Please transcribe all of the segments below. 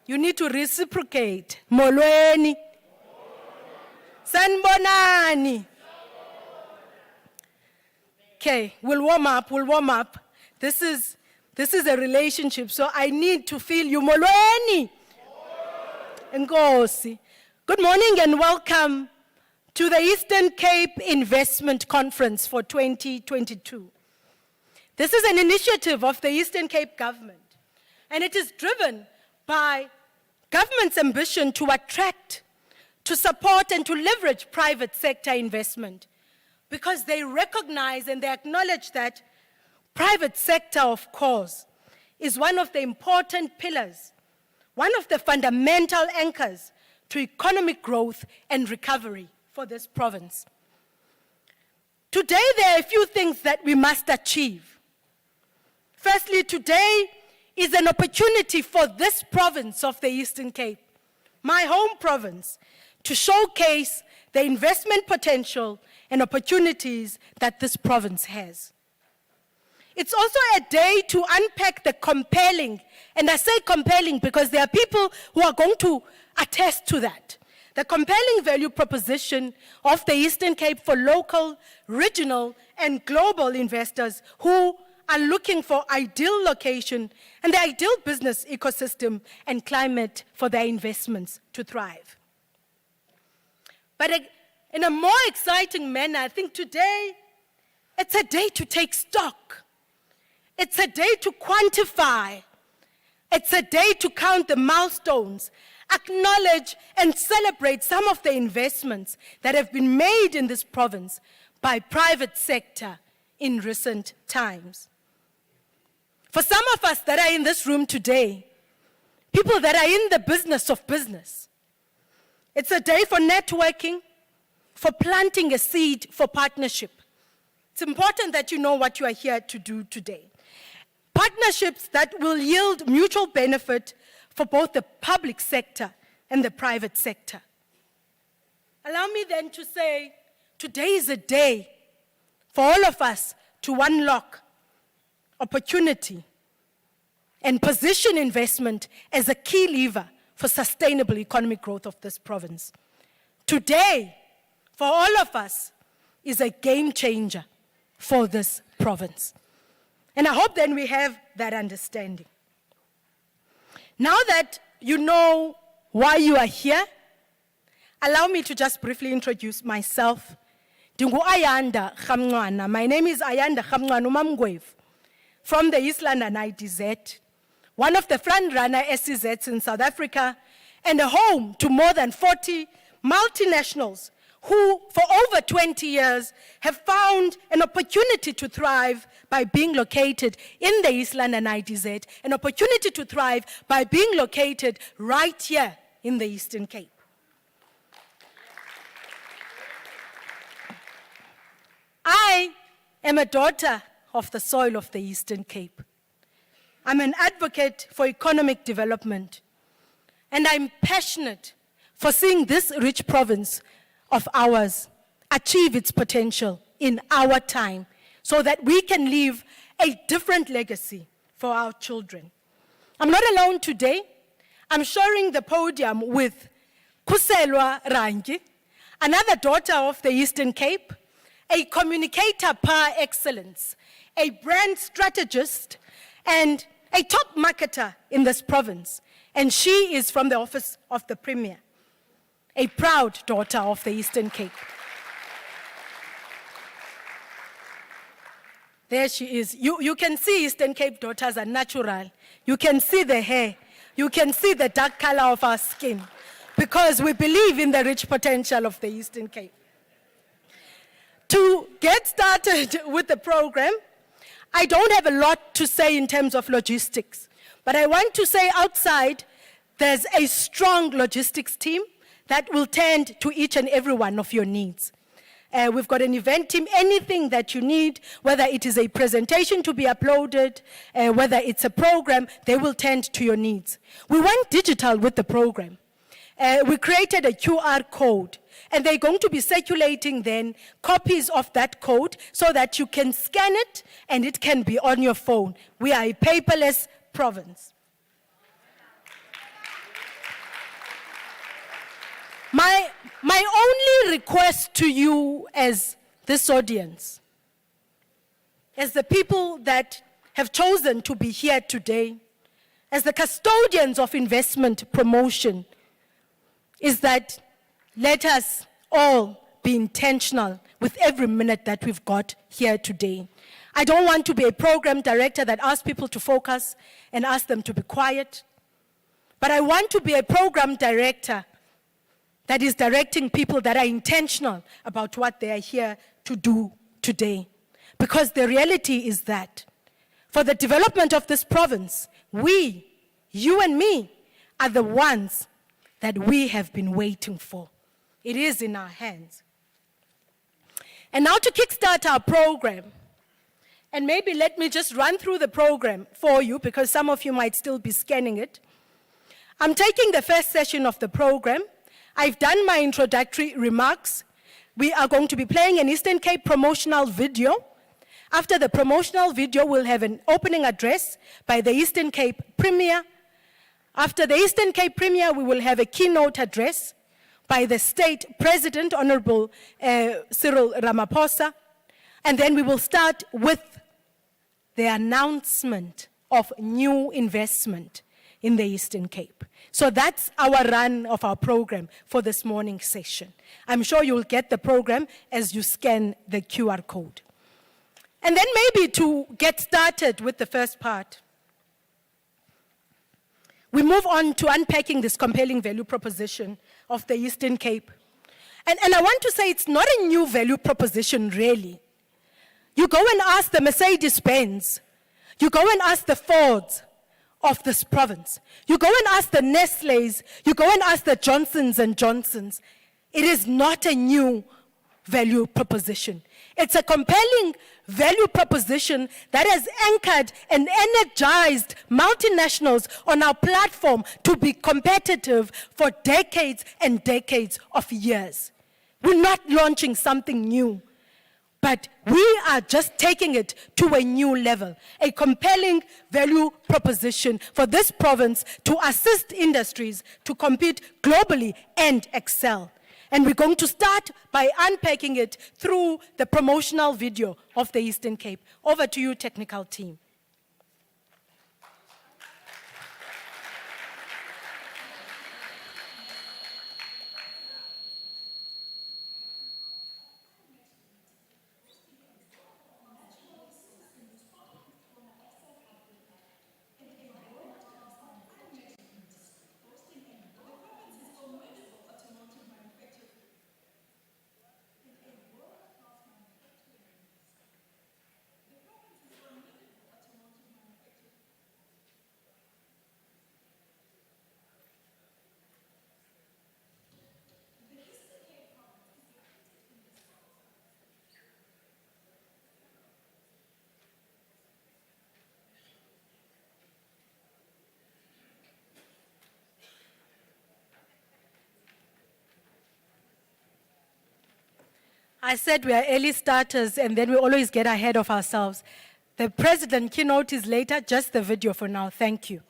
You need to reciprocate. Molweni. Sanbonani. Okay, we'll warm up. This is a relationship, so I need to feel you. Molweni. Nkosi. Good morning and welcome to the Eastern Cape Investment Conference for 2022. This is an initiative of the Eastern Cape government, and it is driven by government's ambition to attract, to support, and to leverage private sector investment, because they recognize and they acknowledge that private sector, of course, is one of the important pillars, one of the fundamental anchors to economic growth and recovery for this province. Today, there are a few things that we must achieve. Firstly, today is an opportunity for this province of the Eastern Cape, my home province, to showcase the investment potential and opportunities that this province has. It's also a day to unpack the compelling, and I say compelling because there are people who are going to attest to that, the compelling value proposition of the Eastern Cape for local, regional, and global investors who are looking for ideal location and the ideal business ecosystem and climate for their investments to thrive. But in a more exciting manner, I think today, it's a day to take stock. It's a day to quantify. It's a day to count the milestones, acknowledge and celebrate some of the investments that have been made in this province by private sector in recent times. For some of us that are in this room today, people that are in the business of business, it's a day for networking, for planting a seed for partnership. It's important that you know what you are here to do today. Partnerships that will yield mutual benefit for both the public sector and the private sector. Allow me then to say, today is a day for all of us to unlock opportunity and position investment as a key lever for sustainable economic growth of this province. Today, for all of us, is a game changer for this province. And I hope then we have that understanding. Now that you know why you are here, allow me to just briefly introduce myself. Dingu Ayanda Khamncwana. My name is Ayanda Khamncwana Umamgwevu from the East London IDZ, one of the front-runner SEZs in South Africa, and a home to more than 40 multinationals who, for over 20 years, have found an opportunity to thrive by being located in the East London IDZ, an opportunity to thrive by being located right here in the Eastern Cape. I am a daughter of the soil of the Eastern Cape. I'm an advocate for economic development, and I'm passionate for seeing this rich province of ours achieve its potential in our time so that we can leave a different legacy for our children. I'm not alone today. I'm sharing the podium with Kuselwa Rangi, another daughter of the Eastern Cape, a communicator par excellence, a brand strategist, and a top marketer in this province. And she is from the office of the Premier, a proud daughter of the Eastern Cape. There she is. You can see Eastern Cape daughters are natural. You can see the hair. You can see the dark color of our skin, because we believe in the rich potential of the Eastern Cape. To get started with the program, I don't have a lot to say in terms of logistics, but I want to say outside, there's a strong logistics team that will tend to each and every one of your needs. We've got an event team, anything that you need, whether it is a presentation to be uploaded, whether it's a program, they will tend to your needs. We went digital with the program. We created a QR code, and they're going to be circulating then copies of that code so that you can scan it and it can be on your phone. We are a paperless province. My only request to you as this audience, as the people that have chosen to be here today, as the custodians of investment promotion, is that let us all be intentional with every minute that we've got here today. I don't want to be a program director that asks people to focus and asks them to be quiet, but I want to be a program director that is directing people that are intentional about what they are here to do today. Because the reality is that for the development of this province, we, you and me, are the ones that we have been waiting for. It is in our hands. And now to kickstart our program, and maybe let me just run through the program for you because some of you might still be scanning it. I'm taking the first session of the program. I've done my introductory remarks. We are going to be playing an Eastern Cape promotional video. After the promotional video, we'll have an opening address by the Eastern Cape Premier. After the Eastern Cape Premier, we will have a keynote address by the State President, Honorable Cyril Ramaphosa. And then we will start with the announcement of new investment in the Eastern Cape. So that's our run of our program for this morning's session. I'm sure you'll get the program as you scan the QR code. And then maybe to get started with the first part, we move on to unpacking this compelling value proposition of the Eastern Cape. And I want to say it's not a new value proposition, really. You go and ask the Mercedes-Benz, you go and ask the Fords of this province, you go and ask the Nestle's, you go and ask the Johnsons & Johnsons. It is not a new value proposition. It's a compelling value proposition that has anchored and energized multinationals on our platform to be competitive for decades and decades of years. We're not launching something new, but we are just taking it to a new level, a compelling value proposition for this province to assist industries to compete globally and excel. And we're going to start by unpacking it through the promotional video of the Eastern Cape. Over to you, technical team. I said we are early starters and then we always get ahead of ourselves. The president keynote is later, just the video for now. Thank you.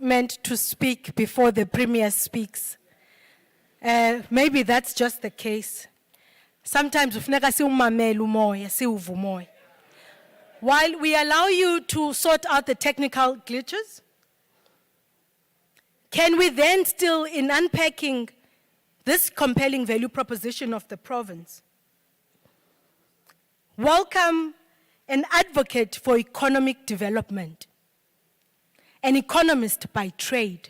Meant to speak before the Premier speaks. Maybe that's just the case. Sometimes ufuneka siwumamele umoya, siwuve umoya. While we allow you to sort out the technical glitches, can we then still, in unpacking this compelling value proposition of the province, welcome an advocate for economic development, an economist by trade,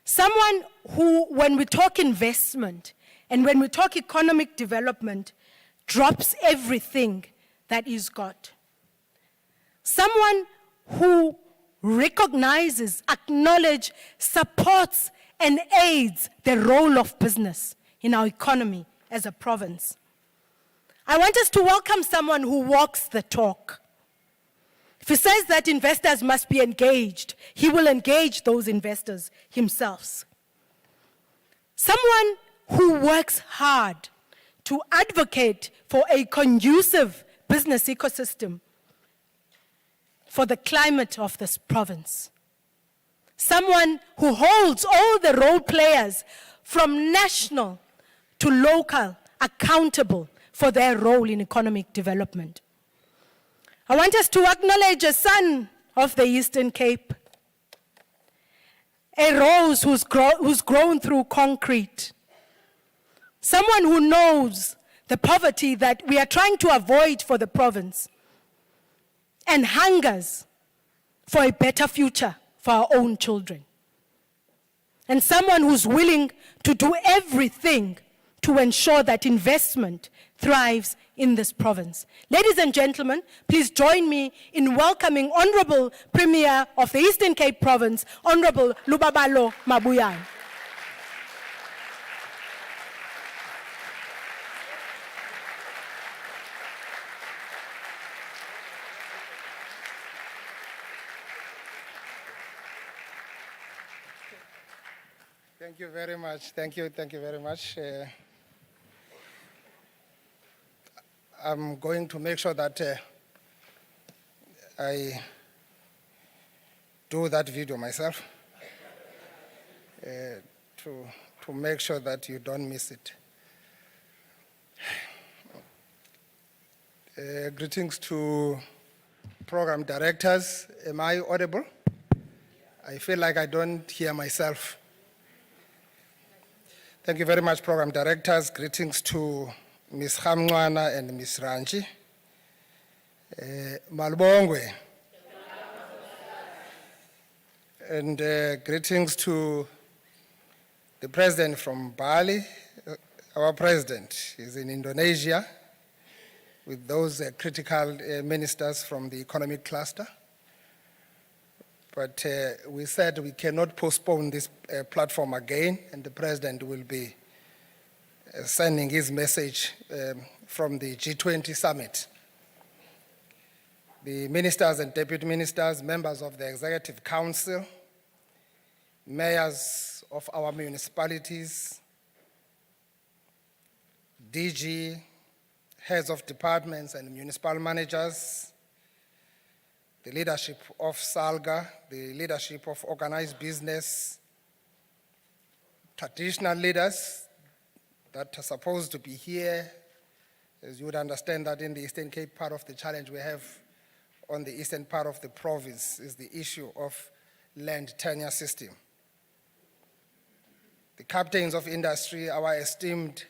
someone who, when we talk investment and when we talk economic development, drops everything that he's got. Someone who recognizes, acknowledges, supports, and aids the role of business in our economy as a province. I want us to welcome someone who walks the talk. If he says that investors must be engaged, he will engage those investors himself. Someone who works hard to advocate for a conducive business ecosystem for the climate of this province. Someone who holds all the role players from national to local accountable for their role in economic development. I want us to acknowledge a son of the Eastern Cape, a rose who's grown through concrete, someone who knows the poverty that we are trying to avoid for the province and hungers for a better future for our own children. And someone who's willing to do everything to ensure that investment thrives in this province. Ladies and gentlemen, please join me in welcoming Honorable Premier of the Eastern Cape Province, Honorable Lubabalo Mabuyane. Thank you very much. Thank you very much. I'm going to make sure that I do that video myself to make sure that you don't miss it. Greetings to program directors. Am I audible? I feel like I don't hear myself. Thank you very much, program directors. Greetings to Ms. Hamnwana and Ms. Ranchi. Malbongwe. And greetings to the president from Bali. Our president is in Indonesia with those critical ministers from the economic cluster. But we said we cannot postpone this platform again, and the president will be sending his message from the G20 summit. The ministers and deputy ministers, members of the Executive Council, mayors of our municipalities, DG, heads of departments and municipal managers, the leadership of SALGA, the leadership of organized business, traditional leaders that are supposed to be here. As you would understand that in the Eastern Cape, part of the challenge we have on the eastern part of the province is the issue of land tenure system. The captains of industry, our esteemed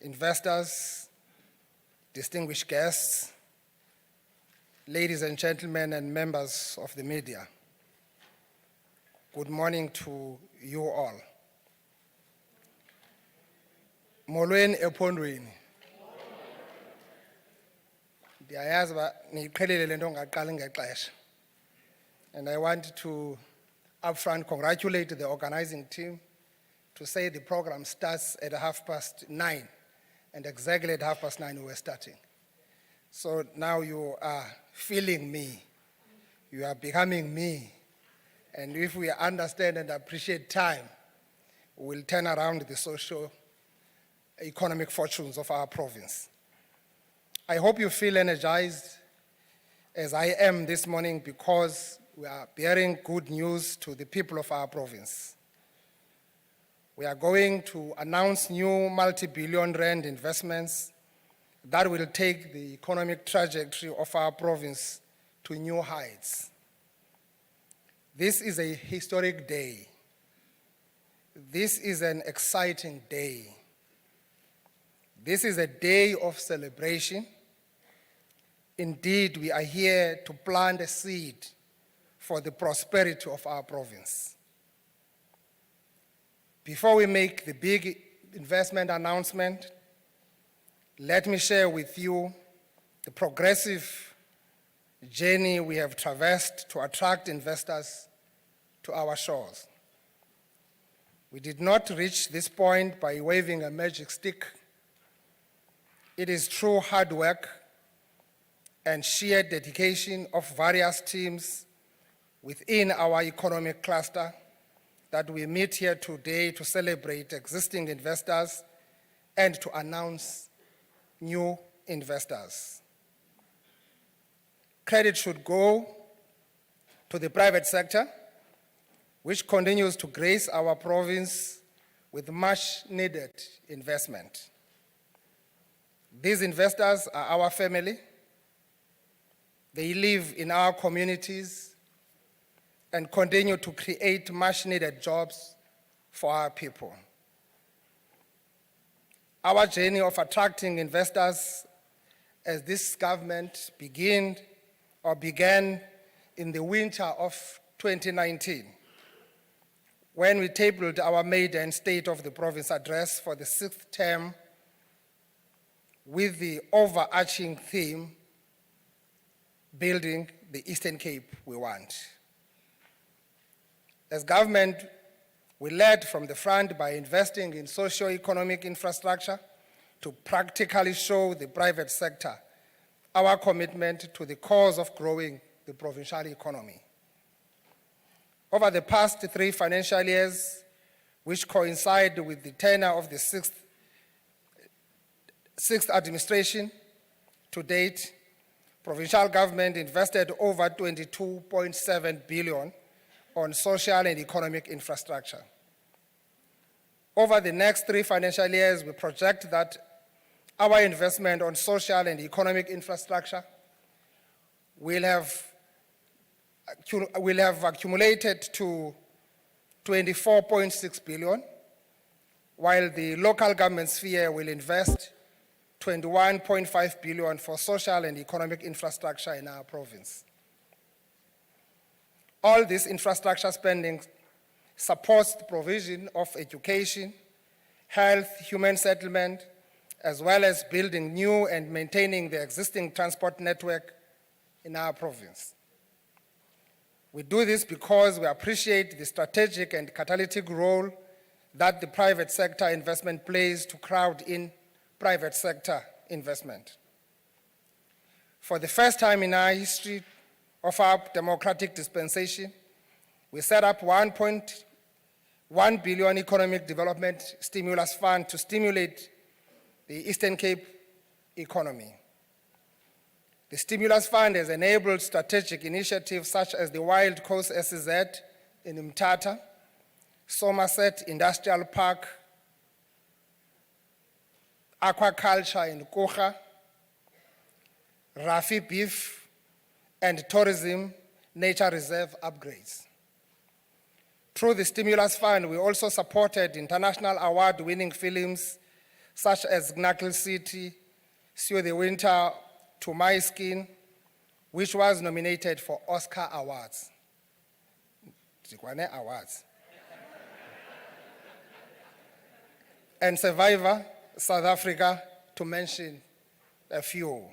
investors, distinguished guests, ladies and gentlemen and members of the media, good morning to you all. Molweni ephondweni. Ndiyayazi ba niqhelile lento ngaqala ngexesha. And I want to upfront congratulate the organizing team to say the program starts at 9:30, and exactly at 9:30 we're starting. So now you are feeling me, you are becoming me, and if we understand and appreciate time, we'll turn around the socio-economic fortunes of our province. I hope you feel energized as I am this morning because we are bearing good news to the people of our province. We are going to announce new multi-billion rand investments that will take the economic trajectory of our province to new heights. This is a historic day. This is an exciting day. This is a day of celebration. Indeed, we are here to plant a seed for the prosperity of our province. Before we make the big investment announcement, let me share with you the progressive journey we have traversed to attract investors to our shores. We did not reach this point by waving a magic stick. It is through hard work and sheer dedication of various teams within our economic cluster that we meet here today to celebrate existing investors and to announce new investors. Credit should go to the private sector, which continues to grace our province with much needed investment. These investors are our family. They live in our communities and continue to create much needed jobs for our people. Our journey of attracting investors as this government began in the winter of 2019, when we tabled our maiden State of the Province address for the 6th term with the overarching theme, building the Eastern Cape we want. As government, we led from the front by investing in socio-economic infrastructure to practically show the private sector our commitment to the cause of growing the provincial economy. Over the past 3 financial years, which coincide with the tenure of the sixth administration, to date, provincial government invested over 22.7 billion on social and economic infrastructure. Over the next 3 financial years, we project that our investment on social and economic infrastructure will have accumulated to 24.6 billion, while the local government sphere will invest 21.5 billion for social and economic infrastructure in our province. All this infrastructure spending supports the provision of education, health, human settlement, as well as building new and maintaining the existing transport network in our province. We do this because we appreciate the strategic and catalytic role that the private sector investment plays to crowd in private sector investment. For the first time in our history of our democratic dispensation, we set up 1.1 billion economic development stimulus fund to stimulate the Eastern Cape economy. The stimulus fund has enabled strategic initiatives such as the Wild Coast SEZ in Mthatha, Somerset Industrial Park, aquaculture in Kucha, Rafi beef, and tourism nature reserve upgrades. Through the stimulus fund, we also supported international award-winning films such as Knuckle City, Sue the Winter, To My Skin, which was nominated for Oscar Awards. And Survivor, South Africa, to mention a few.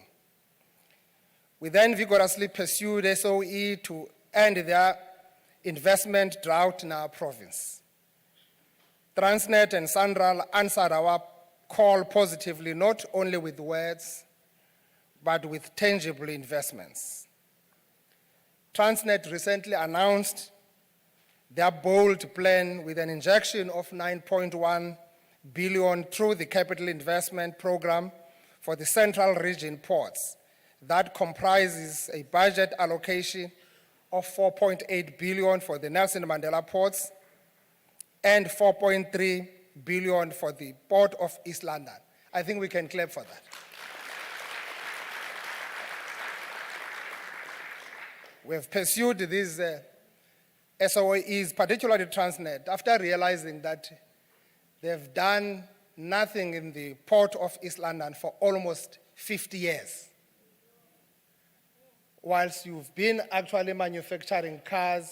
We then vigorously pursued SOE to end their investment drought in our province. Transnet and Sanral answered our call positively, not only with words, but with tangible investments. Transnet recently announced their bold plan with an injection of 9.1 billion through the capital investment program for the Central Region ports that comprises a budget allocation of 4.8 billion for the Nelson Mandela ports and 4.3 billion for the Port of East London. I think we can clap for that. We have pursued these SOEs, particularly Transnet, after realizing that they've done nothing in the Port of East London for almost 50 years. Whilst you've been actually manufacturing cars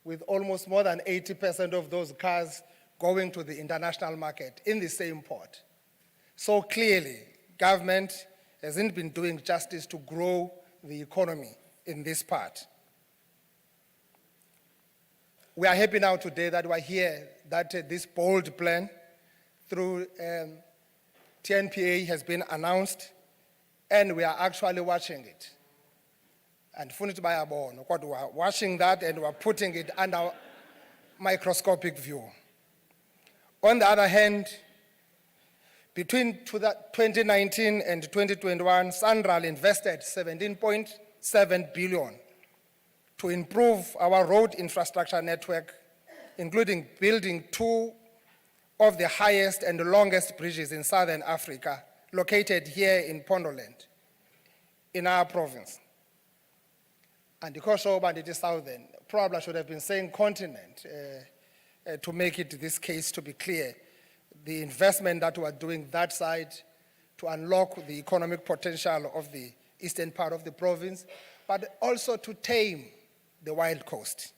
with almost more than 80% of those cars going to the international market in the same port. So clearly, government hasn't been doing justice to grow the economy in this part. We are happy now today that we are here, that this bold plan through TNPA has been announced, and we are actually watching it. And we are watching that and we are putting it under microscopic view. On the other hand, between 2019 and 2021, SANRAL invested 17.7 billion to improve our road infrastructure network, including building 2 of the highest and longest bridges in Southern Africa, located here in Pondoland, in our province. And because it is Southern, probably I should have been saying continent to make it this case to be clear. The investment that we are doing that side to unlock the economic potential of the eastern part of the province, but also to tame the wild coast.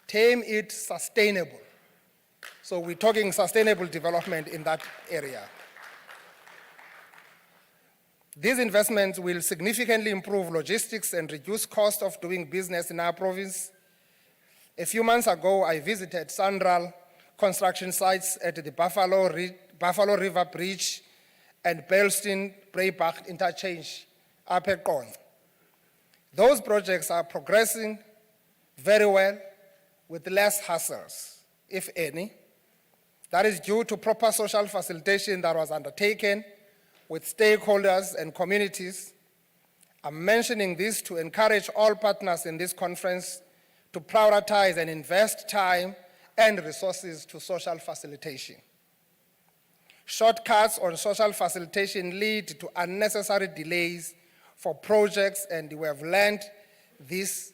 Tame it sustainable. So we're talking sustainable development in that area. These investments will significantly improve logistics and reduce cost of doing business in our province. A few months ago, I visited SANRAL construction sites at the Buffalo River Bridge and Bellstein-Breibach interchange up at Qon. Those projects are progressing very well with less hassles, if any. That is due to proper social facilitation that was undertaken with stakeholders and communities. I'm mentioning this to encourage all partners in this conference to prioritize and invest time and resources to social facilitation. Shortcuts on social facilitation lead to unnecessary delays for projects, and we have learned this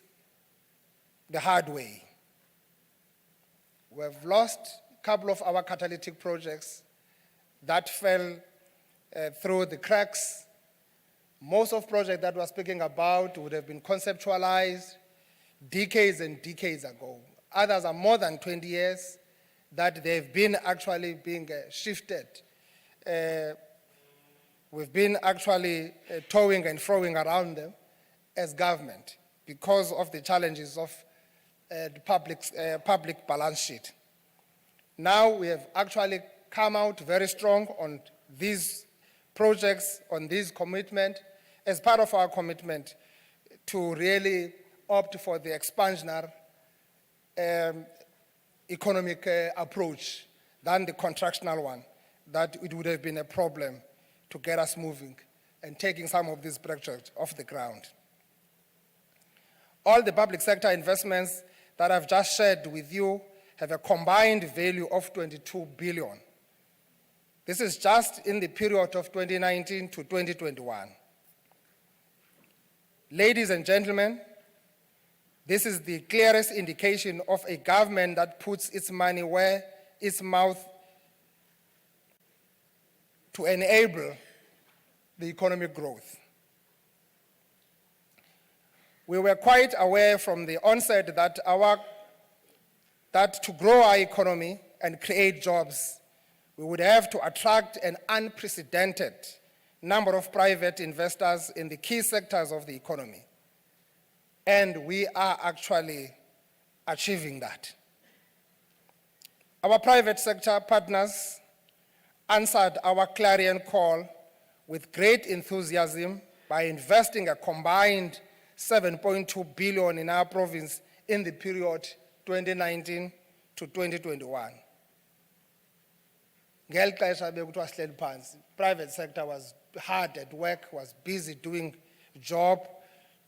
the hard way. We have lost a couple of our catalytic projects that fell through the cracks. Most of projects that we're speaking about would have been conceptualized decades and decades ago. Others are more than 20 years that they've been actually being shifted. We've been actually towing and throwing around them as government because of the challenges of the public balance sheet. Now we have actually come out very strong on these projects, on this commitment, as part of our commitment to really opt for the expansionary economic approach than the contractional one, that it would have been a problem to get us moving and taking some of these projects off the ground. All the public sector investments that I've just shared with you have a combined value of 22 billion. This is just in the period of 2019 to 2021. Ladies and gentlemen, this is the clearest indication of a government that puts its money where its mouth to enable the economic growth. We were quite aware from the onset that to grow our economy and create jobs, we would have to attract an unprecedented number of private investors in the key sectors of the economy. And we are actually achieving that. Our private sector partners answered our clarion call with great enthusiasm by investing a combined 7.2 billion in our province in the period 2019 to 2021. Private sector was hard at work, was busy doing job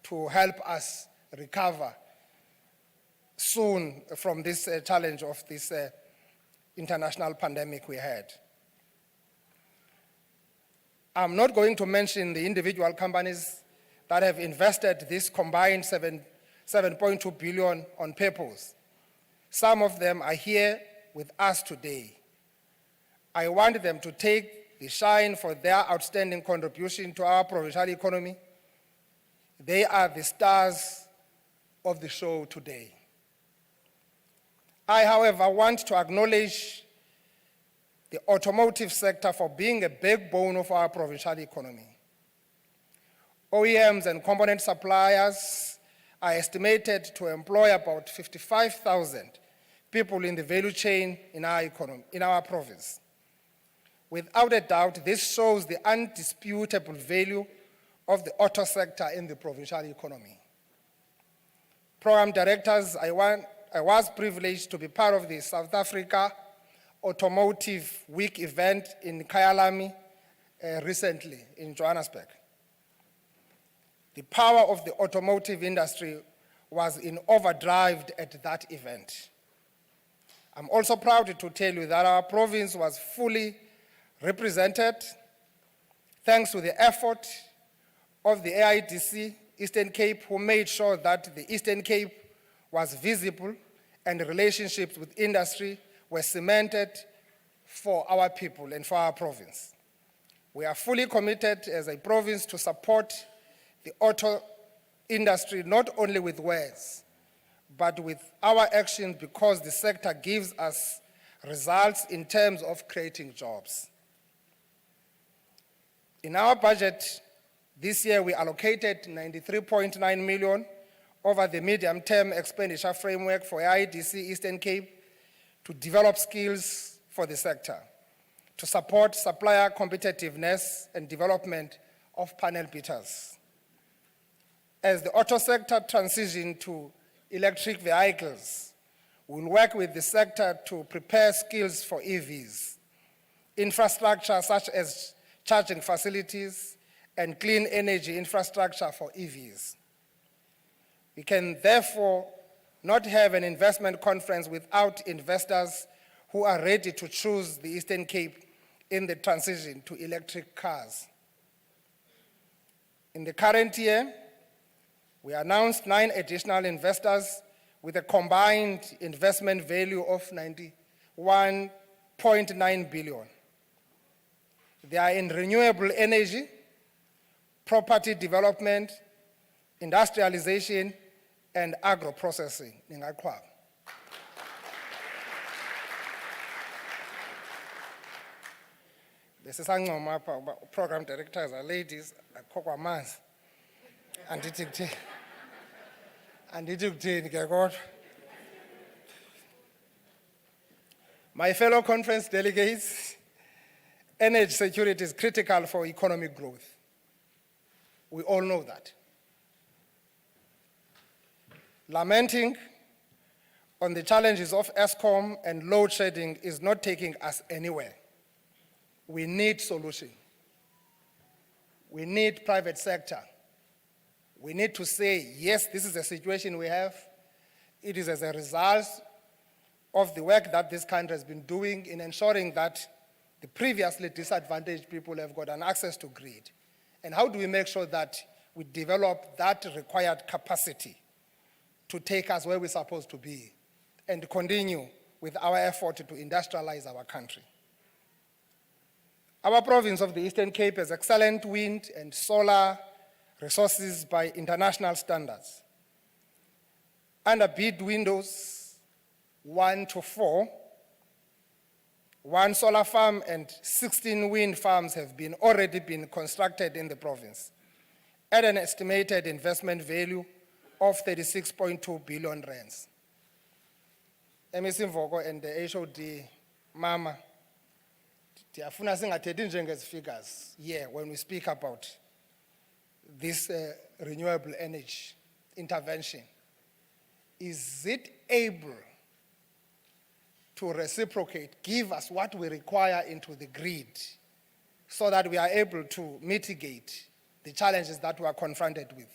to help us recover soon from this challenge of this international pandemic we had. I'm not going to mention the individual companies that have invested this combined 7.2 billion on purpose. Some of them are here with us today. I want them to take the shine for their outstanding contribution to our provincial economy. They are the stars of the show today. I, however, want to acknowledge the automotive sector for being a backbone of our provincial economy. OEMs and component suppliers are estimated to employ about 55,000 people in the value chain in our economy, in our province. Without a doubt, this shows the undisputable value of the auto sector in the provincial economy. Program directors, I was privileged to be part of the South Africa Automotive Week event in Kyalami recently in Johannesburg. The power of the automotive industry was in overdrive at that event. I'm also proud to tell you that our province was fully represented thanks to the effort of the AIDC Eastern Cape, who made sure that the Eastern Cape was visible and relationships with industry were cemented for our people and for our province. We are fully committed as a province to support the auto industry, not only with words, but with our actions, because the sector gives us results in terms of creating jobs. In our budget, this year we allocated 93.9 million over the medium-term expenditure framework for IDC Eastern Cape to develop skills for the sector, to support supplier competitiveness and development of panel beaters. As the auto sector transitions to electric vehicles, we'll work with the sector to prepare skills for EVs, infrastructure such as charging facilities, and clean energy infrastructure for EVs. We can therefore not have an investment conference without investors who are ready to choose the Eastern Cape in the transition to electric cars. In the current year, we announced 9 additional investors with a combined investment value of 91.9 billion. They are in renewable energy, property development, industrialization, and agro-processing. Besisancoma apha uba program directors are ladies, akukho kwamanzi. Andithi kutheni ke kodwa. My fellow conference delegates, energy security is critical for economic growth. We all know that. Lamenting on the challenges of Eskom and load shedding is not taking us anywhere. We need solution. We need private sector. We need to say, yes, this is the situation we have. It is as a result of the work that this country has been doing in ensuring that the previously disadvantaged people have got an access to grid. And how do we make sure that we develop that required capacity to take us where we're supposed to be and continue with our effort to industrialize our country? Our province of the Eastern Cape has excellent wind and solar resources by international standards. Under bid windows 1 to 4, 1 solar farm and 16 wind farms have already been constructed in the province at an estimated investment value of 36.2 billion rands. MEC Mvoko and the HOD Mama, ndiyafuna singathethi njengezi figures here when we speak about this renewable energy intervention. Is it able to reciprocate, give us what we require into the grid so that we are able to mitigate the challenges that we are confronted with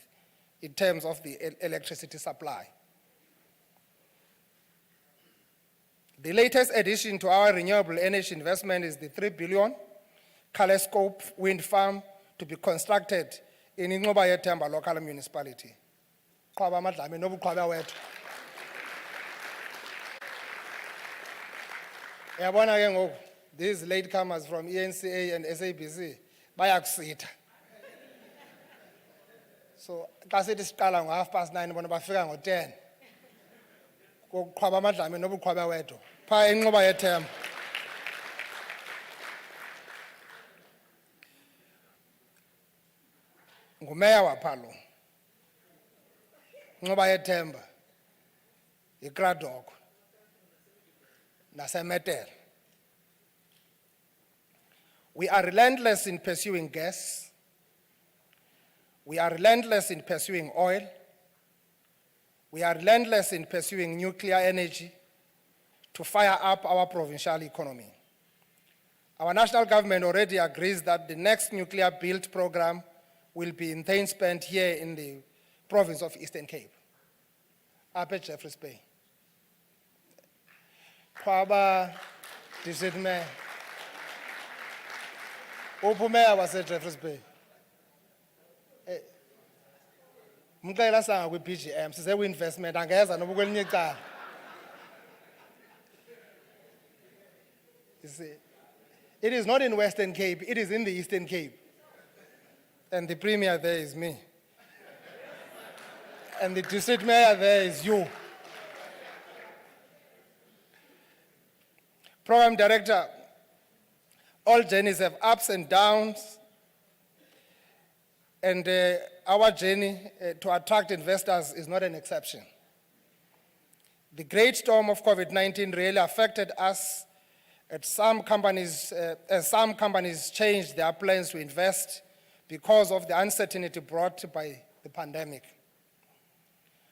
in terms of the electricity supply? The latest addition to our renewable energy investment is the 3 billion Calescope wind farm to be constructed in Inqoba Yethemba local municipality. Qwaba amadlame nobuqhwaba wethu. Yabona ke ngoku, these latecomers from ENCA and SABC bayakusitha. So xa sithi siqala ngo9:30 bona bafika ngo10. Kokuqhwaba amadlame nobuqhwaba wethu pha eNqoba Yethemba. ngumeya waphalo, Ncoba Yethemba, iKraddock, naseMetel. We are relentless in pursuing gas. We are relentless in pursuing oil. We are relentless in pursuing nuclear energy to fire up our provincial economy. Our national government already agrees that the next nuclear build program will be in Thainspent here in the province of Eastern Cape, up at Jeffreys Bay. Kwaba, District Mayor. Uphumeya wase Jeffreys Bay. Mcela sanga kwi-PGM size kwi-investment angeza noba kwelinye icala. You see, it is not in Western Cape, it is in the Eastern Cape. And the premier there is me. And the district mayor there is you. Program director, all journeys have ups and downs. And our journey to attract investors is not an exception. The great storm of COVID-19 really affected us as some companies changed their plans to invest because of the uncertainty brought by the pandemic.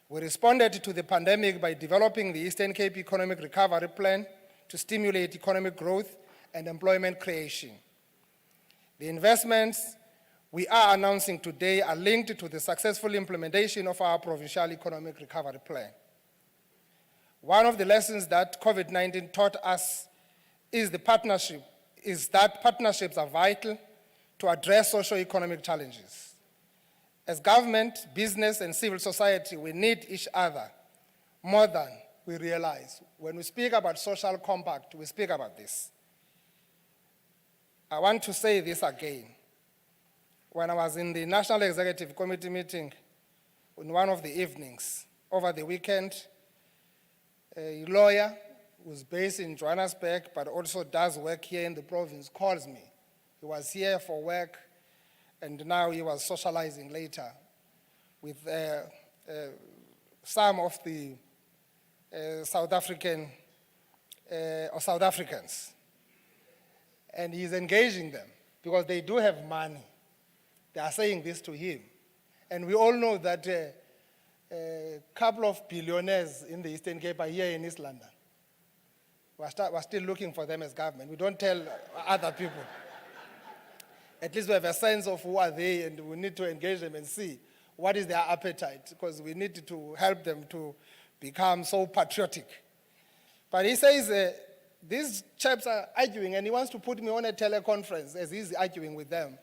We responded to the pandemic by developing the Eastern Cape Economic Recovery Plan to stimulate economic growth and employment creation. The investments we are announcing today are linked to the successful implementation of our Provincial Economic Recovery Plan. One of the lessons that COVID-19 taught us is that partnerships are vital to address socio-economic challenges. As government, business, and civil society, we need each other more than we realize. When we speak about social compact, we speak about this. I want to say this again. When I was in the National Executive Committee meeting in one of the evenings over the weekend, a lawyer who's based in Johannesburg but also does work here in the province calls me. He was here for work and now he was socializing later with some of the South Africans. And he's engaging them because they do have money. They are saying this to him. And we all know that a couple of billionaires in the Eastern Cape are here in East London. We're still looking for them as government. We don't tell other people. At least we have a sense of who are they, and we need to engage them and see what is their appetite, because we need to help them to become so patriotic. But he says, these chaps are arguing, and he wants to put me on a teleconference as he's arguing with them.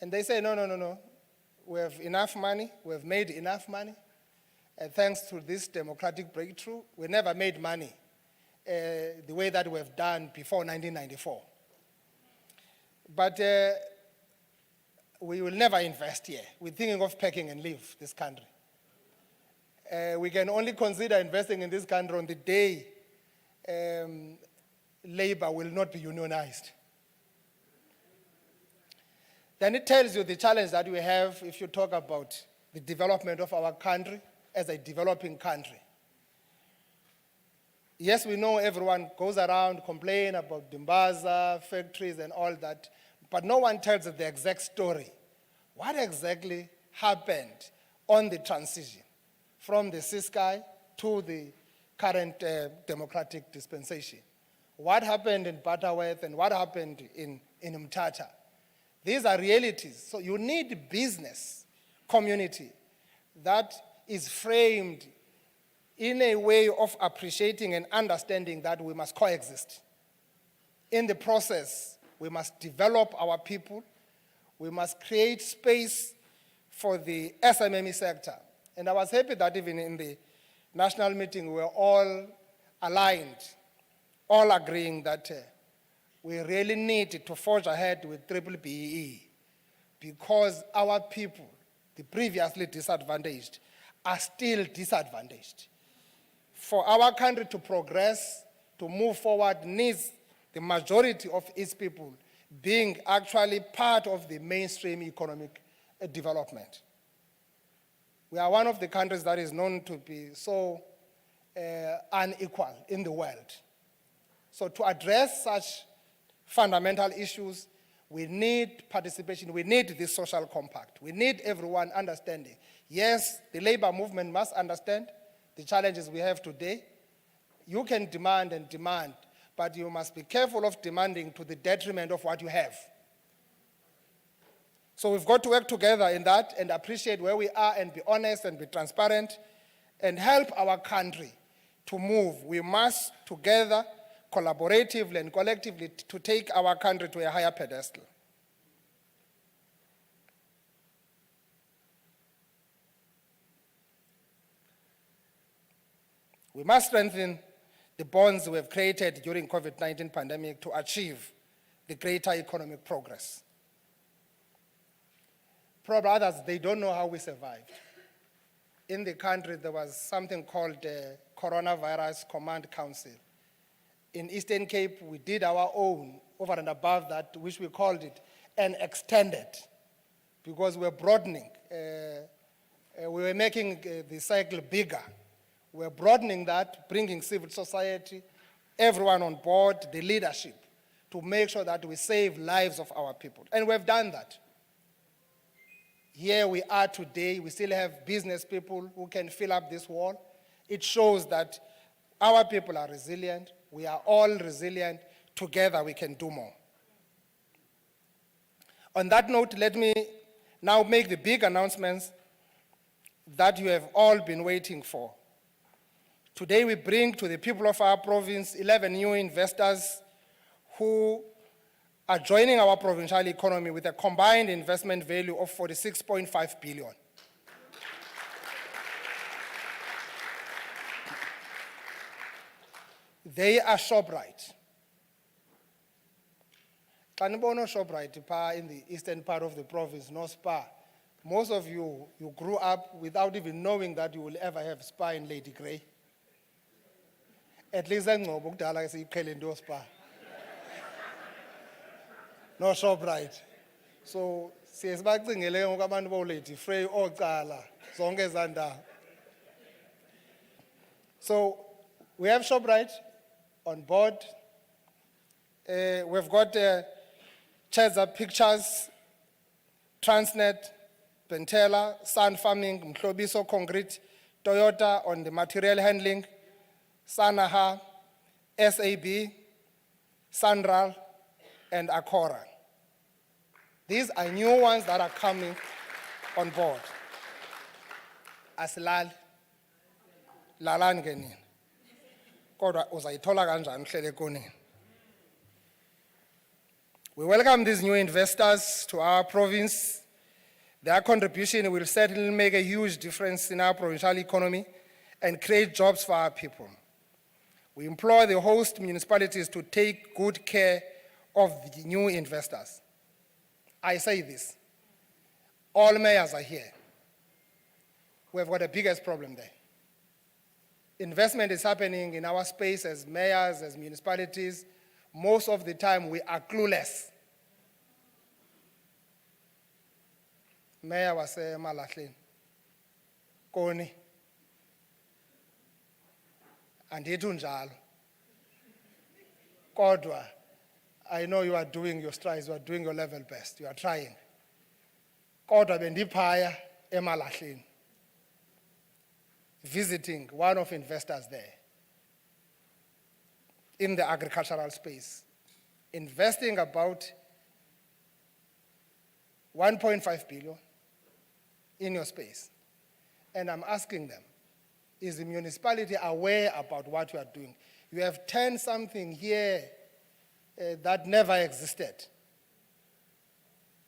And they say, no. We have enough money. We have made enough money. And thanks to this democratic breakthrough, we never made money the way that we have done before 1994. But we will never invest here. We're thinking of packing and leave this country. We can only consider investing in this country on the day labor will not be unionized. Then it tells you the challenge that we have if you talk about the development of our country as a developing country. Yes, we know everyone goes around complaining about Dimbaza, factories and all that, but no one tells the exact story. What exactly happened on the transition from the Ciskei to the current democratic dispensation? What happened in Butterworth and what happened in Mthatha? These are realities. So you need business community that is framed in a way of appreciating and understanding that we must coexist. In the process, we must develop our people. We must create space for the SMME sector. And I was happy that even in the national meeting, we were all aligned, all agreeing that we really need to forge ahead with BBBEE because our people, the previously disadvantaged, are still disadvantaged. For our country to progress, to move forward, needs the majority of its people being actually part of the mainstream economic development. We are one of the countries that is known to be so unequal in the world. So to address such fundamental issues, we need participation, we need this social compact. We need everyone understanding. Yes, the labor movement must understand the challenges we have today. You can demand and demand, but you must be careful of demanding to the detriment of what you have. So we've got to work together in that and appreciate where we are and be honest and be transparent and help our country to move. We must together, collaboratively and collectively, to take our country to a higher pedestal. We must strengthen the bonds we have created during COVID-19 pandemic to achieve the greater economic progress. Probably others, they don't know how we survived. In the country, there was something called the Coronavirus Command Council. In Eastern Cape, we did our own, over and above that, which we called it an extended, because we're broadening. We were making the cycle bigger. We're broadening that, bringing civil society, everyone on board, the leadership, to make sure that we save lives of our people. And we've done that. Here we are today, we still have business people who can fill up this wall. It shows that our people are resilient, we are all resilient, together we can do more. On that note, let me now make the big announcements that you have all been waiting for. Today we bring to the people of our province 11 new investors who are joining our provincial economy with a combined investment value of 46.5 billion. They are Shoprite. Xa nibona Shoprite phaa in the eastern part of the province, no Spar. Most of you grew up without even knowing that you will ever have Spar in Lady Grey. At least engcobo kudala ke siyiqhele into Spar. No Shoprite. So siye sibacingele ngoku abantu bo Lady Frey ocala zonke ezandawo. So we have Shoprite on board. We've got Cheza Pictures, Transnet, Pentela, Sun Farming, Mhlobiso Concrete, Toyota on the material handling, Sanaha, SAB, Sandral, and Akora. These are new ones that are coming on board. Asilal, lalan ngenini. Kodwa uzayithola kanjani uhlele konini. We welcome these new investors to our province. Their contribution will certainly make a huge difference in our provincial economy and create jobs for our people. We implore the host municipalities to take good care of the new investors. I say this, all mayors are here. We've got the biggest problem there. Investment is happening in our space as mayors, as municipalities. Most of the time we are clueless. Mayor waseMalahleni, Koni, andithi unjalo. Kodwa, I know you are doing your strides, you are doing your level best, you are trying. Kodwa bendiphaya eMalahleni, visiting one of investors there in the agricultural space, investing about 1.5 billion in your space. And I'm asking them, is the municipality aware about what you are doing? You have 10 something here that never existed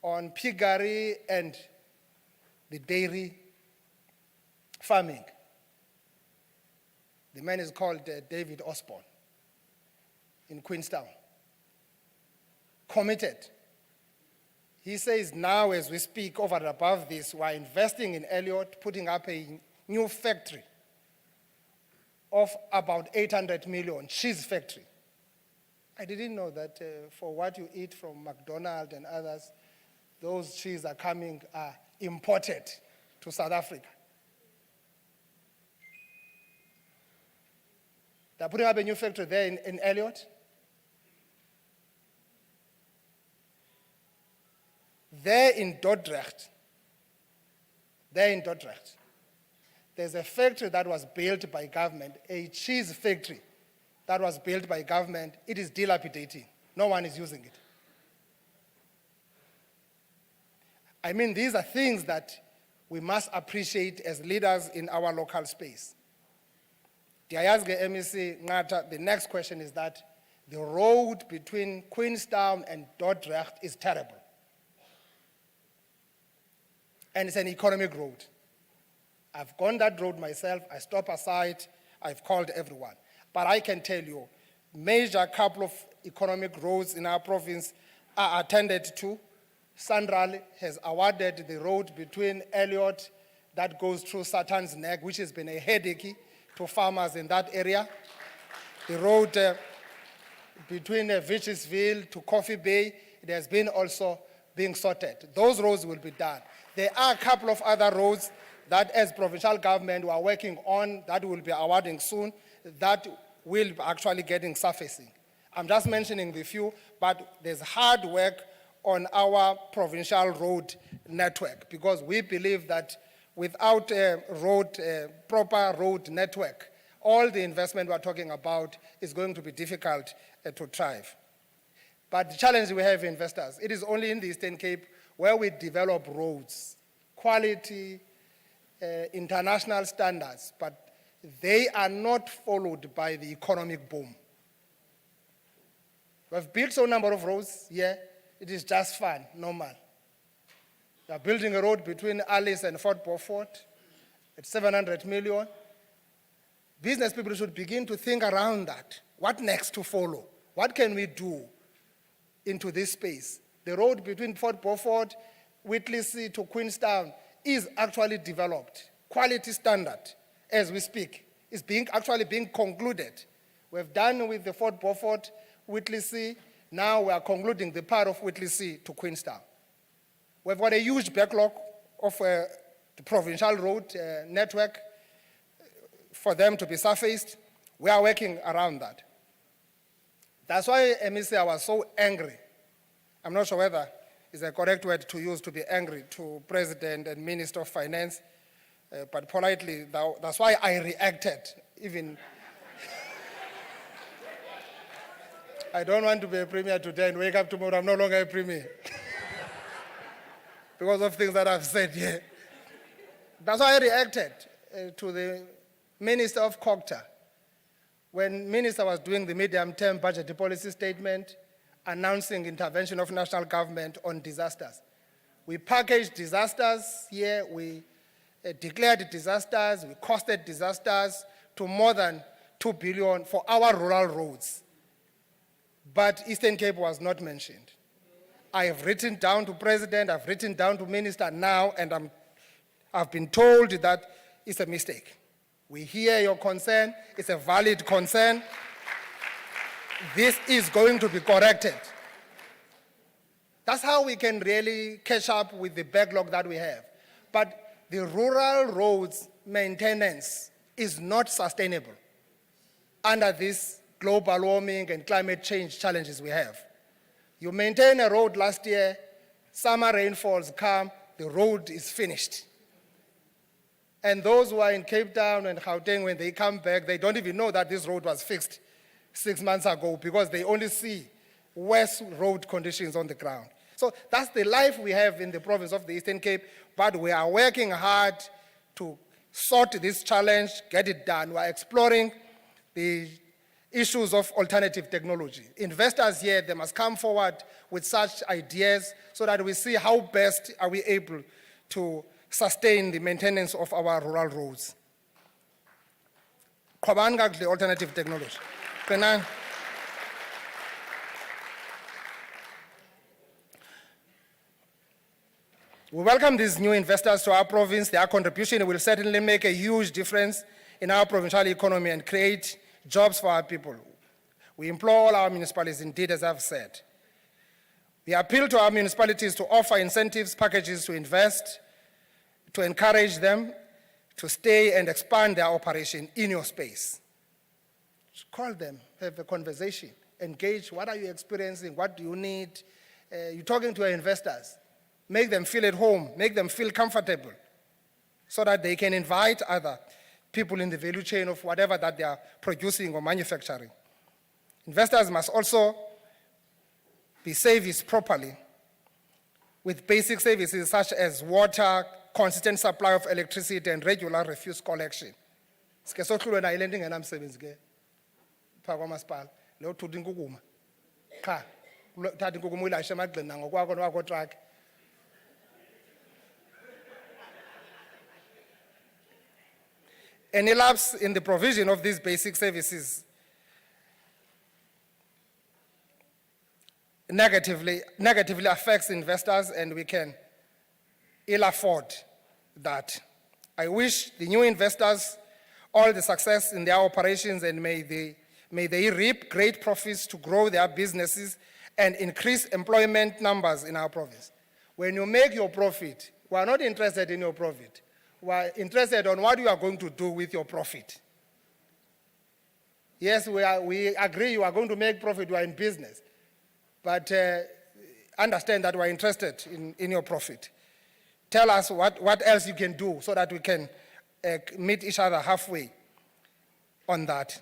on piggery and the dairy farming. The man is called David Osborne in Queenstown. Committed. He says now as we speak, over and above this, we're investing in Elliot, putting up a new factory of about 800 million, cheese factory. I didn't know that for what you eat from McDonald's and others, those cheese are coming imported to South Africa. They're putting up a new factory there in Elliot. There in Dordrecht, there's a factory that was built by government, a cheese factory that was built by government. It is dilapidating. No one is using it. I mean, these are things that we must appreciate as leaders in our local space. MEC Ngata, the next question is that the road between Queenstown and Dordrecht is terrible. And it's an economic road. I've gone that road myself. I stop aside. I've called everyone. But I can tell you, major couple of economic roads in our province are attended to. Sanral has awarded the road between Elliot that goes through Saturn's Neck, which has been a headache to farmers in that area. The road between Vichisville to Coffee Bay, it has been also being sorted. Those roads will be done. There are a couple of other roads that as provincial government we are working on that will be awarding soon, that will actually getting surfacing. I'm just mentioning the few, but there's hard work on our provincial road network because we believe that without a proper road network, all the investment we're talking about is going to be difficult to thrive. But the challenge we have, investors, it is only in the Eastern Cape where we develop roads, quality, international standards, but they are not followed by the economic boom. We've built a number of roads here. It is just fun, normal. We are building a road between Alice and Fort Beaufort at 700 million. Business people should begin to think around that. What next to follow? What can we do into this space? The road between Fort Beaufort, Whittlesea to Queenstown is actually developed. Quality standard, as we speak, is actually being concluded. We've done with the Fort Beaufort, Whittlesea. Now we are concluding the part of Whittlesea to Queenstown. We've got a huge backlog of the provincial road network for them to be surfaced. We are working around that. That's why, MEC, I was so angry. I'm not sure whether it's a correct word to use to be angry to President and Minister of Finance, but politely, that's why I reacted. Even I don't want to be a premier today and wake up tomorrow, I'm no longer a premier. Because of things that I've said here. That's why I reacted to the Minister of COGTA. When Minister was doing the medium-term budget policy statement, announcing intervention of national government on disasters. We packaged disasters here, we declared disasters, we costed disasters to more than 2 billion for our rural roads. But Eastern Cape was not mentioned. I have written down to President, I've written down to Minister now, and I've been told that it's a mistake. We hear your concern, it's a valid concern. This is going to be corrected. That's how we can really catch up with the backlog that we have. But the rural roads maintenance is not sustainable under these global warming and climate change challenges we have. You maintain a road last year, summer rainfalls come, the road is finished. And those who are in Cape Town and Gauteng, when they come back, they don't even know that this road was fixed 6 months ago because they only see worse road conditions on the ground. So that's the life we have in the province of the Eastern Cape, but we are working hard to sort this challenge, get it done. We are exploring the issues of alternative technology. Investors here, they must come forward with such ideas so that we see how best are we able to sustain the maintenance of our rural roads. The alternative technology. We welcome these new investors to our province. Their contribution will certainly make a huge difference in our provincial economy and create jobs for our people. We implore all our municipalities, indeed, as I've said. We appeal to our municipalities to offer incentives packages to invest to encourage them to stay and expand their operation in your space. Call them, have a conversation, engage. What are you experiencing? What do you need? You're talking to your investors. Make them feel at home, make them feel comfortable so that they can invite other people in the value chain of whatever that they are producing or manufacturing. Investors must also be serviced properly with basic services such as water, consistent supply of electricity, and regular refuse collection. Sike sohlulwe nayo lento ingenamsebenzi ke phakathi kwamasipala lo thutha inkukuma cha thatha inkukuma uyilashe emagxini ngokwakho nowakho truck. Any lapse in the provision of these basic services negatively affects investors, and we can ill afford that. I wish the new investors all the success in their operations, and may they reap great profits to grow their businesses and increase employment numbers in our province. When you make your profit, we are not interested in your profit. We are interested on what you are going to do with your profit. Yes, we agree you are going to make profit, you are in business. But understand that we are interested in your profit. Tell us what else you can do so that we can meet each other halfway on that.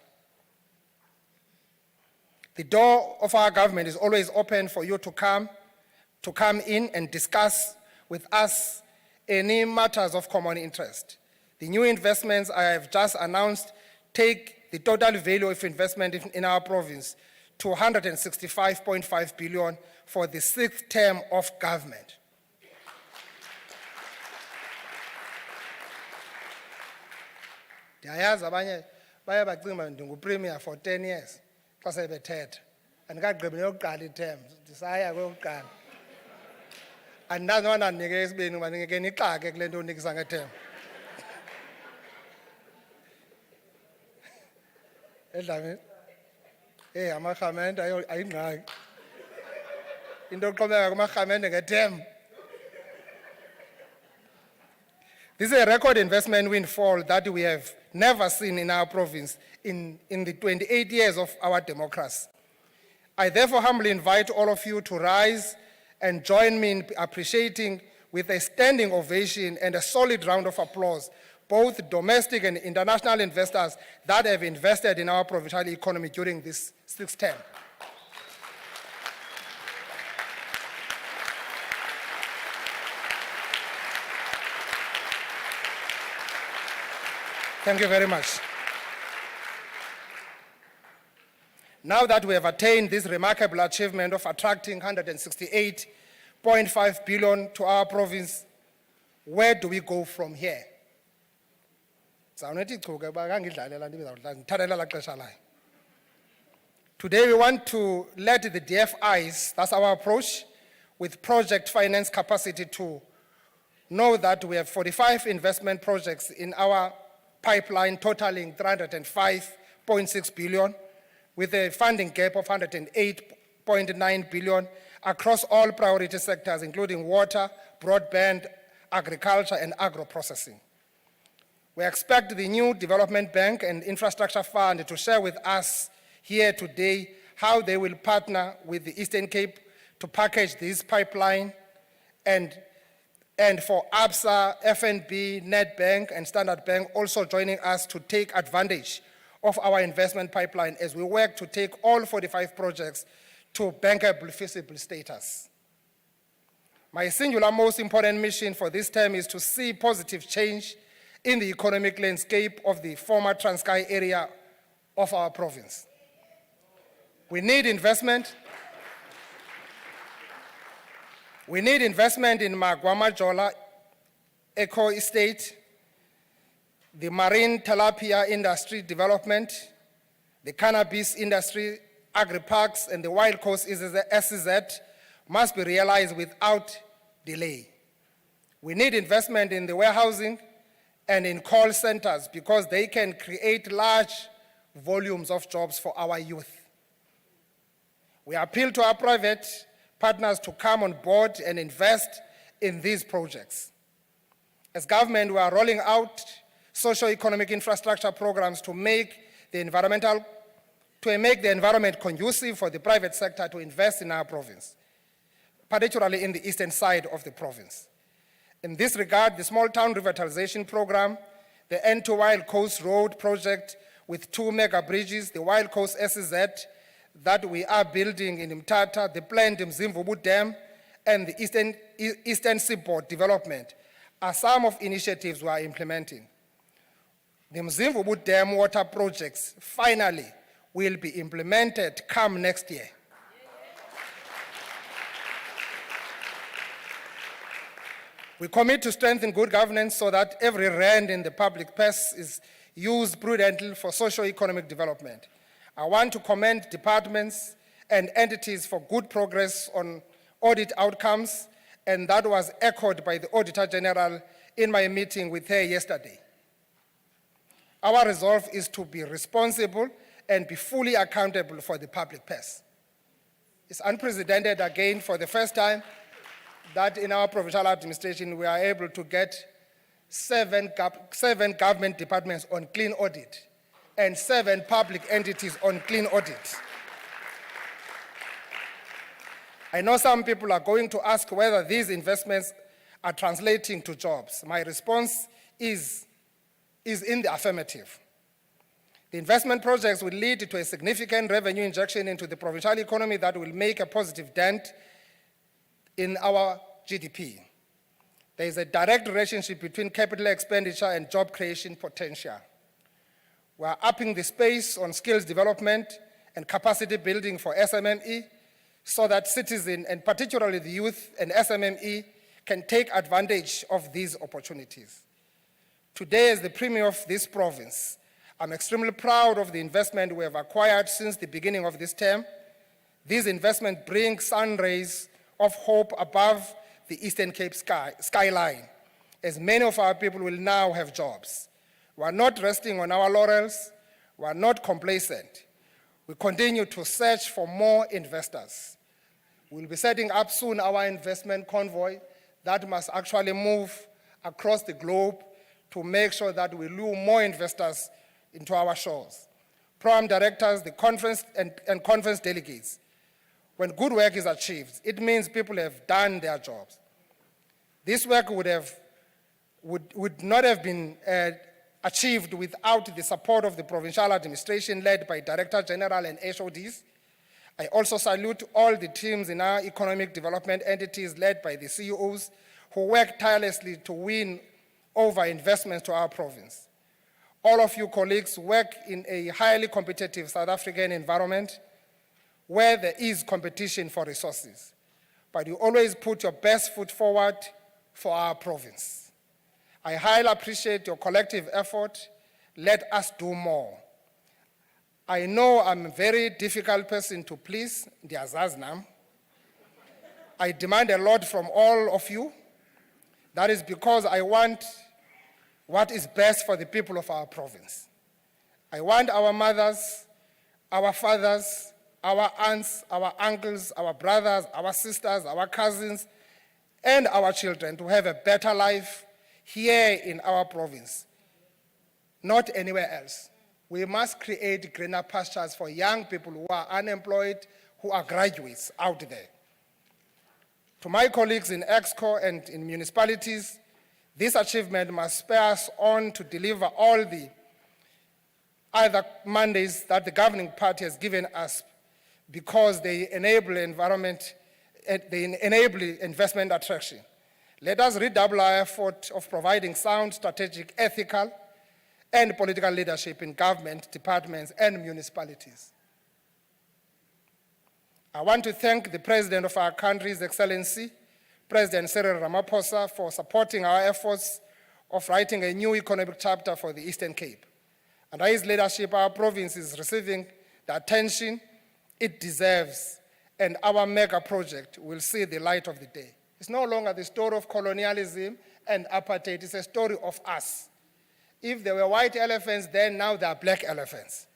The door of our government is always open for you to come in and discuss with us any matters of common interest. The new investments I have just announced take the total value of investment in our province to 165.5 billion for the 6th term of government. Ndiyayazi abanye baye bacinga ndingupremier for 10 years xa sebethetha andikagqibi neyokuqala iterm ndisaya kweyokuqala andinazi noba ndandinike esibini uba ndingeke nixake kule nto unikisa ngeterm. Edlamini amarhamente ayingxaki into yokuxhomeka kumarhamente ngeterm. This is a record investment windfall that we have never seen in our province in the 28 years of our democracy. I therefore humbly invite all of you to rise and join me in appreciating with a standing ovation and a solid round of applause both domestic and international investors that have invested in our provincial economy during this 6th term. Thank you very much. Now that we have attained this remarkable achievement of attracting 168.5 billion to our province, where do we go from here? Today we want to let the DFIs, that's our approach, with project finance capacity to know that we have 45 investment projects in our pipeline totaling 305.6 billion, with a funding gap of 108.9 billion across all priority sectors, including water, broadband, agriculture, and agro-processing. We expect the new Development Bank and Infrastructure Fund to share with us here today how they will partner with the Eastern Cape to package this pipeline, and for ABSA, FNB, Nedbank, and Standard Bank also joining us to take advantage of our investment pipeline as we work to take all 45 projects to bankable feasible status. My singular most important mission for this term is to see positive change in the economic landscape of the former Transkei area of our province. We need investment. We need investment in Magwamajola Eco Estate, the marine tilapia industry development, the cannabis industry, agri-parks, and the Wild Coast SEZ must be realized without delay. We need investment in the warehousing and in call centers because they can create large volumes of jobs for our youth. We appeal to our private partners to come on board and invest in these projects. As government, we are rolling out socio-economic infrastructure programs to make the environment conducive for the private sector to invest in our province, particularly in the eastern side of the province. In this regard, the Small Town Revitalization Program, the N2 Wild Coast Road project with 2 mega bridges, the Wild Coast SEZ that we are building in Mthatha, the planned Mzimvubu Dam, and the Eastern Seaport Development are some of initiatives we are implementing. The Mzimvubu Dam water projects finally will be implemented come next year. We commit to strengthen good governance so that every rand in the public purse is used prudently for socio-economic development. I want to commend departments and entities for good progress on audit outcomes, and that was echoed by the Auditor General in my meeting with her yesterday. Our resolve is to be responsible and be fully accountable for the public purse. It's unprecedented again for the first time that in our provincial administration we are able to get seven government departments on clean audit and 7 public entities on clean audit. I know some people are going to ask whether these investments are translating to jobs. My response is in the affirmative. The investment projects will lead to a significant revenue injection into the provincial economy that will make a positive dent in our GDP. There is a direct relationship between capital expenditure and job creation potential. We are upping the space on skills development and capacity building for SMME so that citizens, and particularly the youth and SMME, can take advantage of these opportunities. Today, as the Premier of this province, I'm extremely proud of the investment we have acquired since the beginning of this term. These investments bring sun rays of hope above the Eastern Cape skyline, as many of our people will now have jobs. We are not resting on our laurels. We are not complacent. We continue to search for more investors. We'll be setting up soon our investment convoy that must actually move across the globe to make sure that we lure more investors into our shores. Program directors, the conference and conference delegates. When good work is achieved, it means people have done their jobs. This work would not have been achieved without the support of the provincial administration led by Director General and HODs. I also salute all the teams in our economic development entities led by the CEOs who work tirelessly to win over investments to our province. All of you colleagues work in a highly competitive South African environment where there is competition for resources, but you always put your best foot forward for our province. I highly appreciate your collective effort. Let us do more. I know I'm a very difficult person to please, I demand a lot from all of you. That is because I want what is best for the people of our province. I want our mothers, our fathers, our aunts, our uncles, our brothers, our sisters, our cousins, and our children to have a better life here in our province, not anywhere else. We must create greener pastures for young people who are unemployed, who are graduates out there. To my colleagues in EXCO and in municipalities, this achievement must spur us on to deliver all the other mandates that the governing party has given us because they enable investment attraction. Let us redouble our effort of providing sound, strategic, ethical, and political leadership in government, departments, and municipalities. I want to thank the President of our country, His Excellency, President Cyril Ramaphosa, for supporting our efforts of writing a new economic chapter for the Eastern Cape. Under his leadership, our province is receiving the attention it deserves, and our mega project will see the light of the day. It's no longer the story of colonialism and apartheid, it's a story of us. If there were white elephants then, now there are black elephants.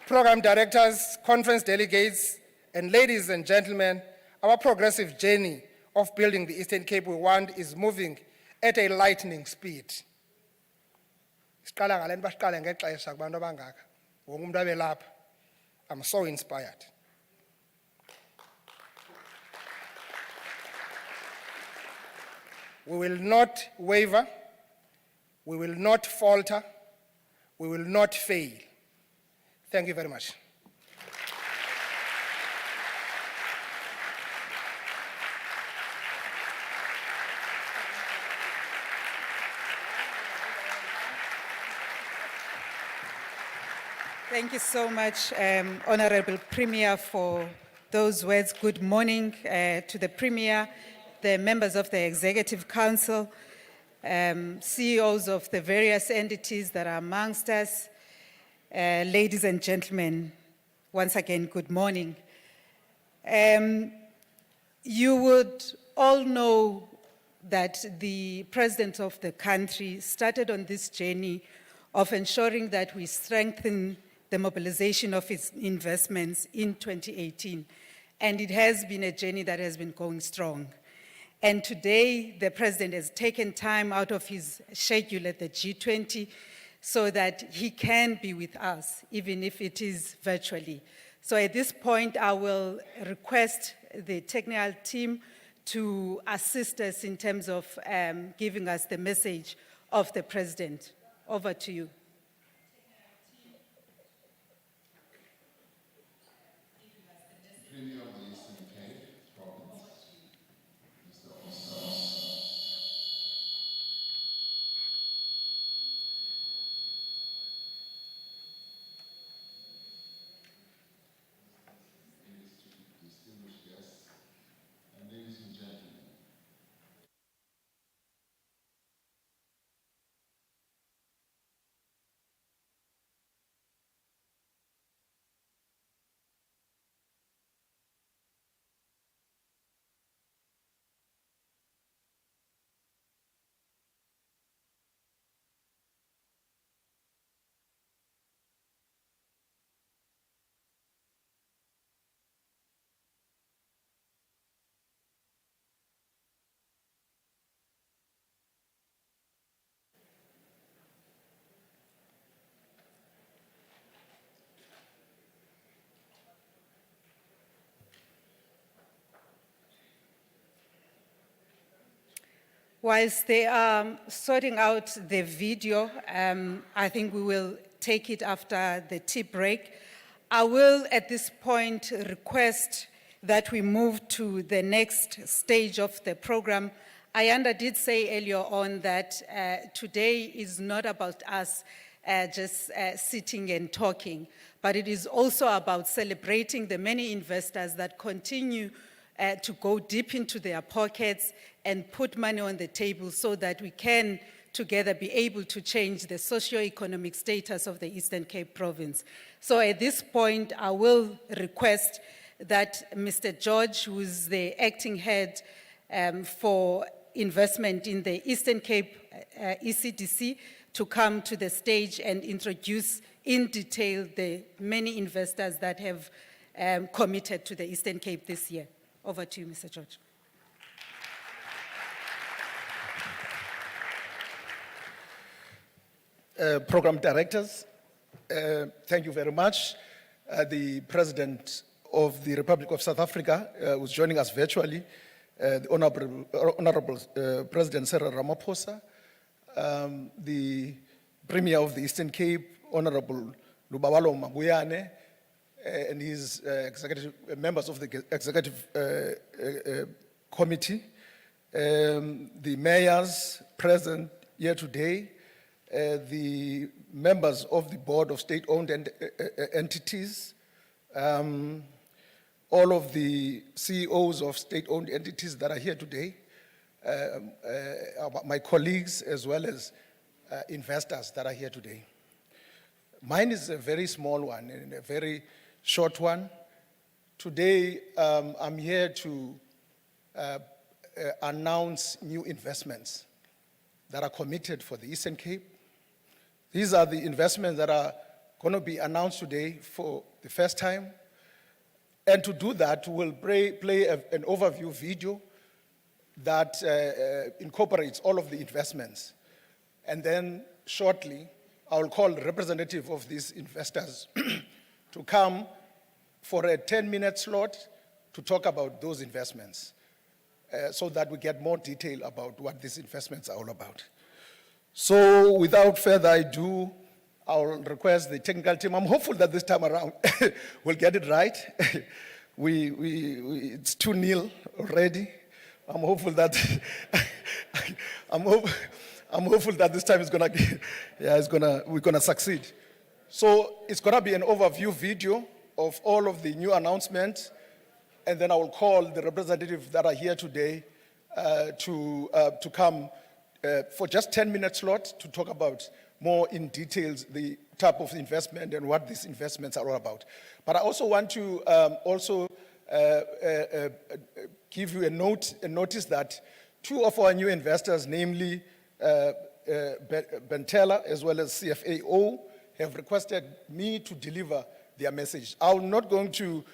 Program directors, conference delegates, and ladies and gentlemen, our progressive journey of building the Eastern Cape we want is moving at a lightning speed. Siqala ngale nto basiqale ngexesha kubantu abangaka. Wonke umuntu abe lapha. I'm so inspired. We will not waver. We will not falter. We will not fail. Thank you very much. Thank you so much, Honorable Premier, for those words. Good morning to the Premier, the members of the Executive Council, CEOs of the various entities that are amongst us, ladies and gentlemen, once again, good morning. You would all know that the President of the country started on this journey of ensuring that we strengthen the mobilization of its investments in 2018. And it has been a journey that has been going strong. And today, the President has taken time out of his schedule at the G20 so that he can be with us, even if it is virtually. So at this point, I will request the technical team to assist us in terms of giving us the message of the President. Over to you. Whilst they are sorting out the video, I think we will take it after the tea break. I will, at this point, request that we move to the next stage of the program. Ayanda did say earlier on that today is not about us just sitting and talking, but it is also about celebrating the many investors that continue to go deep into their pockets and put money on the table so that we can together be able to change the socio-economic status of the Eastern Cape province. So at this point, I will request that Mr. George, who is the acting head for investment in the Eastern Cape ECDC, to come to the stage and introduce in detail the many investors that have committed to the Eastern Cape this year. Over to you, Mr. George. Program directors, thank you very much. The President of the Republic of South Africa who's joining us virtually, the Honorable President Cyril Ramaphosa, the Premier of the Eastern Cape, Honorable Lubawalo Mabuyane, and his members of the executive committee, the mayors present here today, the members of the board of state-owned entities, all of the CEOs of state-owned entities that are here today, my colleagues as well as investors that are here today. Mine is a very small one and a very short one. Today, I'm here to announce new investments that are committed for the Eastern Cape. These are the investments that are going to be announced today for the first time. And to do that, we'll play an overview video that incorporates all of the investments. And then shortly, I will call the representative of these investors to come for a 10-minute slot to talk about those investments so that we get more detail about what these investments are all about. So without further ado, I'll request the technical team. I'm hopeful that this time around we'll get it right. It's 2-0 already. I'm hopeful that I'm hopeful that this time we're gonna succeed. So it's gonna be an overview video of all of the new announcements, and then I will call the representatives that are here today to come for just 10-minute slot to talk about more in details the type of investment and what these investments are all about. But I also want to give you a notice that 2 of our new investors, namely Bentella as well as CFAO, have requested me to deliver their message. I'm not going to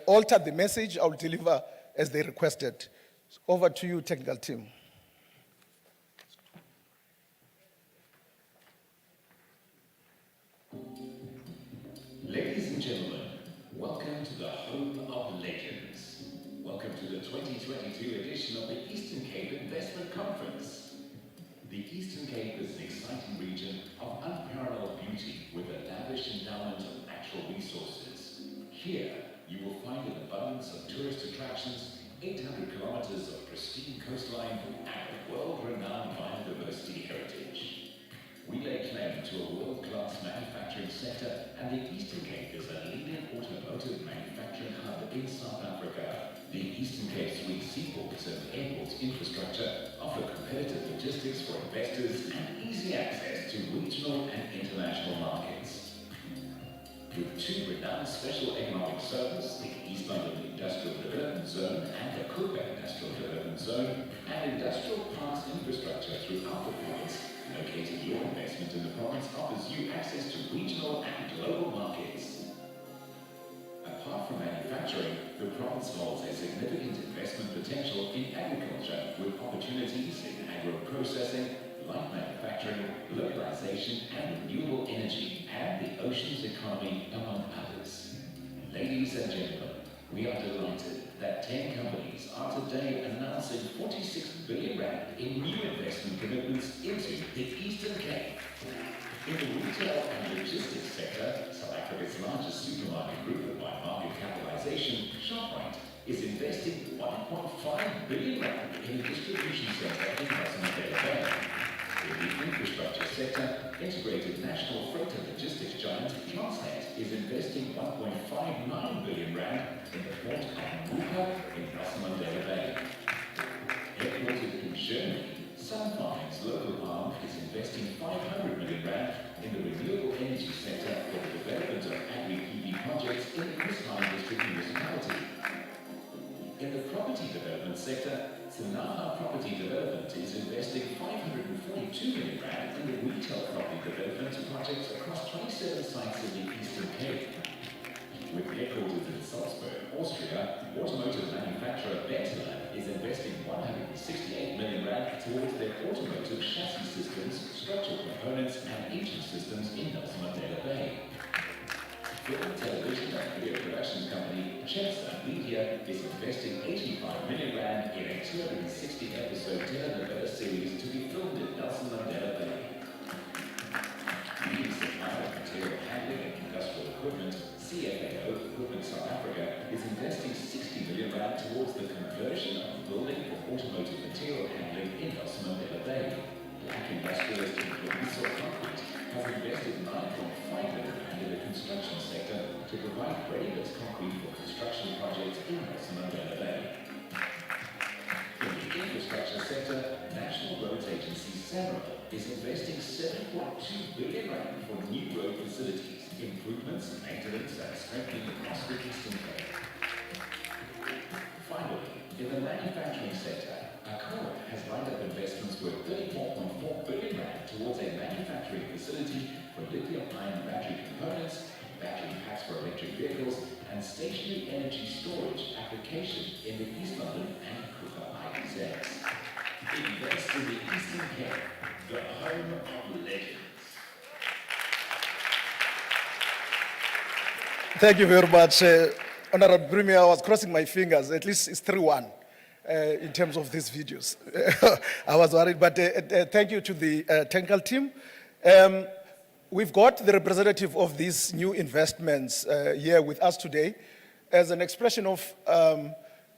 alter the message. I'll deliver as they requested. Over to you, technical team. Ladies and gentlemen, welcome to the Home of Legends. Welcome to the 2022 edition of the Eastern Cape Investment Conference. The Eastern Cape is an exciting region of unparalleled beauty with a lavish endowment of natural resources. Here, you will find an abundance of tourist attractions, 800 kilometers of pristine coastline, and world-renowned biodiversity heritage. We lay claim to a world-class manufacturing sector, and the Eastern Cape is a leading automotive manufacturing hub in South Africa. The Eastern Cape's sweet seaports and airport infrastructure offer competitive logistics for investors and easy access to regional and international markets. With 2 renowned special economic zones, the East London Industrial Development Zone and the Kuka Industrial Development Zone, and industrial parks infrastructure throughout the province, locating your investment in the province offers you access to regional and global markets. Apart from manufacturing, the province holds a significant investment potential in agriculture with opportunities in agro-processing, light manufacturing, localization and renewable energy, and the oceans economy, among others. Ladies and gentlemen, we are delighted that 10 companies are today announcing 46 billion rand in new investment commitments into the Eastern Cape. In the retail and logistics sector, South Africa's largest supermarket group by market capitalization, Shoprite, is investing 1.5 billion rand in a distribution center in Rustenburg Bay. In the infrastructure sector, integrated national freight and logistics giant Transnet is investing 1.59 billion rand in the port of Muka in Rustenburg Bay. Headquartered in Germany, Sunfine's local arm is investing 500 million rand in the renewable energy sector for the development of agri-PV projects in the Kuslin district municipality. In the property development sector, Sanaha Property Development is investing 542 million rand in the retail property development projects across 27 sites in the Eastern Cape. With headquarters in Salzburg, Austria, automotive manufacturer Bentella is investing 168 million rand towards their automotive chassis systems, structural components and engine systems in Nelson Mandela Bay. Film, television and video production company Chester Media is investing 85 million rand in a 260-episode telenovela series to be filmed in Nelson Mandela Bay. Leading supplier of material handling and industrial equipment, CFAO Equipment South Africa is investing 60 million rand towards the conversion of building for automotive material handling in Nelson Mandela Bay. Black industrialist Inclusive Concrete has invested 9.5 million rand in the construction sector to provide ready-mix concrete for construction projects in Nelson Mandela Bay. In the infrastructure sector, National Roads Agency SANRA is investing 7.2 billion rand for new road facilities, improvements, maintenance and strengthening across the Eastern Cape. Finally, in the manufacturing sector, Akora has lined up investments worth 34.4 billion rand towards a manufacturing facility for lithium-ion battery components, battery packs for electric vehicles, and stationary energy storage application in the East London and Kruger IEZs. Invest in the Eastern Cape, the home of legends. Thank you very much. Honorable Premier, I was crossing my fingers. At least it's 3-1 in terms of these videos. I was worried, but thank you to the technical team. We've got the representative of these new investments here with us today as an expression of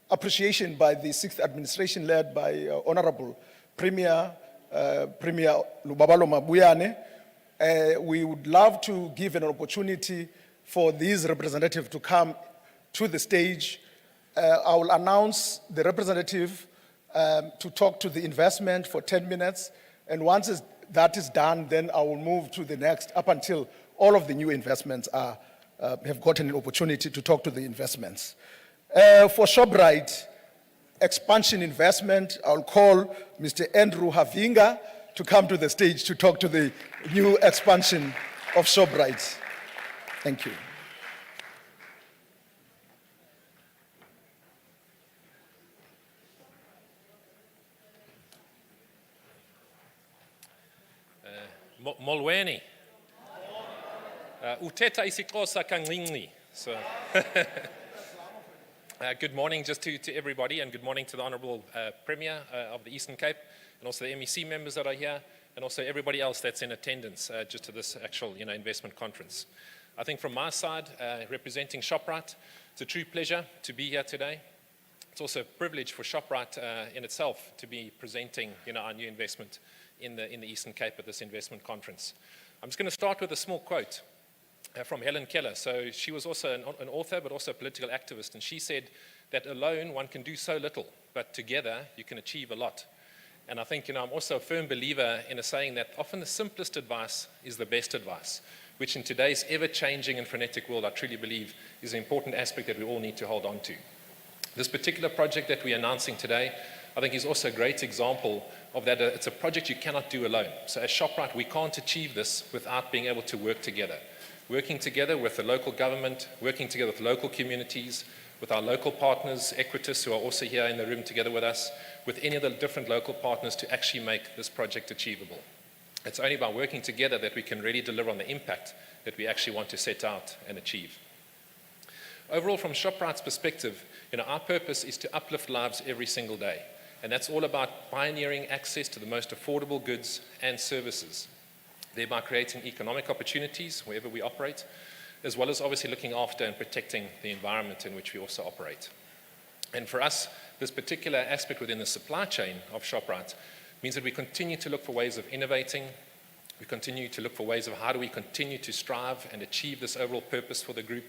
appreciation by the 6th administration led by Honorable Premier Lubabalo Mabuyane. We would love to give an opportunity for these representatives to come to the stage. I will announce the representative to talk to the investment for 10 minutes. And once that is done, then I will move to the next up until all of the new investments have gotten an opportunity to talk to the investments. For ShopRite expansion investment, I'll call Mr. Andrew Havinga to come to the stage to talk to the new expansion of ShopRite. Thank you. Molweni. Uthetha isiXhosa kancinci. So good morning just to everybody, and good morning to the Honourable Premier of the Eastern Cape, and also the MEC members that are here, and also everybody else that's in attendance just to this actual investment conference. I think from my side, representing ShopRite, it's a true pleasure to be here today. It's also a privilege for ShopRite in itself to be presenting our new investment in the Eastern Cape at this investment conference. I'm just going to start with a small quote from Helen Keller. So she was also an author, but also a political activist, and she said that alone one can do so little, but together you can achieve a lot. And I think I'm also a firm believer in a saying that often the simplest advice is the best advice, which in today's ever-changing and frenetic world, I truly believe is an important aspect that we all need to hold on to. This particular project that we're announcing today, I think is also a great example of that. It's a project you cannot do alone. So as ShopRite, we can't achieve this without being able to work together. Working together with the local government, working together with local communities, with our local partners, Equitas, who are also here in the room together with us, with any of the different local partners to actually make this project achievable. It's only by working together that we can really deliver on the impact that we actually want to set out and achieve. Overall, from ShopRite's perspective, our purpose is to uplift lives every single day. And that's all about pioneering access to the most affordable goods and services, thereby creating economic opportunities wherever we operate, as well as obviously looking after and protecting the environment in which we also operate. And for us, this particular aspect within the supply chain of ShopRite means that we continue to look for ways of innovating. We continue to look for ways of how do we continue to strive and achieve this overall purpose for the group,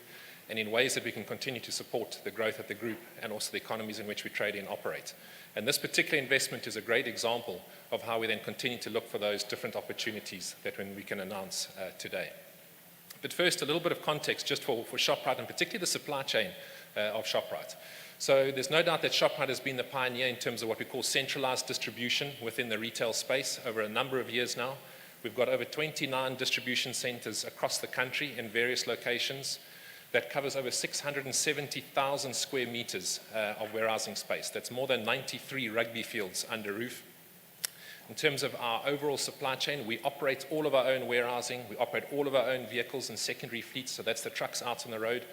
and in ways that we can continue to support the growth of the group and also the economies in which we trade and operate. And this particular investment is a great example of how we then continue to look for those different opportunities that we can announce today. But first, a little bit of context just for ShopRite, and particularly the supply chain of ShopRite. So there's no doubt that ShopRite has been the pioneer in terms of what we call centralized distribution within the retail space over a number of years now. We've got over 29 distribution centers across the country in various locations. That covers over 670,000 square meters of warehousing space. That's more than 93 rugby fields under roof. In terms of our overall supply chain, we operate all of our own warehousing. We operate all of our own vehicles and secondary fleets, so that's the trucks out on the road.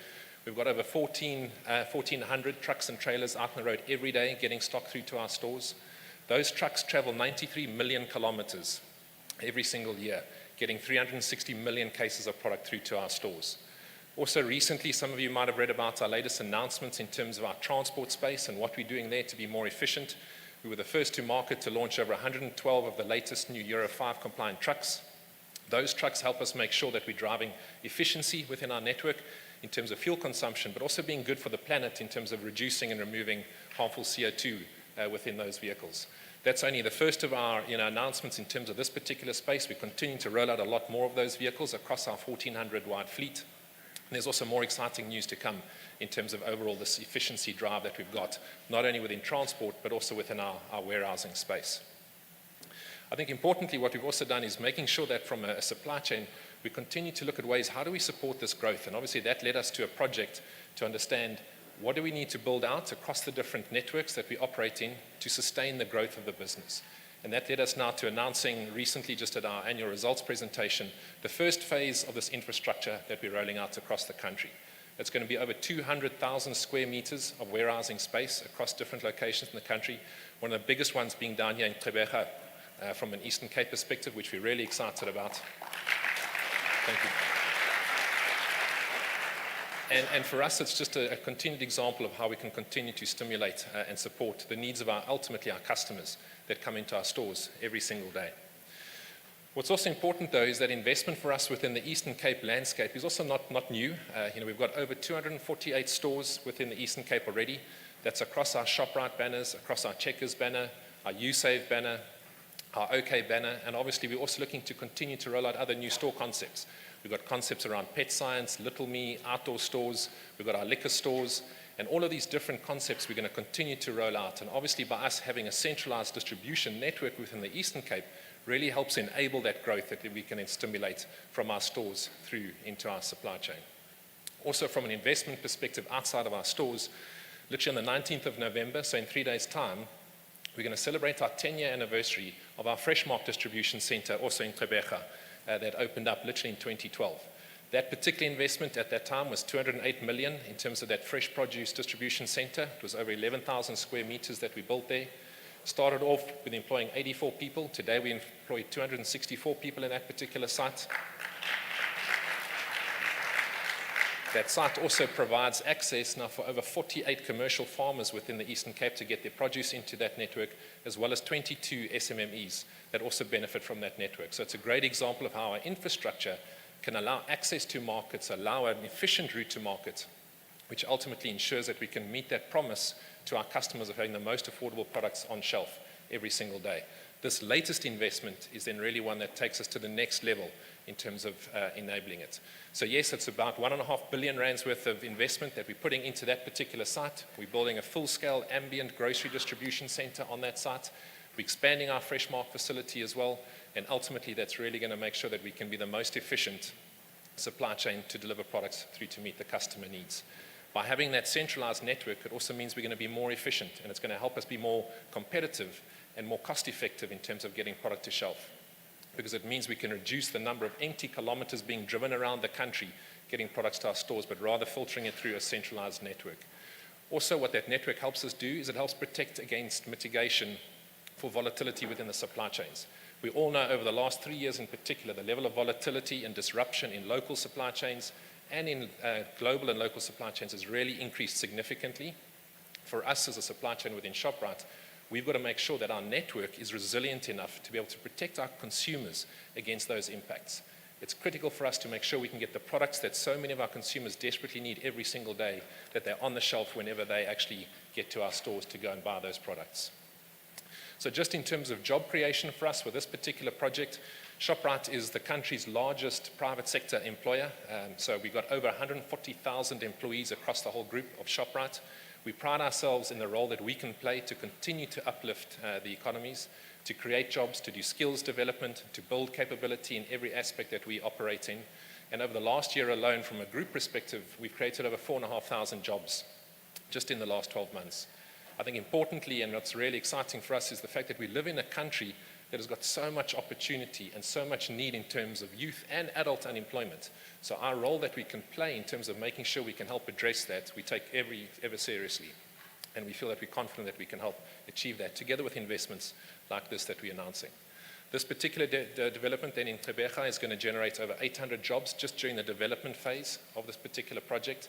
We've got over 1,400 trucks and trailers out on the road every day getting stock through to our stores. Those trucks travel 93 million kilometers every single year, getting 360 million cases of product through to our stores. Also recently, some of you might have read about our latest announcements in terms of our transport space and what we're doing there to be more efficient. We were the first to market to launch over 112 of the latest new Euro 5 compliant trucks. Those trucks help us make sure that we're driving efficiency within our network in terms of fuel consumption, but also being good for the planet in terms of reducing and removing harmful CO2 within those vehicles. That's only the first of our announcements in terms of this particular space. We continue to roll out a lot more of those vehicles across our 1,400 wide fleet. And there's also more exciting news to come in terms of overall this efficiency drive that we've got, not only within transport, but also within our warehousing space. I think importantly, what we've also done is making sure that from a supply chain, we continue to look at ways, how do we support this growth? And obviously that led us to a project to understand what do we need to build out across the different networks that we operate in to sustain the growth of the business. And that led us now to announcing recently, just at our annual results presentation, the first phase of this infrastructure that we're rolling out across the country. It's going to be over 200,000 square meters of warehousing space across different locations in the country. One of the biggest ones being down here in Gqeberha from an Eastern Cape perspective, which we're really excited about. Thank you. And for us, it's just a continued example of how we can continue to stimulate and support the needs of ultimately our customers that come into our stores every single day. What's also important, though, is that investment for us within the Eastern Cape landscape is also not new. We've got over 248 stores within the Eastern Cape already. That's across our ShopRite banners, across our Checkers banner, our USave banner, our OK banner, and obviously we're also looking to continue to roll out other new store concepts. We've got concepts around Pet Science, Little Me, outdoor stores, we've got our liquor stores, and all of these different concepts we're going to continue to roll out. And obviously by us having a centralized distribution network within the Eastern Cape really helps enable that growth that we can then stimulate from our stores through into our supply chain. Also from an investment perspective outside of our stores, literally on the 19th of November, so in 3 days' time, we're going to celebrate our 10-year anniversary of our Freshmark distribution center, also in Gqeberha, that opened up literally in 2012. That particular investment at that time was 208 million in terms of that fresh produce distribution center. It was over 11,000 square meters that we built there. Started off with employing 84 people. Today we employ 264 people in that particular site. That site also provides access now for over 48 commercial farmers within the Eastern Cape to get their produce into that network, as well as 22 SMMEs that also benefit from that network. So it's a great example of how our infrastructure can allow access to markets, allow an efficient route to market, which ultimately ensures that we can meet that promise to our customers of having the most affordable products on shelf every single day. This latest investment is then really one that takes us to the next level in terms of enabling it. So yes, it's about 1.5 billion rands worth of investment that we're putting into that particular site. We're building a full-scale ambient grocery distribution center on that site. We're expanding our Freshmark facility as well, and ultimately that's really going to make sure that we can be the most efficient supply chain to deliver products through to meet the customer needs. By having that centralized network, it also means we're going to be more efficient, and it's going to help us be more competitive and more cost-effective in terms of getting product to shelf, because it means we can reduce the number of empty kilometers being driven around the country getting products to our stores, but rather filtering it through a centralized network. Also, what that network helps us do is it helps protect against mitigation for volatility within the supply chains. We all know over the last 3 years in particular, the level of volatility and disruption in local supply chains and in global and local supply chains has really increased significantly. For us as a supply chain within ShopRite, we've got to make sure that our network is resilient enough to be able to protect our consumers against those impacts. It's critical for us to make sure we can get the products that so many of our consumers desperately need every single day, that they're on the shelf whenever they actually get to our stores to go and buy those products. So just in terms of job creation for us with this particular project, ShopRite is the country's largest private sector employer. So we've got over 140,000 employees across the whole group of ShopRite. We pride ourselves in the role that we can play to continue to uplift the economies, to create jobs, to do skills development, to build capability in every aspect that we operate in. And over the last year alone, from a group perspective, we've created over 4,500 jobs just in the last 12 months. I think importantly, and what's really exciting for us, is the fact that we live in a country that has got so much opportunity and so much need in terms of youth and adult unemployment. So our role that we can play in terms of making sure we can help address that, we take ever seriously. And we feel that we're confident that we can help achieve that together with investments like this that we're announcing. This particular development then in Gqeberha is going to generate over 800 jobs just during the development phase of this particular project.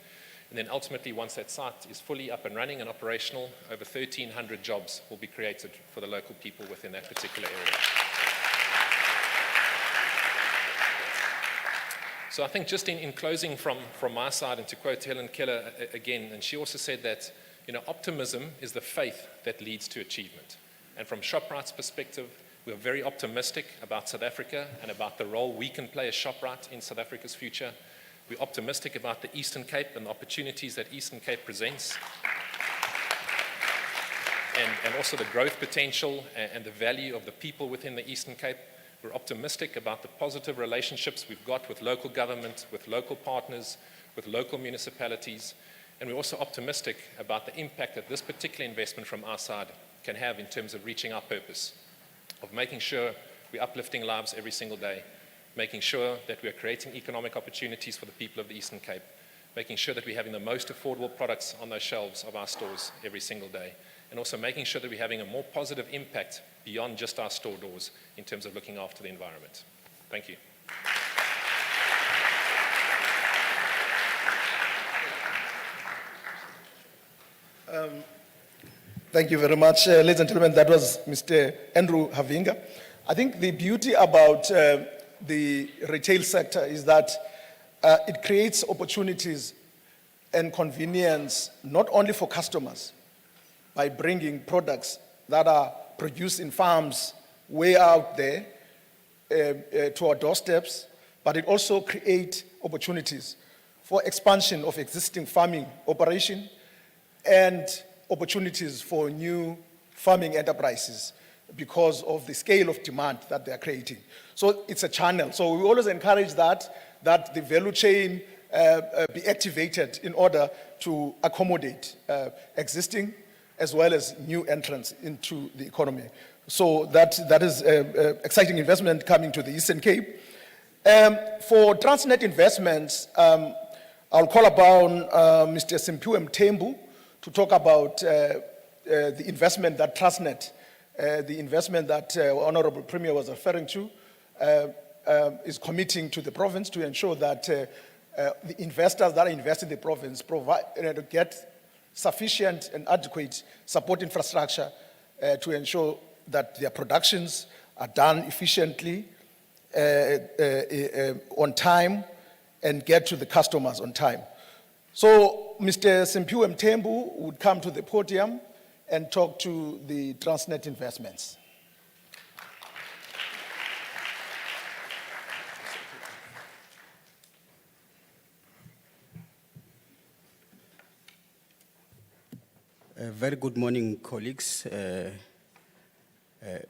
And then ultimately, once that site is fully up and running and operational, over 1,300 jobs will be created for the local people within that particular area. So I think just in closing from my side, and to quote Helen Keller again, and she also said that, optimism is the faith that leads to achievement. And from ShopRite's perspective, we are very optimistic about South Africa and about the role we can play as ShopRite in South Africa's future. We're optimistic about the Eastern Cape and the opportunities that Eastern Cape presents, and also the growth potential and the value of the people within the Eastern Cape. We're optimistic about the positive relationships we've got with local government, with local partners, with local municipalities, and we're also optimistic about the impact that this particular investment from our side can have in terms of reaching our purpose, of making sure we're uplifting lives every single day, making sure that we're creating economic opportunities for the people of the Eastern Cape, making sure that we're having the most affordable products on those shelves of our stores every single day, and also making sure that we're having a more positive impact beyond just our store doors in terms of looking after the environment. Thank you. Thank you very much. Ladies and gentlemen, that was Mr. Andrew Havinga. I think the beauty about the retail sector is that it creates opportunities and convenience not only for customers by bringing products that are produced in farms way out there to our doorsteps, but it also creates opportunities for expansion of existing farming operation and opportunities for new farming enterprises because of the scale of demand that they are creating. So it's a channel. So we always encourage that the value chain be activated in order to accommodate existing as well as new entrants into the economy. So that is exciting investment coming to the Eastern Cape. For Transnet investments, I'll call upon Mr. Simpiwe Mthembu to talk about the investment that Transnet, the investment that Honorable Premier was referring to, is committing to the province to ensure that the investors that are investing in the province provide get sufficient and adequate support infrastructure to ensure that their productions are done efficiently, on time, and get to the customers on time. So Mr. Simpiwe Mthembu would come to the podium and talk to the Transnet investments. Very good morning, colleagues.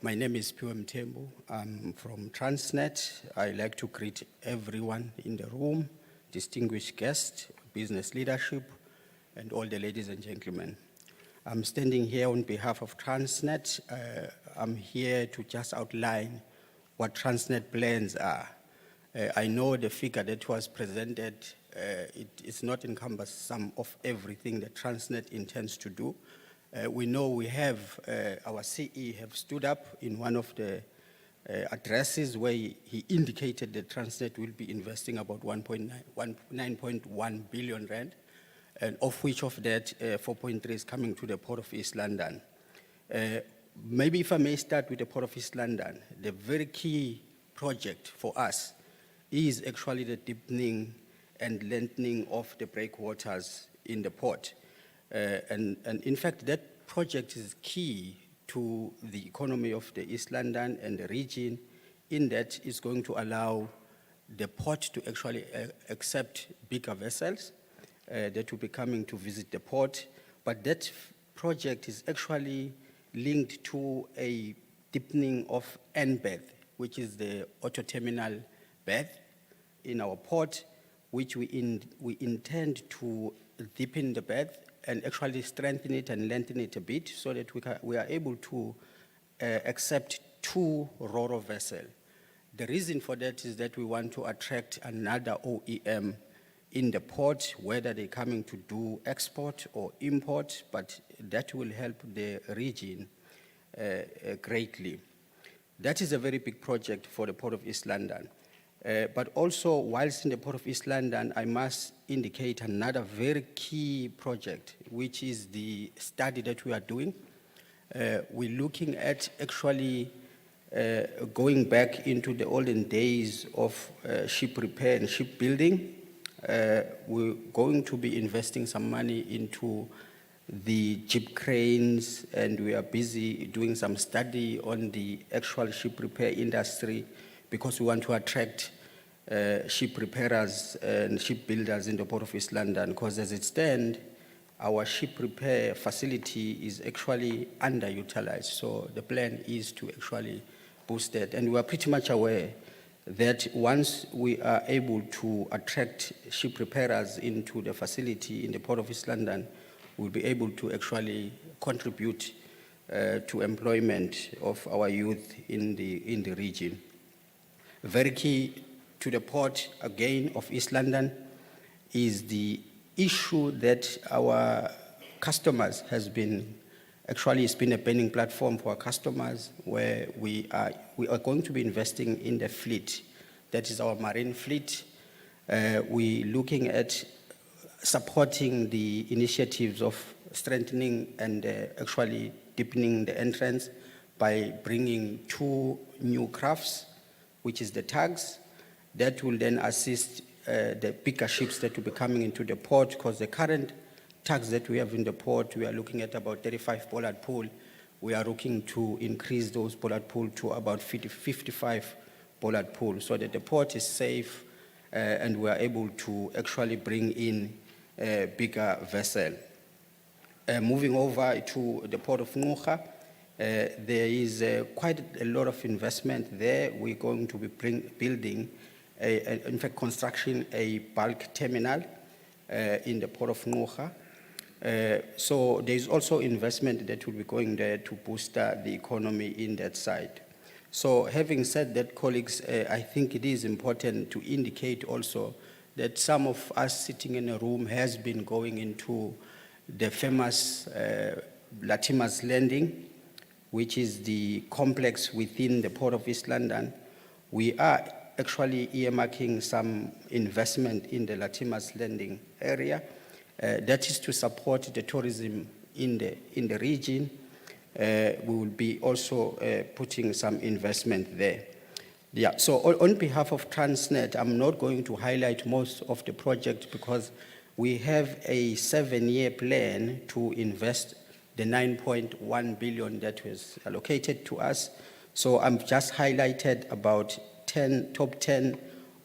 My name is Simpiwe Mthembu. I'm from Transnet. I'd like to greet everyone in the room, distinguished guests, business leadership, and all the ladies and gentlemen. I'm standing here on behalf of Transnet. I'm here to just outline what Transnet plans are. I know the figure that was presented, it is not encompassing of everything that Transnet intends to do. We know we have, our CE have stood up in one of the addresses where he indicated that Transnet will be investing about 9.1 billion rand, and of which of that 4.3 is coming to the Port of East London. Maybe if I may start with the Port of East London, the very key project for us is actually the deepening and lengthening of the breakwaters in the port. And in fact, that project is key to the economy of the East London and the region, in that it's going to allow the port to actually accept bigger vessels that will be coming to visit the port. But that project is actually linked to a deepening of NBED, which is the auto terminal berth in our port, which we intend to deepen the berth and actually strengthen it and lengthen it a bit so that we are able to accept 2 ro-ro vessels. The reason for that is that we want to attract another OEM in the port, whether they're coming to do export or import, but that will help the region greatly. That is a very big project for the Port of East London. But also, whilst in the Port of East London, I must indicate another very key project, which is the study that we are doing. We're looking at actually going back into the olden days of ship repair and shipbuilding. We're going to be investing some money into the jib cranes, and we are busy doing some study on the actual ship repair industry, because we want to attract ship repairers and shipbuilders in the Port of East London, because as it stands, our ship repair facility is actually underutilized. So the plan is to actually boosted. And we are pretty much aware that once we are able to attract ship repairers into the facility in the Port of East London, we'll be able to actually contribute to employment of our youth in the region. Very key to the port, again, of East London is the issue that our customers has been, actually it's been a burning platform for our customers, where we are going to be investing in the fleet. That is our marine fleet. We're looking at supporting the initiatives of strengthening and actually deepening the entrance by bringing 2 new crafts, which is the tugs, that will then assist the bigger ships that will be coming into the port, because the current tugs that we have in the port, we are looking at about 35 bollard pull. We are looking to increase those bollard pull to about 55 bollard pull, so that the port is safe and we are able to actually bring in a bigger vessel. Moving over to the port of Ngqura, there is quite a lot of investment there. We're going to be building, in fact, construction a bulk terminal in the port of Ngqura. So there's also investment that will be going there to boost the economy in that side. So having said that, colleagues, I think it is important to indicate also that some of us sitting in a room has been going into the famous Latimas Landing, which is the complex within the Port of East London. We are actually earmarking some investment in the Latimas Landing area. That is to support the tourism in the region. We will be also putting some investment there. Yeah, so on behalf of Transnet, I'm not going to highlight most of the project because we have a 7-year plan to invest the 9.1 billion that was allocated to us. So I'm just highlighted about top 10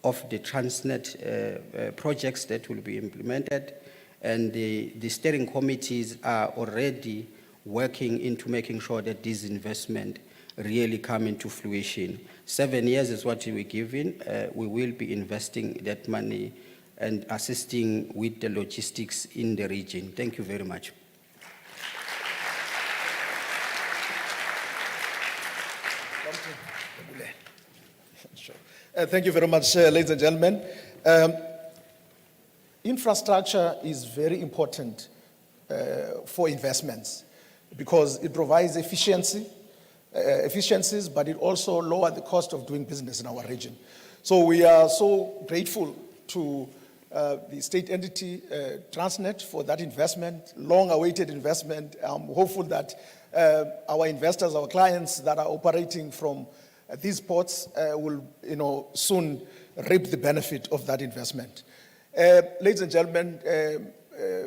of the Transnet projects that will be implemented. And the steering committees are already working into making sure that these investments really come into fruition. 7 years is what we're given. We will be investing that money and assisting with the logistics in the region. Thank you very much. Sure. Thank you very much, ladies and gentlemen. Infrastructure is very important for investments because it provides efficiencies, but it also lowers the cost of doing business in our region. So we are so grateful to the state entity, Transnet, for that investment, long-awaited investment. I'm hopeful that our investors, our clients that are operating from these ports will, soon reap the benefit of that investment. Ladies and gentlemen,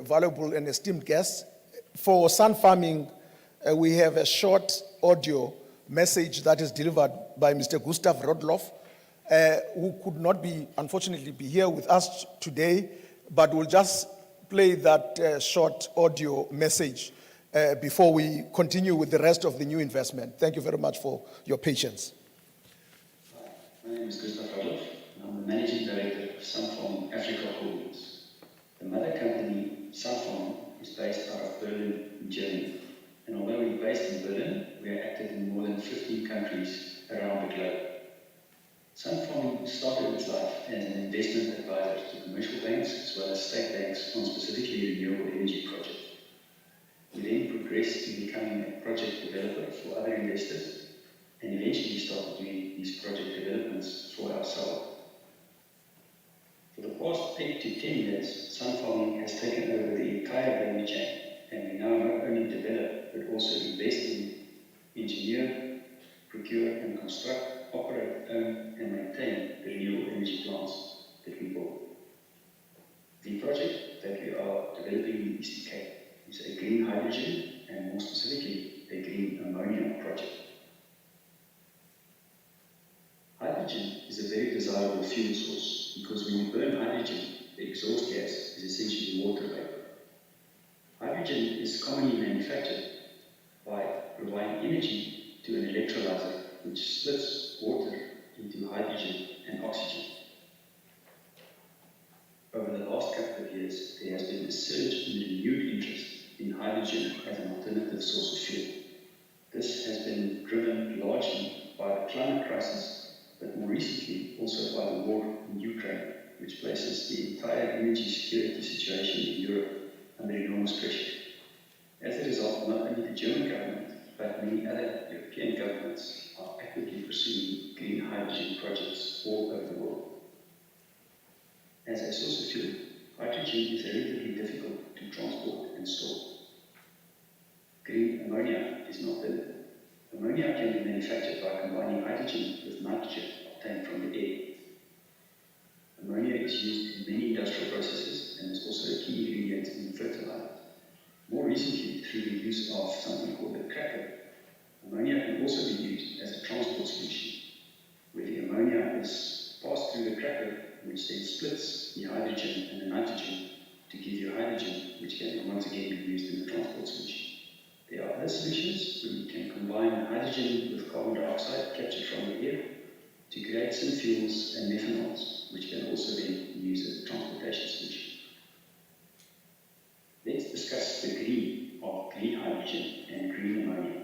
valuable and esteemed guests, for sun farming, we have a short audio message that is delivered by Mr. Gustav Rodloff, who could not unfortunately be here with us today, but will just play that short audio message before we continue with the rest of the new investment. Thank you very much for your patience. Hi, my name is Gustav Rodloff, and I'm the Managing Director of Sunfarm Africa Holdings. The mother company, Sunfarm, is based out of Berlin, in Germany. And although we're based in Berlin, we are active in more than 15 countries around the globe. Sunfarm started its life as an investment advisor to commercial banks as well as state banks on specifically renewable energy projects. We then progressed to becoming a project developer for other investors and eventually started doing these project developments for ourselves. For the past 8 to 10 years, Sunfarming has taken over the entire value chain, and we now not only develop but also invest in, engineer, procure and construct, operate, own and maintain the renewable energy plants that we build. The project that we are developing in the Eastern Cape is a green hydrogen and more specifically a green ammonia project. Hydrogen is a very desirable fuel source because when you burn hydrogen, the exhaust gas is essentially water vapor. Hydrogen is commonly manufactured by providing energy to an electrolyzer which splits water into hydrogen and oxygen. Over the last couple of years, there has been a surge in renewed interest in hydrogen as an alternative source of fuel. This has been driven largely by the climate crisis, but more recently also by the war in Ukraine, which places the entire energy security situation in Europe under enormous pressure. As a result, not only the German government, but many other European governments are actively pursuing green hydrogen projects all over the world. As a source of fuel, hydrogen is relatively difficult to transport and store. Green ammonia is not limited. Ammonia can be manufactured by combining hydrogen with nitrogen obtained from the air. Ammonia is used in many industrial processes and is also a key ingredient in fertilizer. More recently, through the use of something called a cracker, ammonia can also be used as a transport solution, where the ammonia is passed through the cracker, which then splits the hydrogen and the nitrogen to give you hydrogen, which can once again be used in the transport solution. There are other solutions where you can combine hydrogen with carbon dioxide captured from the air to create synfuels and methanols, which can also then be used as a transportation solution. Let's discuss the green of green hydrogen and green ammonia.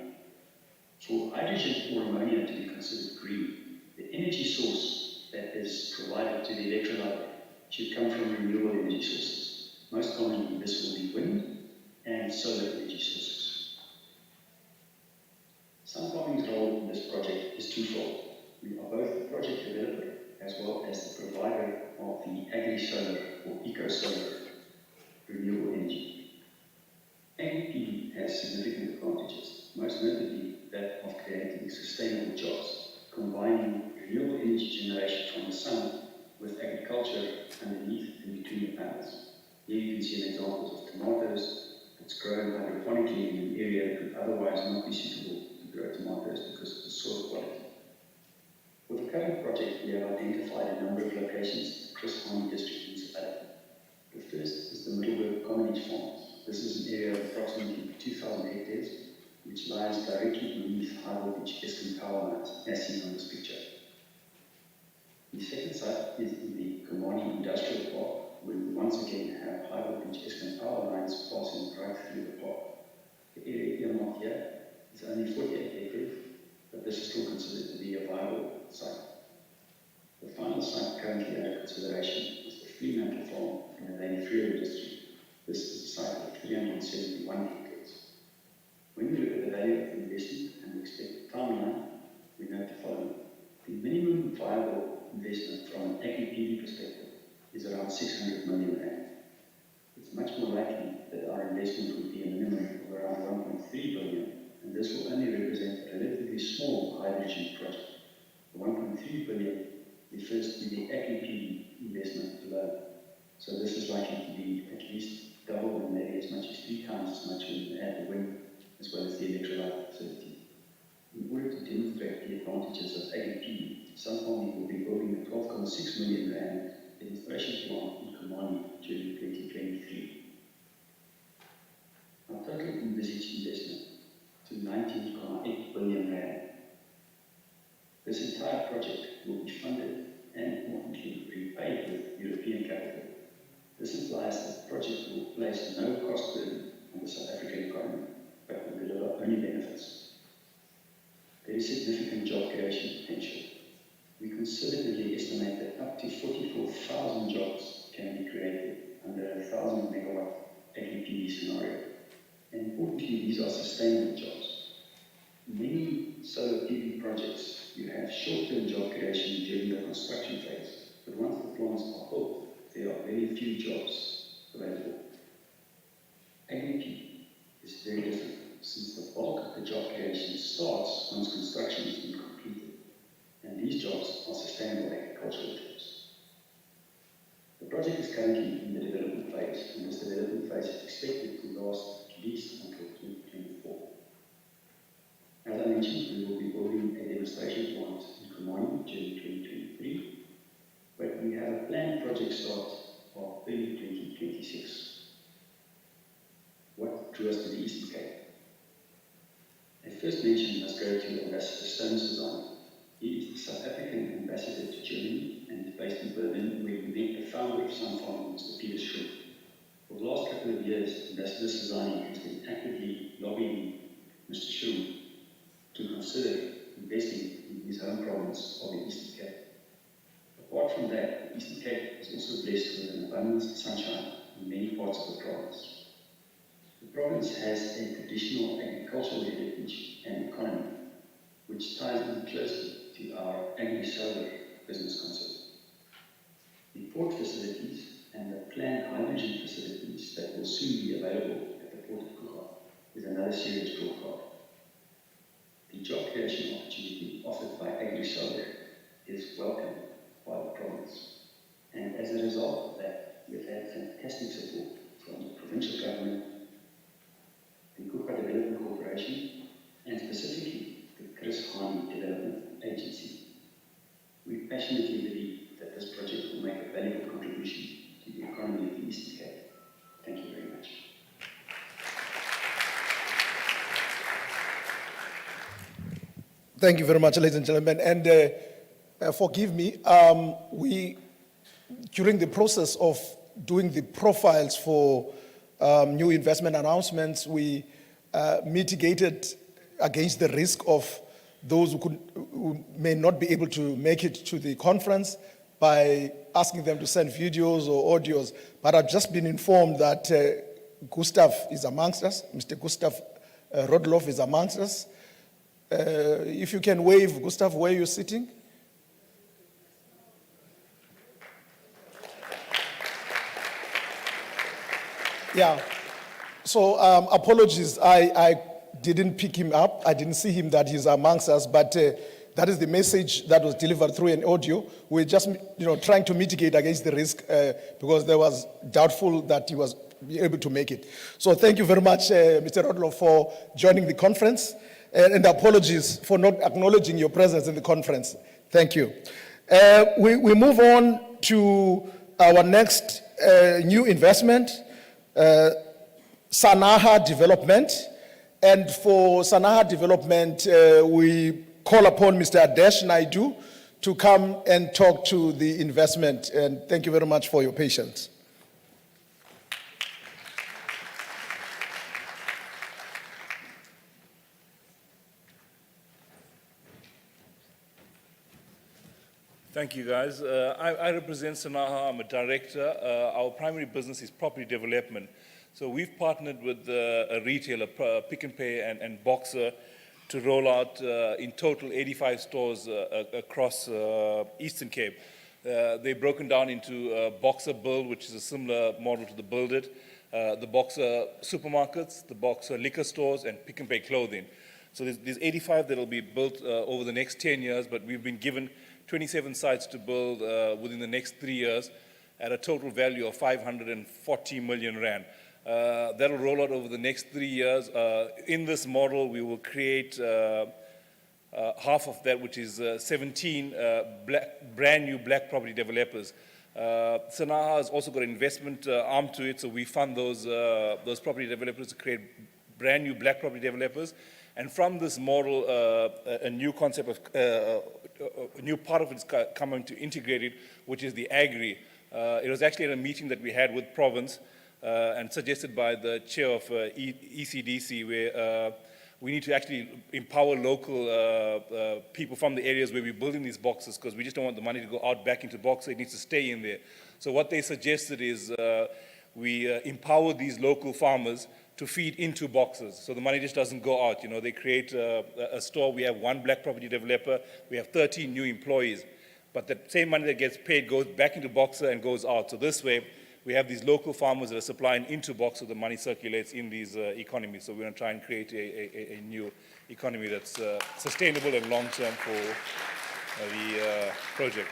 For hydrogen or ammonia to be considered green, the energy source that is provided to the electrolyte should come from renewable energy sources. Most commonly, this will be wind and solar energy sources. Sunfarming's role in this project is twofold. We are both the project developer as well as the provider of the agri-solar or eco-solar renewable energy. Agri-PV has significant advantages, most notably that of creating sustainable jobs, combining renewable energy generation from the sun with agriculture underneath and between the panels. Here you can see examples of tomatoes that's grown hydroponically in an area that would otherwise not be suitable to grow tomatoes because of the soil quality. For the current project, we have identified a number of locations in Chris Hani District Municipality. The first is the Middleburg Community Farms. This is an area of approximately 2,000 hectares, which lies directly beneath high voltage Eskom power lines, as seen on this picture. The second site is in the Komani Industrial Park, where we once again have high voltage Eskom power lines passing right through the park. The area earmarked here is only 48 acres, but this is still considered to be a viable site. The final site currently under consideration is the Fremantle Farm in the Lady Freer District. This is a site of 371 hectares. When we look at the value of the investment and the expected timeline, we note the following. The minimum viable investment from an agri-PV perspective is around 600 million rand. It's much more likely that our investment would be a minimum of around 1.3 billion, and this will only represent a relatively small hydrogen project. The 1.3 billion refers to the agri-PV investment alone. So this is likely to be at least double and maybe as much as 3 times as much when you add the wind as well as the electrolyte facility. In order to demonstrate the advantages of agri-PV, Sunfarming will be building a 12.6 million rand demonstration plant in Komani during 2023. Our total envisaged investment to 19.8 billion rand. This entire project will be funded and importantly repaid with European capital. This implies that the project will place no cost burden on the South African economy, but will deliver only benefits. There is significant job creation potential. We conservatively estimate that up to 44,000 jobs can be created under a 1,000 megawatt agri-PV scenario. And importantly, these are sustainable jobs. In many solar PV projects, you have short-term job creation during the construction phase, but once the plants are built, there are very few jobs available. Agri-PV is very different since the bulk of the job creation starts once construction has been completed, and these jobs are sustainable agricultural jobs. The project is currently in the development phase, and this development phase is expected to last at least until 2024. As I mentioned, we will be building a demonstration plant in Komani during 2023, but we have a planned project start of early 2026. What drew us to the Eastern Cape? A first mention must go to Ambassador Stone's design. ambassador to Germany and is based in Berlin, where we met the founder of Sunfarm, Mr. Peter Schrupp. For the last couple of years, Ambassador Sazani has been actively lobbying Mr. Schrupp to consider investing in his home province of the Eastern Cape. Apart from that, the Eastern Cape is also blessed with an abundance of sunshine in many parts of the province. The province has a traditional agricultural heritage and economy, which ties in closely to our agri-solar business concept. The port facilities and the planned hydrogen facilities that will soon be available at the Port of Coega is another serious draw card. The job creation opportunity offered by agri-solar is welcomed by the province. And as a result of that, we've had fantastic support from the provincial government, the Coega Development Corporation, and specifically the Chris Hani Development Agency. We passionately believe that this project will make a valuable contribution to the economy of the Eastern Cape. Thank you very much. Thank you very much, ladies and gentlemen. And forgive me, during the process of doing the profiles for new investment announcements, we mitigated against the risk of those who may not be able to make it to the conference by asking them to send videos or audios. But I've just been informed that Gustav is amongst us, Mr. Gustav Rodloff is amongst us. If you can wave, Gustav, where you're sitting. Yeah, so apologies, I didn't pick him up. I didn't see him that he's amongst us, but that is the message that was delivered through an audio. We're just, trying to mitigate against the risk because there was doubtful that he was able to make it. So thank you very much, Mr. Rodloff, for joining the conference, and apologies for not acknowledging your presence in the conference. Thank you. We move on to our next new investment, Sanaha Development. And for Sanaha Development, we call upon Mr. Adesh Naidu to come and talk to the investment. And thank you very much for your patience. Thank you, guys. I represent Sanaha. I'm a director. Our primary business is property development. So we've partnered with a retailer, Pick n Pay and Boxer, to roll out in total 85 stores across Eastern Cape. They're broken down into Boxer Build, which is a similar model to the Build It, the Boxer supermarkets, the Boxer liquor stores, and Pick n Pay clothing. So there's 85 that will be built over the next 10 years, but we've been given 27 sites to build within the next 3 years at a total value of 540 million rand. That'll roll out over the next 3 years. In this model, we will create half of that, which is 17 brand new black property developers. Sanaha has also got an investment arm to it, so we fund those property developers to create brand new black property developers. And from this model, a new concept of, a new part of it's coming to integrate it, which is the agri. It was actually at a meeting that we had with Province and suggested by the chair of ECDC, where we need to actually empower local people from the areas where we're building these boxes, because we just don't want the money to go out back into boxes. It needs to stay in there. So what they suggested is we empower these local farmers to feed into boxes, so the money just doesn't go out. They create a store. We have one black property developer. We have 13 new employees. But the same money that gets paid goes back into Boxer and goes out. So this way, we have these local farmers that are supplying into Boxer. The money circulates in these economies. So we're going to try and create a new economy that's sustainable and long-term for the project.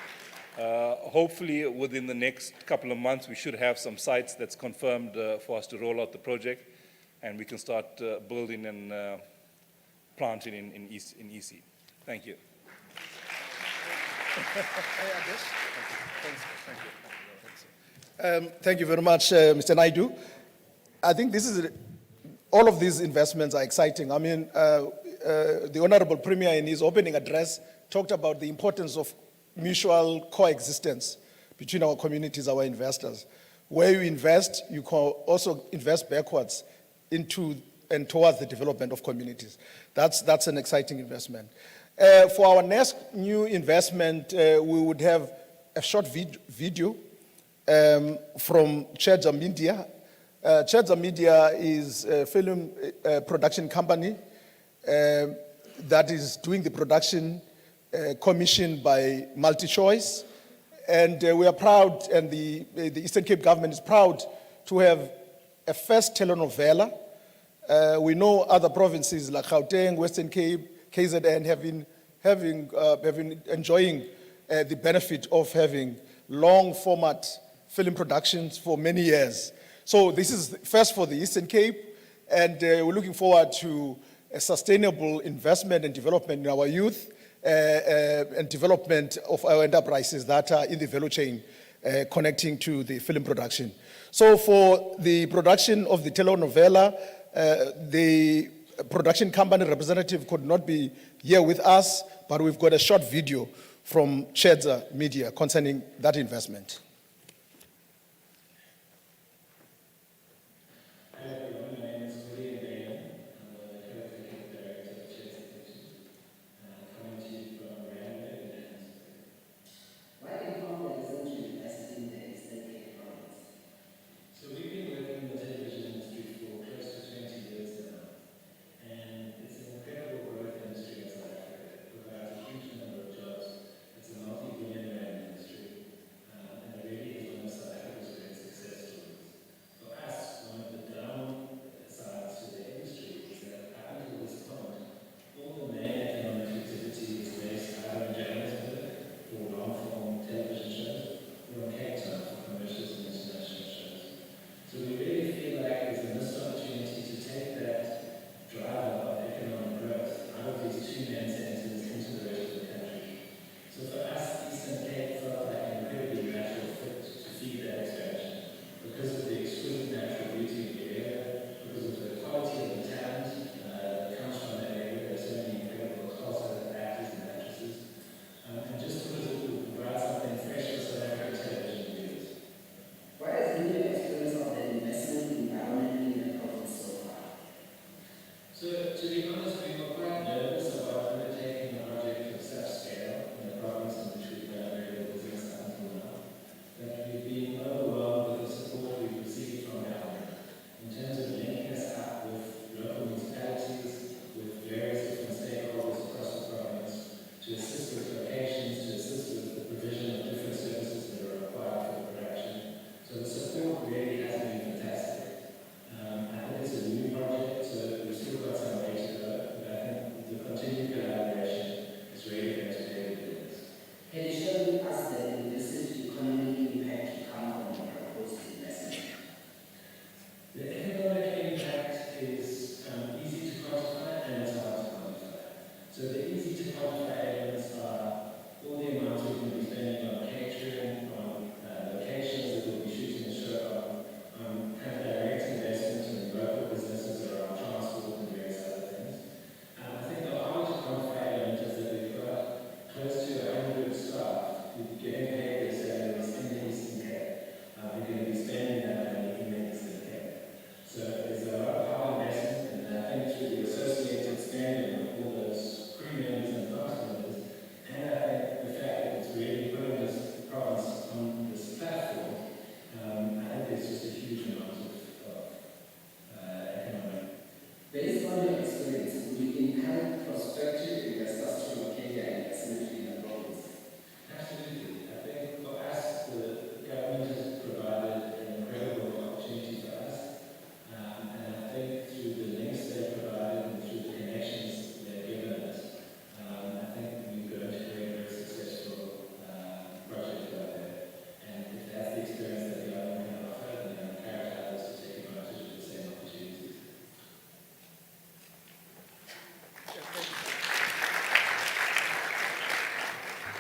Hopefully, within the next couple of months, we should have some sites that's confirmed for us to roll out the project, and we can start building and planting in EC. Thank you. Thank you very much, Mr. Naidu. I think all of these investments are exciting. I mean, the Honorable Premier in his opening address talked about the importance of mutual coexistence between our communities, our investors. Where you invest, you can also invest backwards into and towards the development of communities. That's an exciting investment. For our next new investment, we would have a short video from Chedza Media. Chedza Media is a film production company that is doing the production commissioned by MultiChoice. And we are proud, and the Eastern Cape government is proud to have a first telenovela. We know other provinces like Gauteng, Western Cape, KZN have been enjoying the benefit of having long format film productions for many years. So this is first for the Eastern Cape, and we're looking forward to a sustainable investment and development in our youth and development of our enterprises that are in the value chain connecting to the film production. So for the production of the telenovela, the production company representative could not be here with us, but we've got a short video from Chedza Media concerning that investment.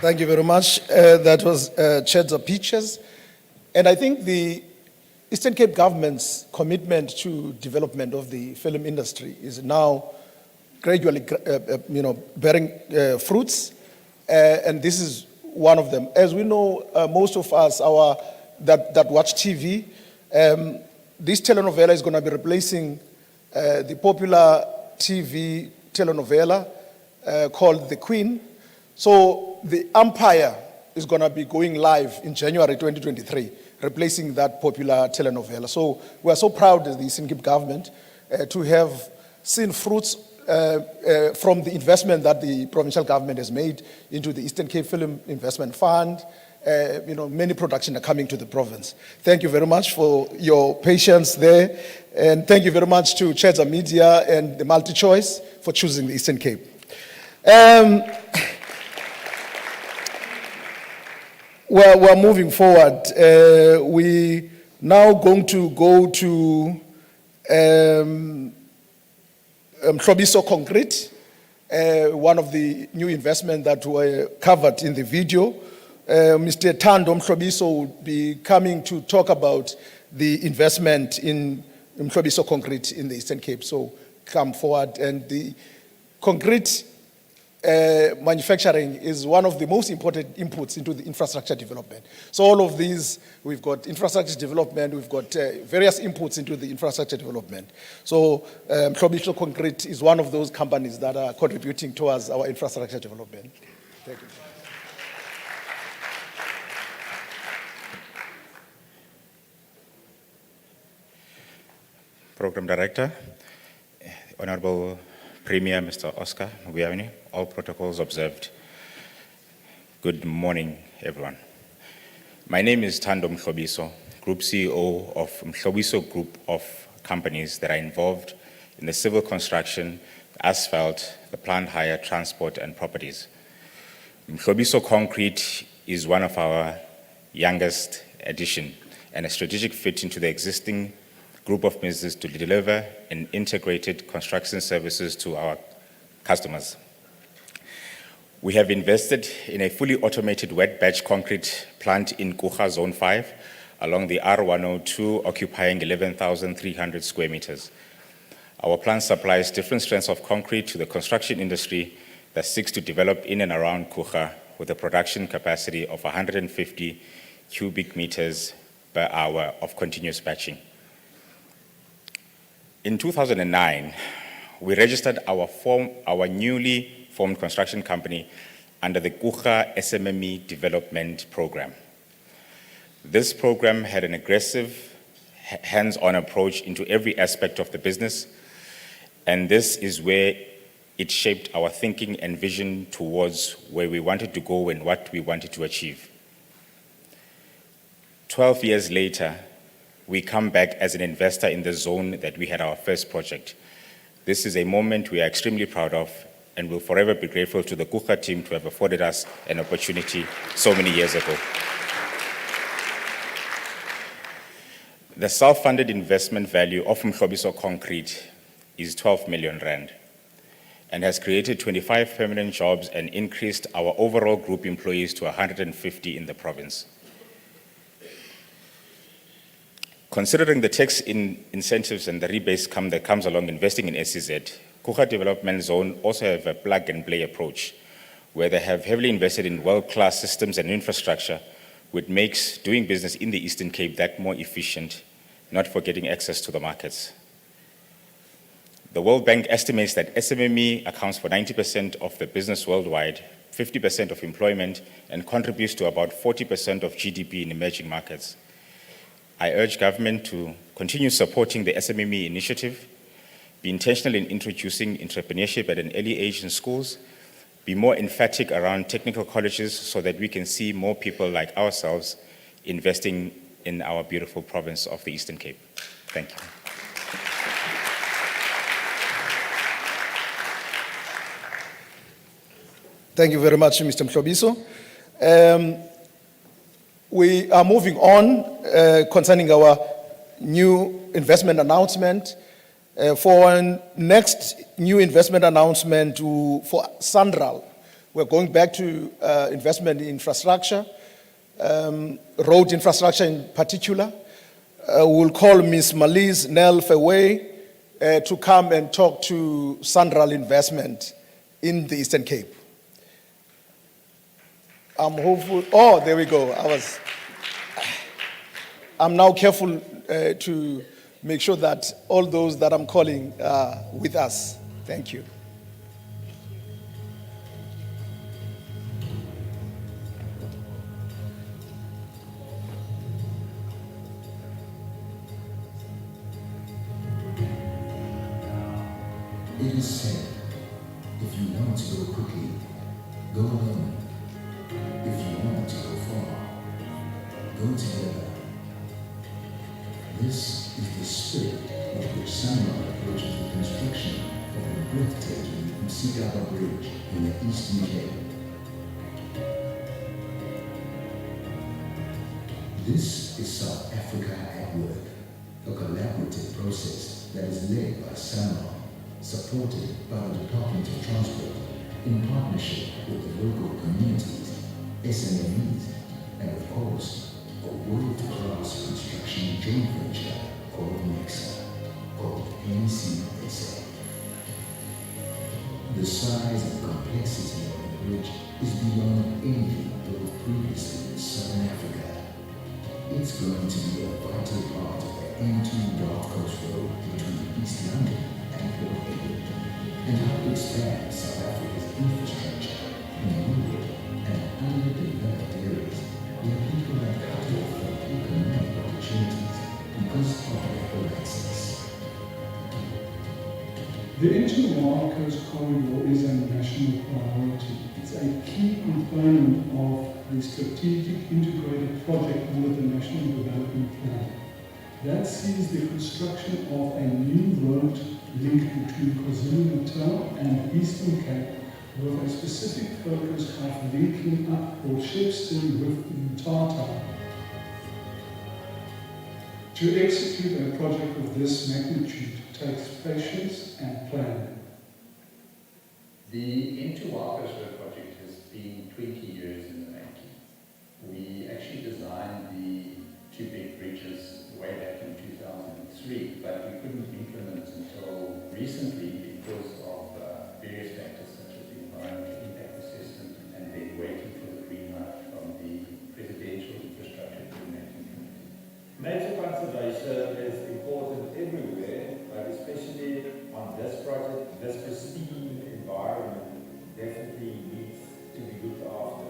Thank you very much. That was Chedza Peaches. And I think the Eastern Cape government's commitment to development of the film industry is now gradually bearing fruits. And this is one of them. As we know, most of us that watch TV, this telenovela is going to be replacing the popular TV telenovela called The Queen. So the Empire is going to be going live in January 2023, replacing that popular telenovela. So we are so proud as the Eastern Cape government to have seen fruits from the investment that the provincial government has made into the Eastern Cape Film Investment Fund. Many productions are coming to the province. Thank you very much for your patience there. And thank you very much to Chedza Media and the MultiChoice for choosing the Eastern Cape. We're moving forward. We now going to go to Mhlobiso Concrete, one of the new investments that were covered in the video. Mr. Thando Mhlobiso will be coming to talk about the investment in Mhlobiso Concrete in the Eastern Cape. So come forward. And the concrete manufacturing is one of the most important inputs into the infrastructure development. So all of these, we've got infrastructure development, we've got various inputs into the infrastructure development. So Mhlobiso Concrete is one of those companies that are contributing towards our infrastructure development. Thank you. Program Director, Honorable Premier Mr. Oscar Mubiani, all protocols observed. Good morning, everyone. My name is Thando Mhlobiso, Group CEO of Mhlobiso Group of companies that are involved in the civil construction, asphalt, the plant hire, transport, and properties. Mhlobiso Concrete is one of our youngest addition and a strategic fit into the existing group of businesses to deliver an integrated construction services to our customers. We have invested in a fully automated wet batch concrete plant in Kucha Zone 5 along the R102, occupying 11,300 square meters. Our plant supplies different strengths of concrete to the construction industry that seeks to develop in and around Kucha with a production capacity of 150 cubic meters per hour of continuous batching. In 2009, we registered our newly formed construction company under the Kucha SMME Development Program. This program had an aggressive, hands-on approach into every aspect of the business, and this is where it shaped our thinking and vision towards where we wanted to go and what we wanted to achieve. 12 years later, we come back as an investor in the zone that we had our first project. This is a moment we are extremely proud of and will forever be grateful to the Kucha team to have afforded us an opportunity so many years ago. The self-funded investment value of Mhlobiso Concrete is 12 million rand and has created 25 permanent jobs and increased our overall group employees to 150 in the province. Considering the tax incentives and the rebates that comes along investing in SEZ, Kucha Development Zone also have a plug-and-play approach where they have heavily invested in world-class systems and infrastructure, which makes doing business in the Eastern Cape that more efficient, not forgetting access to the markets. The World Bank estimates that SMME accounts for 90% of the business worldwide, 50% of employment, and contributes to about 40% of GDP in emerging markets. I urge government to continue supporting the SMME initiative, be intentional in introducing entrepreneurship at an early age in schools, be more emphatic around technical colleges so that we can see more people like ourselves investing in our beautiful province of the Eastern Cape. Thank you. Thank you very much, Mr. Mhlobiso. We are moving on concerning our new investment announcement. For our next new investment announcement for Sandral, we're going back to investment in infrastructure, road infrastructure in particular. We'll call Ms. Malise Nell Faway to come and talk to Sandral investment in the Eastern Cape. I'm hopeful. Oh, there we go. I'm now careful to make sure that all those that I'm calling are with us. Thank you. It is said, if you want to go quickly, go alone. If you want to go far, go together. This is the spirit with which Samurai approaches the construction of the breathtaking Msigaba Bridge in the Eastern Cape. This is South Africa at work, a collaborative process that is led by Samurai, supported by the Department of Transport in partnership with the local communities, SMEs, and of course, a world-class construction joint venture called Nexa, called NCSA. The size and complexity of the bridge is beyond anything built previously in Southern Africa. It's going to be a vital part of the N2 Dark Coast Road between East London and Port Elizabeth, and help expand South Africa's infrastructure in rural and underdeveloped areas where people are cut off from economic opportunities because of their road access. The N2 Coast Corridor is a national priority. It's a key component of the strategic integrated project under the National Development Plan. That sees the construction of a new road link between KwaZulu-Natal and Eastern Cape with a specific focus of linking up Port Shepstone with Mthatha. To execute a project of this magnitude takes patience and planning. The N2 Coast Road project has been 20 years in the making. We actually designed the two big bridges way back in 2003, but we couldn't implement until recently because of various factors such as the environmental impact assessment and then waiting for the green light from the Presidential Infrastructure Coordinating Committee. Nature conservation is important everywhere, but especially on this project, this pristine environment definitely needs to be looked after.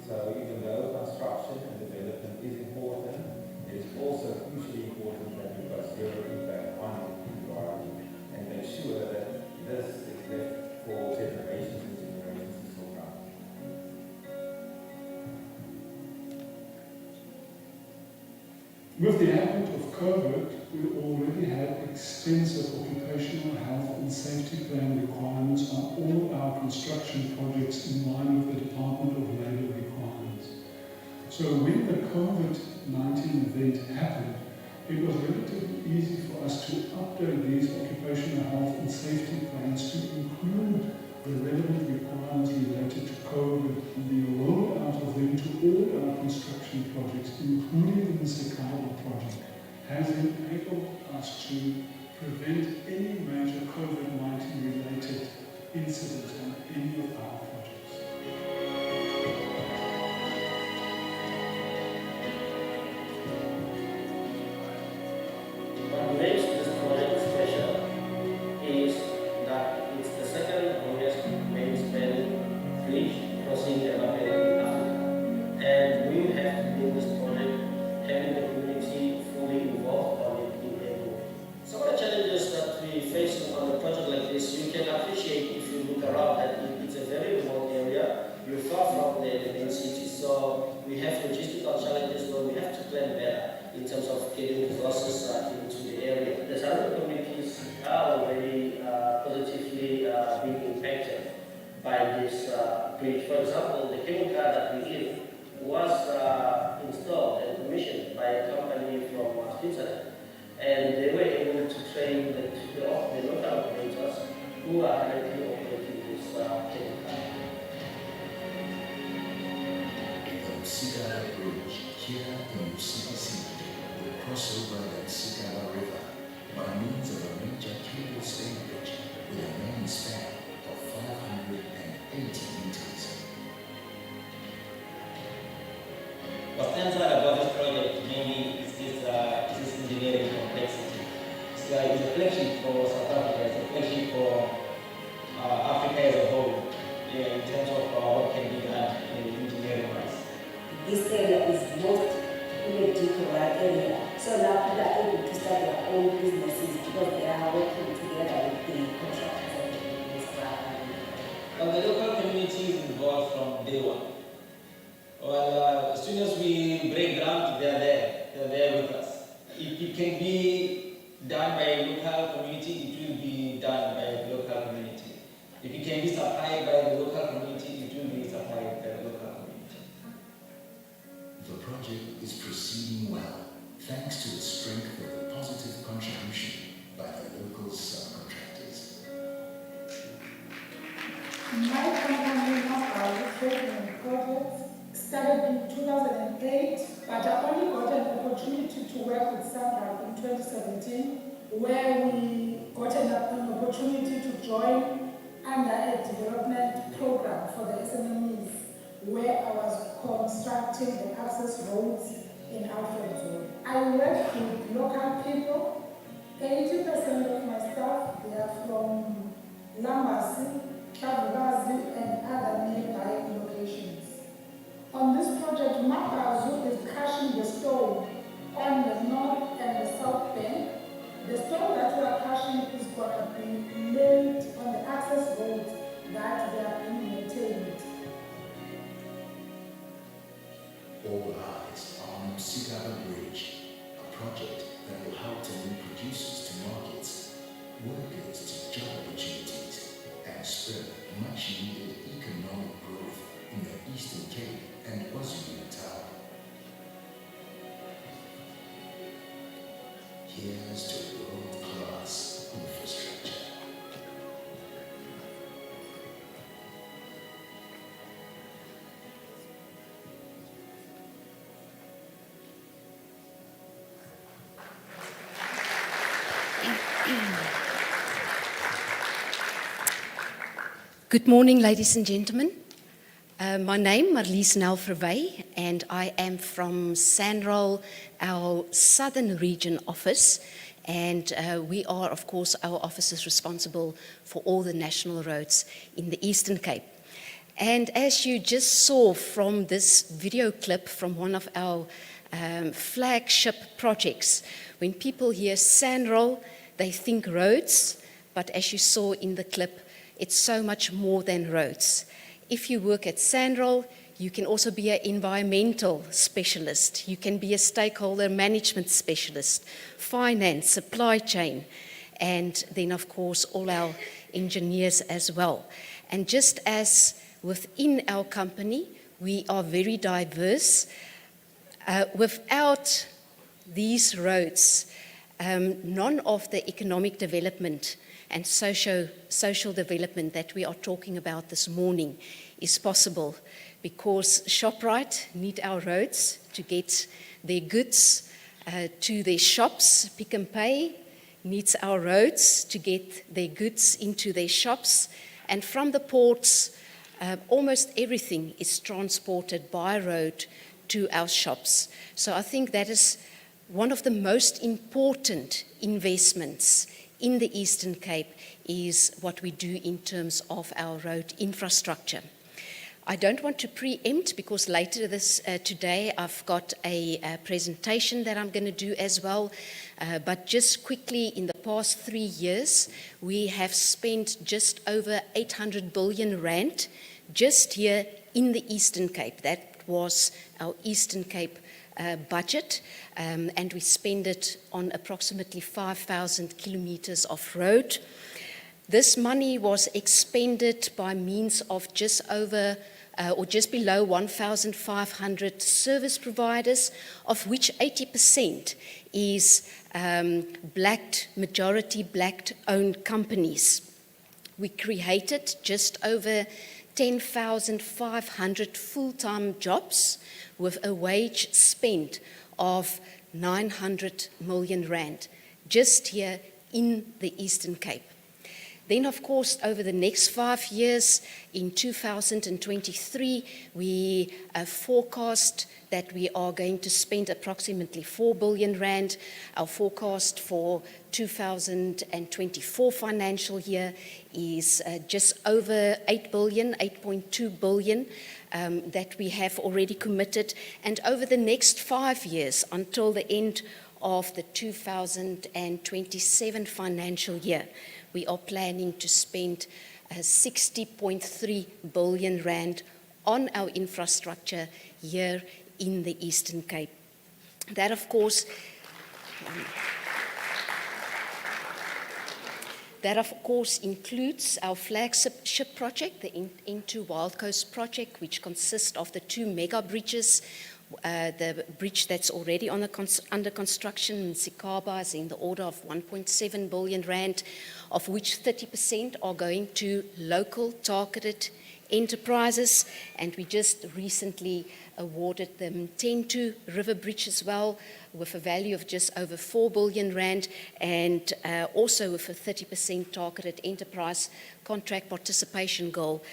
So even though construction and development is important, it is also crucially important that we got zero impact on the environment and make sure that this is left for generations and generations to still come. With the advent of COVID, we already have extensive occupational health and safety plan requirements on all our construction projects in line with the Department of Labour requirements. So when the COVID-19 event happened, it was relatively easy for us to update these occupational health and safety plans to include the relevant requirements related to COVID, and the rollout of them to all our construction projects, including the Msigaba project, has enabled us to prevent any major COVID-19 related incidents on any of our projects. What makes this project special is that it's the second longest main span bridge crossing the River in Africa. And we have to build this project having the community fully involved on it in every way. Some of the challenges that we face on a project like this, you can appreciate if you look around that it's a very remote area. You're far from the main city, so we have logistical challenges where we have to plan better in terms of getting resources into the area. The surrounding communities are already positively being impacted by this bridge. For example, the cable car that we in was installed and commissioned by a company from Switzerland, and they were able to train the local operators who are currently operating this cable car. The Msigaba Bridge here in UCBC will cross over the Msigaba River by means of a major cable stay bridge with a main span of 580 meters. a flagship for South Africa, it's a flagship for Africa as a whole, in terms of what can be done engineering-wise. This area is most electrical area, so now people are able to start their own businesses because they are working together with the contractors and the business. Well, the local community is involved from day one. Well, as soon as we break ground, they're there with us. If it can be done by a local community, it will be done by the local community. If it can be supplied by the local community, it will be supplied by the local community. The project is proceeding well, thanks to the strength of the positive contribution by the local subcontractors. My company, Mapazu Development Projects, started in 2008, but I only got an opportunity to work with SANRAL in 2017, where we got an opportunity to join under a development program for the SMMEs, where I was constructing the access roads in Alfred Zone. I work with local people. 80% of my staff, they are from Lambasi, Kavugazi, and other nearby locations. On this project, Mapazu is crushing the stone on the north and the south bank. The stone that we are crushing is going to be laid on the access roads that they are being maintained. All eyes are on Msikaba Bridge, a project that will help to link producers to markets, workers to job opportunities, and spur much needed economic growth in the Eastern Cape and KwaZulu-Natal. Here's to world-class infrastructure. Good morning, ladies and gentlemen. My name is Marlies Nel Verwey, and I am from SANRAL, our Southern Region office, and we are, of course, our office is responsible for all the national roads in the Eastern Cape. And as you just saw from this video clip from one of our flagship projects, when people hear SANRAL, they think roads, but as you saw in the clip, it's so much more than roads. If you work at SANRAL, you can also be an environmental specialist. You can be a stakeholder management specialist, finance, supply chain, and then, of course, all our engineers as well. And just as within our company, we are very diverse. Without these roads, none of the economic development and social development that we are talking about this morning is possible, because ShopRite need our roads to get their goods to their shops. Pick n Pay needs our roads to get their goods into their shops. And from the ports, almost everything is transported by road to our shops. So I think that is one of the most important investments in the Eastern Cape, is what we do in terms of our road infrastructure. I don't want to preempt, because later today I've got a presentation that I'm going to do as well. But just quickly, in the past 3 years, we have spent just over 800 billion rand just here in the Eastern Cape. That was our Eastern Cape budget, and we spend it on approximately 5,000 kilometers of road. This money was expended by means of just over or just below 1,500 service providers, of which 80% is majority black-owned companies. We created just over 10,500 full-time jobs with a wage spent of 900 million rand just here in the Eastern Cape. Then, of course, over the next 5 years, in 2023, we forecast that we are going to spend approximately 4 billion rand. Our forecast for 2024 financial year is just over 8 billion, 8.2 billion that we have already committed. And over the next 5 years, until the end of the 2027 financial year, we are planning to spend 60.3 billion rand on our infrastructure here in the Eastern Cape. That, of course, includes our flagship project, the Into Wild Coast project, which consists of the 2 mega bridges. The bridge that's already under construction in Sikaba is in the order of 1.7 billion rand, of which 30% are going to local targeted enterprises. And we just recently awarded them Tentu River Bridge as well, with a value of just over 4 billion rand, and also with a 30% targeted enterprise contract participation goal,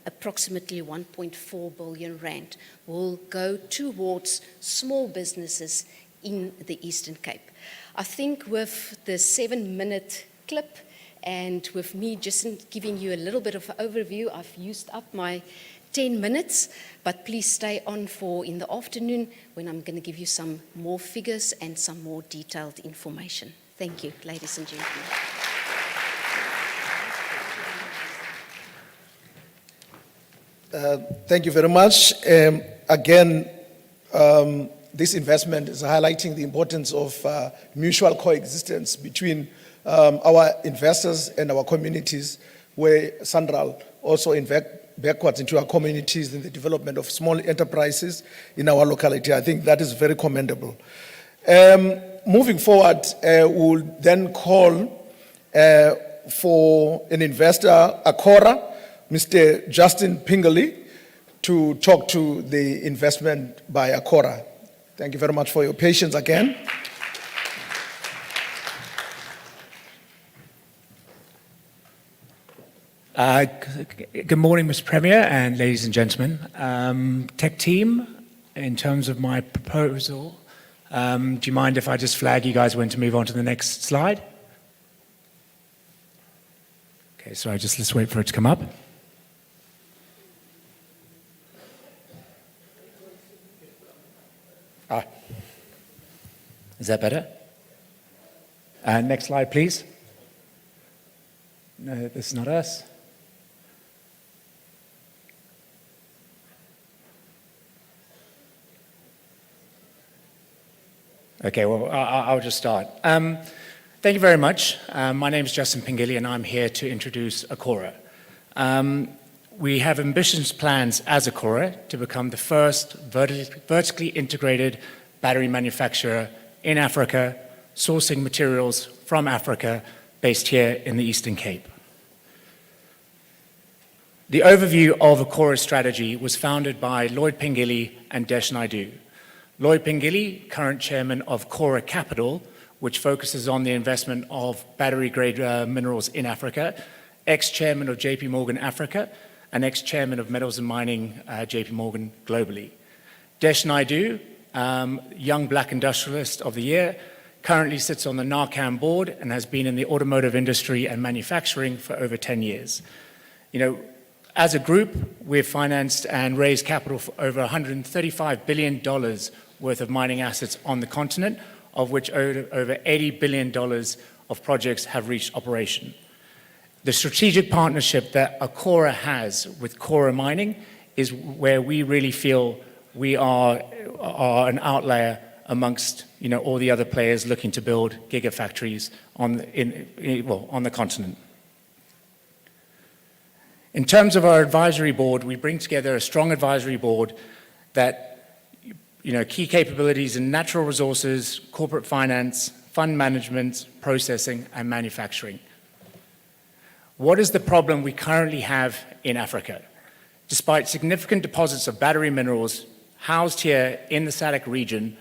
approximately 1.4 billion rand will go towards small businesses in the Eastern Cape. I think with the 7-minute clip and with me just giving you a little bit of an overview, I've used up my 10 minutes, but please stay on for in the afternoon when I'm going to give you some more figures and some more detailed information. Thank you, ladies and gentlemen. Thank you very much. Again, this investment is highlighting the importance of mutual coexistence between our investors and our communities, where Sanral also invest backwards into our communities in the development of small enterprises in our locality. I think that is very commendable. Moving forward, we'll then call for an investor, Akora, Mr. Justin Pingelly, to talk to the investment by Akora. Thank you very much for your patience again. Good morning, Mr. Premier and ladies and gentlemen. Tech team, in terms of my proposal, do you mind if I just flag you guys when to move on to the next slide? Okay, sorry, let's wait for it to come up. Is that better? Next slide, please. No, this is not us. Okay, well, I'll just start. Thank you very much. My name is Justin Pingelly, and I'm here to introduce Akora. We have ambitious plans as Akora to become the first vertically integrated battery manufacturer in Africa, sourcing materials from Africa, based here in the Eastern Cape. The overview of Akora's strategy was founded by Lloyd Pingelly and Desh Naidu. Lloyd Pingelly, current chairman of Kora Capital, which focuses on the investment of battery-grade minerals in Africa, ex-chairman of JP Morgan Africa, and ex-chairman of Metals and Mining, JP Morgan globally. Desh Naidu, Young Black Industrialist of the Year, currently sits on the Narcan board and has been in the automotive industry and manufacturing for over 10 years. As a group, we've financed and raised capital for over $135 billion worth of mining assets on the continent, of which over $80 billion of projects have reached operation. The strategic partnership that Akora has with Kora Mining is where we really feel we are an outlier amongst all the other players looking to build gigafactories on the continent. In terms of our advisory board, we bring together a strong advisory board that key capabilities in natural resources, corporate finance, fund management, processing, and manufacturing. What is the problem we currently have in Africa? Despite significant deposits of battery minerals housed here in the SADC region,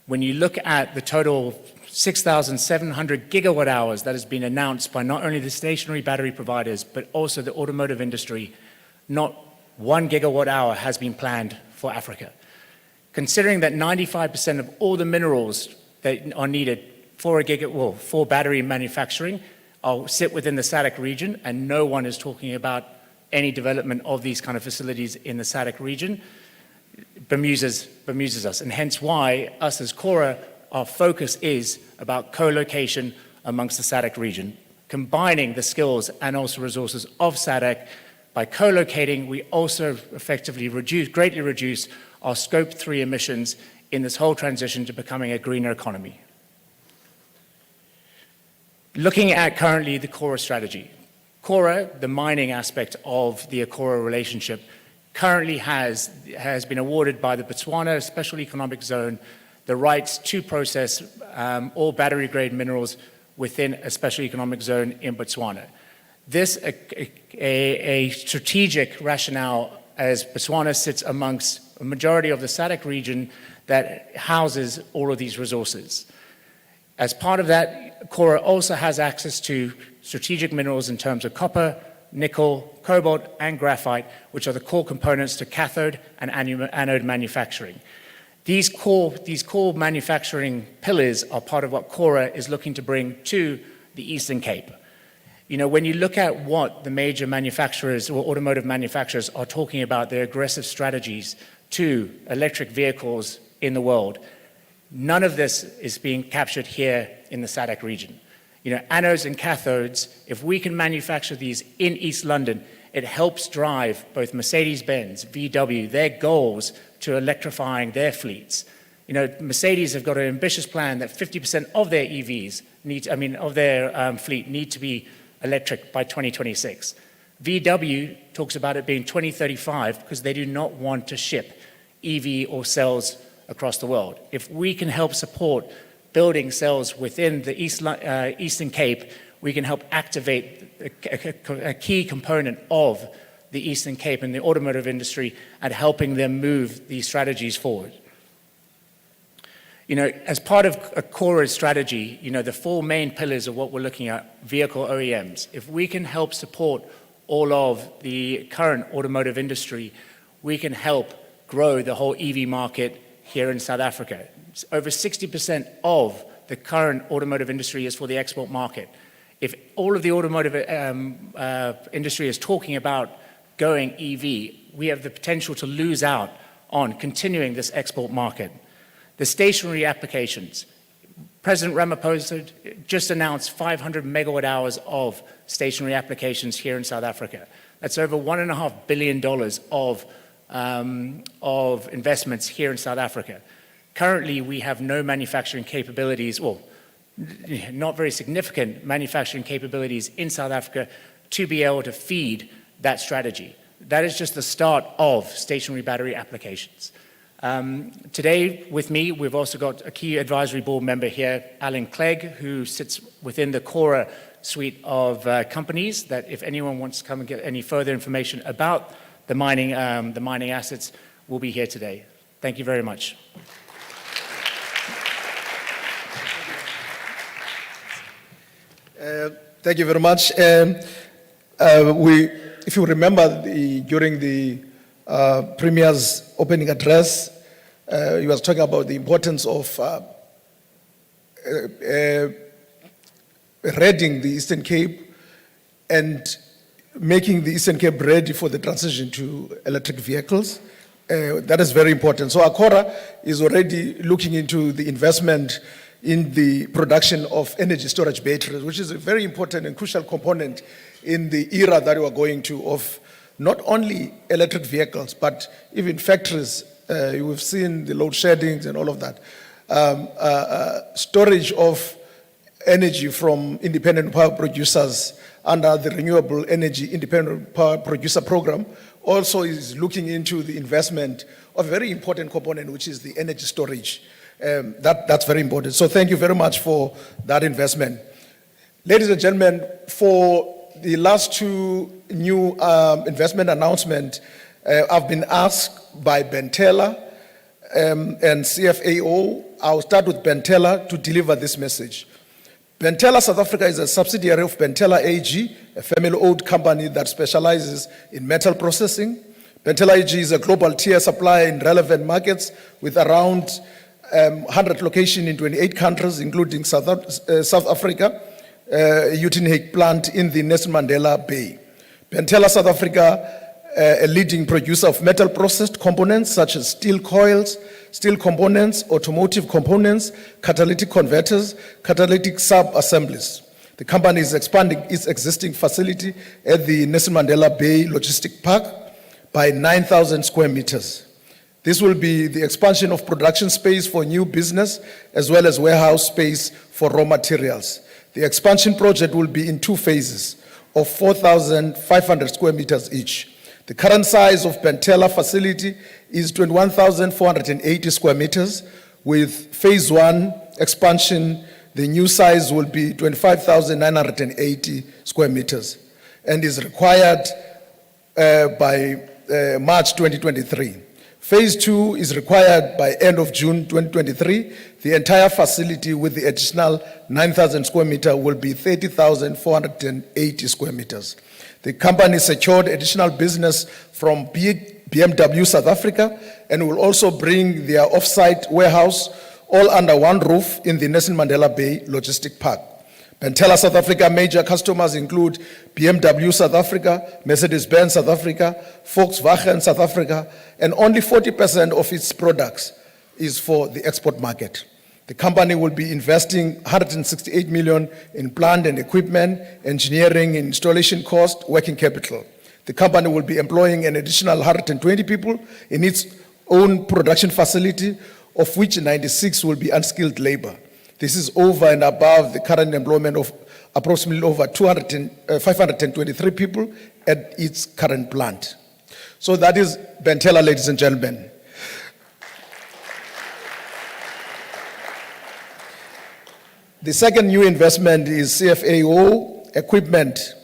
when you look at the total 6,700 gigawatt hours that has been announced by not only the stationary battery providers, but also the automotive industry, not 1 gigawatt hour has been planned for Africa. Considering that 95% of all the minerals that are needed for for battery manufacturing sit within the SADC region, and no one is talking about any development of these kind of facilities in the SADC region, bemuses us. And hence why us as Cora, our focus is about co-location amongst the SADC region, combining the skills and also resources of SADC. By co-locating, we also effectively greatly reduce our Scope 3 emissions in this whole transition to becoming a greener economy. Looking at currently the Cora strategy. Cora, the mining aspect of the Ecora relationship, currently has been awarded by the Botswana Special Economic Zone the rights to process all battery-grade minerals within a special economic zone in Botswana. This a strategic rationale, as Botswana sits amongst a majority of the SADC region that houses all of these resources. As part of that, Cora also has access to strategic minerals in terms of copper, nickel, cobalt, and graphite, which are the core components to cathode and anode manufacturing. These core manufacturing pillars are part of what Cora is looking to bring to the Eastern Cape. You know, when you look at what the major manufacturers or automotive manufacturers are talking about, their aggressive strategies to electric vehicles in the world, none of this is being captured here in the SADC region. You know, anodes and cathodes, if we can manufacture these in East London, it helps drive both Mercedes-Benz, VW, their goals to electrifying their fleets. You know, Mercedes have got an ambitious plan that 50% of their EVs fleet need to be electric by 2026. VW talks about it being 2035 because they do not want to ship EV or cells across the world. If we can help support building cells within the Eastern Cape, we can help activate a key component of the Eastern Cape and the automotive industry and helping them move these strategies forward. You know, as part of Cora's strategy, you know, the four main pillars of what we're looking at, vehicle OEMs. If we can help support all of the current automotive industry, we can help grow the whole EV market here in South Africa. Over 60% of the current automotive industry is for the export market. If all of the automotive industry is talking about going EV, we have the potential to lose out on continuing this export market. The stationary applications. President Ramaphosa just announced 500 megawatt hours of stationary applications here in South Africa. That's over $1.5 billion of investments here in South Africa. Currently, we have no manufacturing capabilities, well, not very significant manufacturing capabilities in South Africa to be able to feed that strategy. That is just the start of stationary battery applications. Today, with me, we've also got a key advisory board member here, Alan Clegg, who sits within the Cora suite of companies that if anyone wants to come and get any further information about the mining assets, will be here today. Thank you very much. Thank you very much. If you remember, during the Premier's opening address, he was talking about the importance of readying the Eastern Cape and making the Eastern Cape ready for the transition to electric vehicles. That is very important. So Ecora is already looking into the investment in the production of energy storage batteries, which is a very important and crucial component in the era that we are going to of not only electric vehicles, but even factories. We've seen the load sheddings and all of that. Storage of energy from independent power producers under the Renewable Energy Independent Power Producer Program also is looking into the investment of a very important component, which is the energy storage. That's very important. So thank you very much for that investment. Ladies and gentlemen, for the last two new investment announcements, I've been asked by Ben Taylor and CFAO I'll start with Bentella to deliver this message. Bentella South Africa is a subsidiary of Bentella AG, a family-owned company that specializes in metal processing. Bentella AG is a global tier supplier in relevant markets with around 100 locations in 28 countries, including South Africa, Uitenhage plant in the Nelson Mandela Bay. Bentella South Africa, a leading producer of metal processed components such as steel coils, steel components, automotive components, catalytic converters, catalytic sub-assemblies. The company is expanding its existing facility at the Nelson Mandela Bay Logistic Park by 9,000 square meters. This will be the expansion of production space for new business as well as warehouse space for raw materials. The expansion project will be in 2 phases of 4,500 square meters each. The current size of Bentella facility is 21,480 square meters. With phase 1 expansion, the new size will be 25,980 square meters and is required by March 2023. Phase 2 is required by end of June 2023. The entire facility with the additional 9,000 square meter will be 30,480 square meters. The company secured additional business from BMW South Africa and will also bring their off-site warehouse all under one roof in the Nelson Mandela Bay Logistic Park. Bentella South Africa major customers include BMW South Africa, Mercedes-Benz South Africa, Volkswagen South Africa, and only 40% of its products is for the export market. The company will be investing 168 million in plant and equipment, engineering, installation cost, working capital. The company will be employing an additional 120 people in its own production facility, of which 96 will be unskilled labor. This is over and above the current employment of approximately over 523 people at its current plant. So that is Bentella, ladies and gentlemen. The second new investment is CFAO equipment.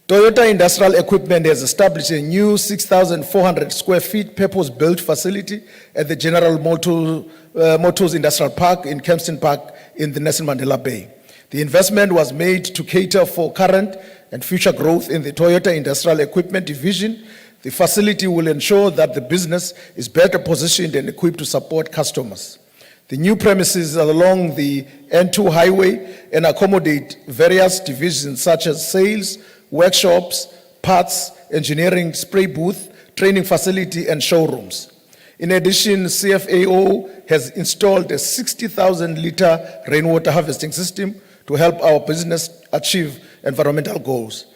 Toyota Industrial Equipment has established a new 6,400 square feet purpose-built facility at the General Motors Industrial Park in Kempston Park in the Nelson Mandela Bay. The investment was made to cater for current and future growth in the Toyota Industrial Equipment division. The facility will ensure that the business is better positioned and equipped to support customers. The new premises are along the N2 highway and accommodate various divisions such as sales, workshops, parts, engineering, spray booth, training facility, and showrooms. In addition, CFAO has installed a 60,000-liter rainwater harvesting system to help our business achieve environmental goals.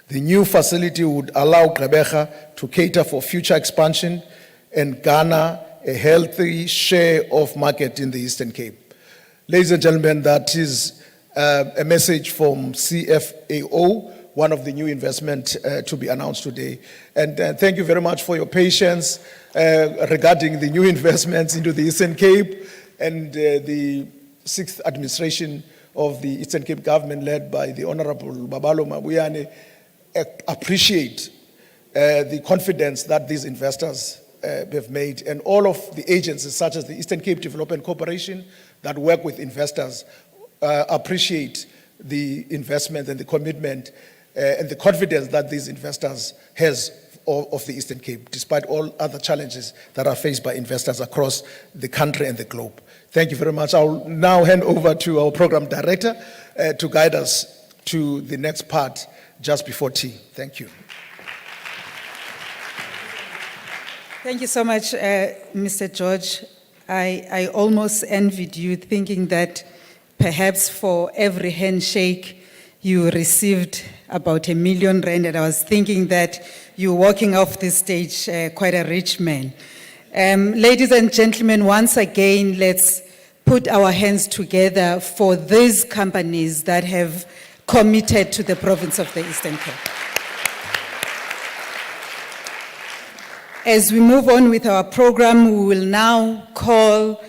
The new facility would allow Gqeberha to cater for future expansion and garner a healthy share of market in the Eastern Cape. Ladies and gentlemen, that is a message from CFAO, one of the new investments to be announced today. And thank you very much for your patience regarding the new investments into the Eastern Cape, and the 6th administration of the Eastern Cape government led by the Honorable Babalo Mabuyane appreciate the confidence that these investors have made, and all of the agencies such as the Eastern Cape Development Corporation that work with investors appreciate the investment and the commitment and the confidence that these investors has of the Eastern Cape, despite all other challenges that are faced by investors across the country and the globe. Thank you very much. I'll now hand over to our program director to guide us to the next part just before tea. Thank you. Thank you so much, Mr. George. I almost envied you, thinking that perhaps for every handshake you received about R1 million, and I was thinking that you're walking off this stage quite a rich man. Ladies and gentlemen, once again, let's put our hands together for these companies that have committed to the province of the Eastern Cape. As we move on with our program, we will now call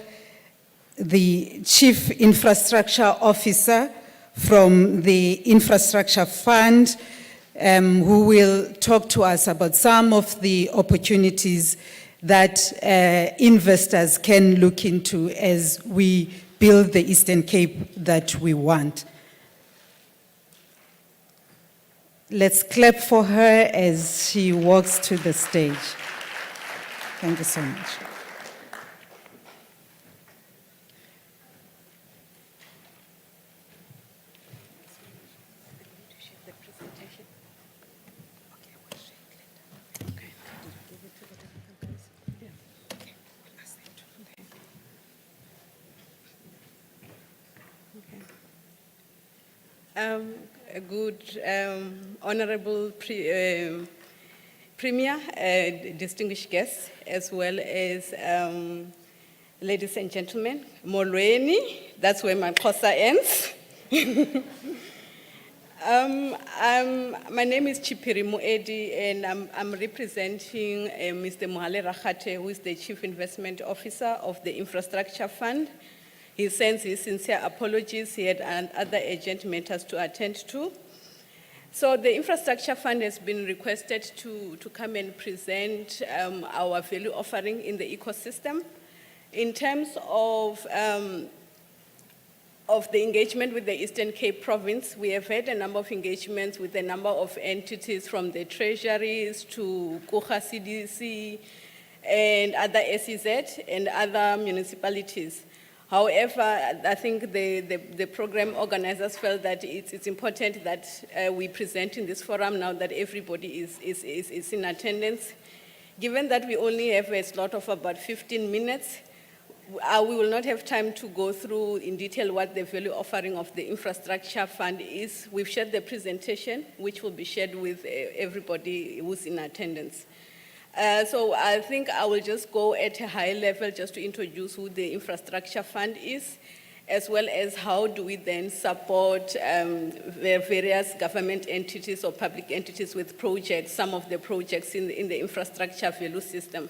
the Chief Infrastructure Officer from the Infrastructure Fund, who will talk to us about some of the opportunities that investors can look into as we build the Eastern Cape that we want. Let's clap for her as she walks to the stage. Thank you so much. A good, honorable Premier, distinguished guests, as well as ladies and gentlemen, Molweni, that's where my Xhosa ends. My name is Chipiri Moedi, and I'm representing Mr. Mohale Rakhate, who is the Chief Investment Officer of the Infrastructure Fund. He sends his sincere apologies. He had other urgent matters to attend to. So the Infrastructure Fund has been requested to come and present our value offering in the ecosystem. In terms of the engagement with the Eastern Cape Province, we have had a number of engagements with a number of entities from the treasuries to Kucha CDC and other SEZ and other municipalities. However, I think the program organizers felt that it's important that we present in this forum now that everybody is in attendance. Given that we only have a slot of about 15 minutes, we will not have time to go through in detail what the value offering of the Infrastructure Fund is. We've shared the presentation, which will be shared with everybody who's in attendance. So I think I will just go at a high level just to introduce who the Infrastructure Fund is, as well as how do we then support the various government entities or public entities with projects, some of the projects in the infrastructure value system.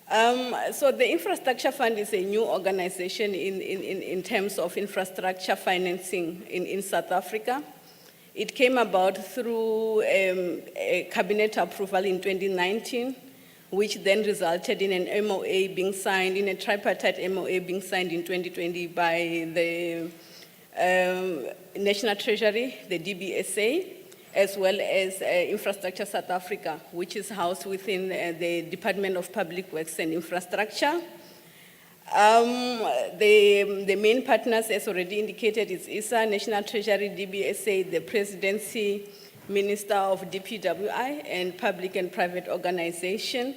So the Infrastructure Fund is a new organization in terms of infrastructure financing in South Africa. It came about through a cabinet approval in 2019, which then resulted in an MOA being signed, in a tripartite MOA being signed in 2020 by the National Treasury, the DBSA, as well as Infrastructure South Africa, which is housed within the Department of Public Works and Infrastructure. The main partners, as already indicated, is ISA, National Treasury, DBSA, the Presidency, Minister of DPWI, and Public and Private Organization.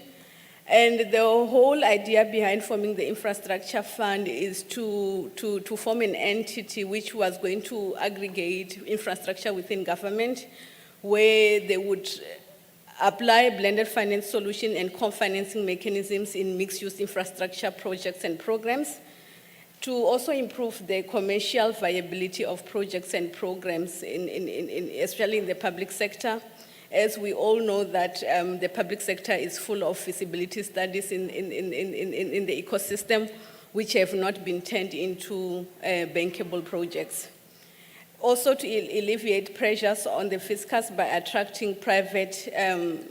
And the whole idea behind forming the Infrastructure Fund is to form an entity which was going to aggregate infrastructure within government, where they would apply blended finance solution and co-financing mechanisms in mixed-use infrastructure projects and programs, to also improve the commercial viability of projects and programs, especially in the public sector. As we all know that the public sector is full of feasibility studies in the ecosystem, which have not been turned into bankable projects. Also to alleviate pressures on the fiscus by attracting private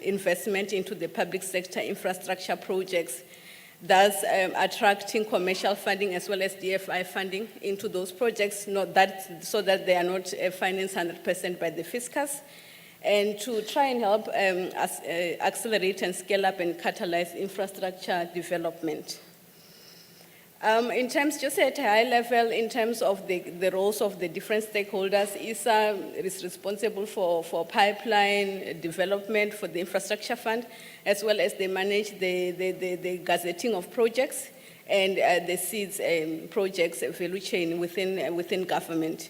investment into the public sector infrastructure projects, thus attracting commercial funding as well as DFI funding into those projects, so that they are not financed 100% by the fiscus, and to try and help accelerate and scale up and catalyze infrastructure development. In terms, just at a high level, in terms of the roles of the different stakeholders, ISA is responsible for pipeline development for the Infrastructure Fund, as well as they manage the gazetting of projects and the seeds projects value chain within government.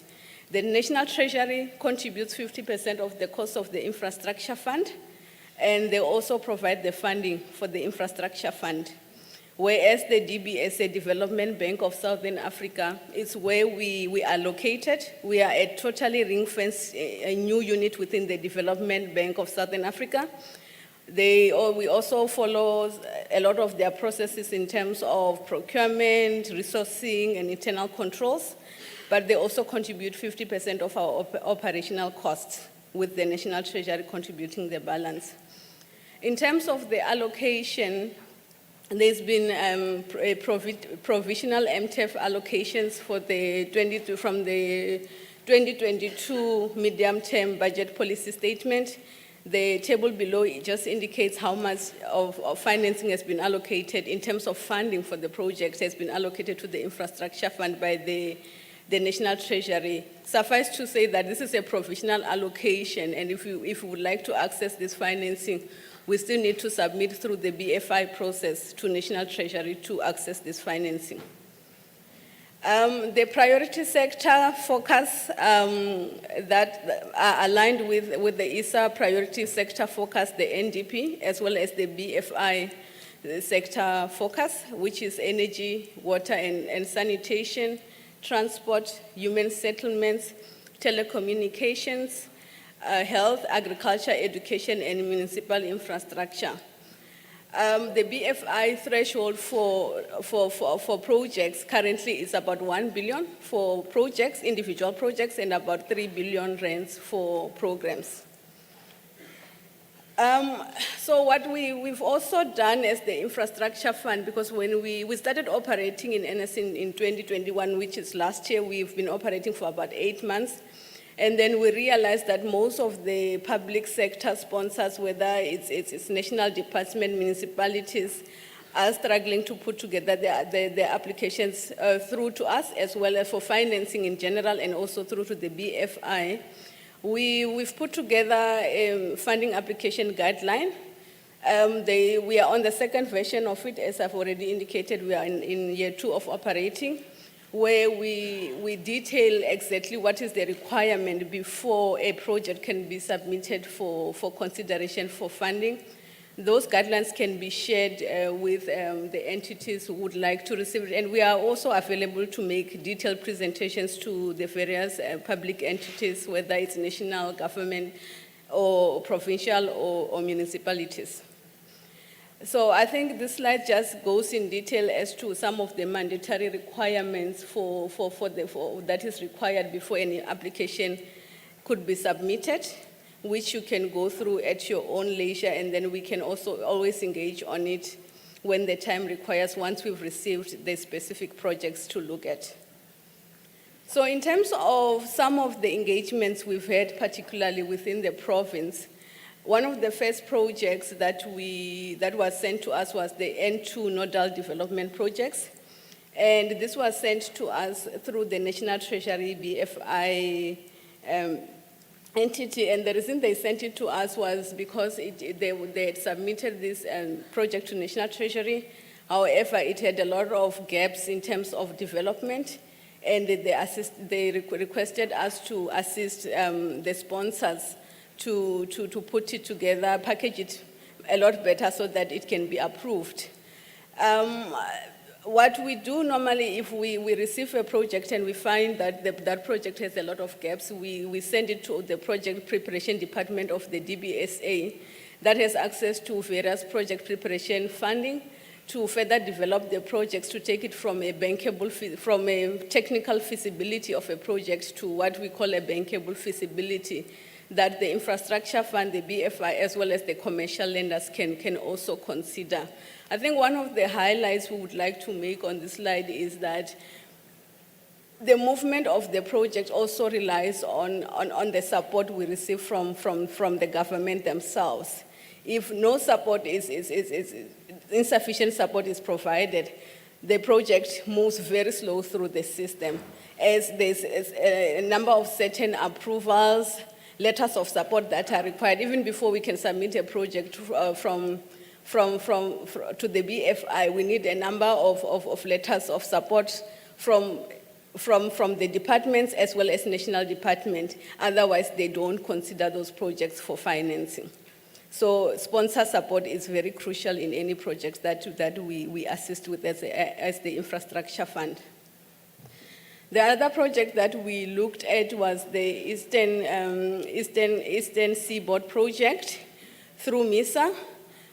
The National Treasury contributes 50% of the cost of the Infrastructure Fund, and they also provide the funding for the Infrastructure Fund. Whereas the DBSA Development Bank of Southern Africa is where we are located. We are a totally ring-fenced a new unit within the Development Bank of Southern Africa. We also follow a lot of their processes in terms of procurement, resourcing, and internal controls, but they also contribute 50% of our operational costs, with the National Treasury contributing the balance. In terms of the allocation, there's been a provisional MTEF allocations for from the 2022 medium-term budget policy statement. The table below just indicates how much of financing has been allocated in terms of funding for the project has been allocated to the infrastructure fund by the National Treasury. Suffice to say that this is a provisional allocation, and if we would like to access this financing, we still need to submit through the BFI process to National Treasury to access this financing. The priority sector focus that are aligned with the ISA priority sector focus, the NDP, as well as the BFI sector focus, which is energy, water and sanitation, transport, human settlements, telecommunications, health, agriculture, education, and municipal infrastructure. The BFI threshold for projects currently is about 1 billion for projects, individual projects, and about 3 billion rands for programs. So what we've also done as the infrastructure fund, because when we started operating in NS in 2021, which is last year, we've been operating for about 8 months. And then we realized that most of the public sector sponsors, whether it's national department, municipalities, are struggling to put together their applications through to us, as well as for financing in general, and also through to the BFI. We've put together a funding application guideline. We are on the second version of it, as I've already indicated. We are in year 2 of operating, where we detail exactly what is the requirement before a project can be submitted for consideration for funding. Those guidelines can be shared with the entities who would like to receive it. And we are also available to make detailed presentations to the various public entities, whether it's national government or provincial or municipalities. So I think this slide just goes in detail as to some of the mandatory requirements that is required before any application could be submitted, which you can go through at your own leisure, and then we can also always engage on it when the time requires, once we've received the specific projects to look at. So in terms of some of the engagements we've had, particularly within the province, one of the first projects that was sent to us was the N2 nodal development projects. And this was sent to us through the National Treasury BFI entity. And the reason they sent it to us was because they had submitted this project to National Treasury. However, it had a lot of gaps in terms of development. And they requested us to assist the sponsors to put it together, package it a lot better so that it can be approved. What we do normally, if we receive a project and we find that that project has a lot of gaps, we send it to the project preparation department of the DBSA that has access to various project preparation funding to further develop the projects, to take it from a technical feasibility of a project to what we call a bankable feasibility, that the infrastructure fund, the BFI, as well as the commercial lenders can also consider. I think one of the highlights we would like to make on this slide is that the movement of the project also relies on the support we receive from the government themselves. If no support insufficient support is provided, the project moves very slow through the system, as there's a number of certain approvals, letters of support that are required. Even before we can submit a project to the BFI, we need a number of letters of support from the departments as well as national department. Otherwise, they don't consider those projects for financing. So sponsor support is very crucial in any projects that we assist with as the infrastructure fund. The other project that we looked at was the Eastern Seaboard project through MISA,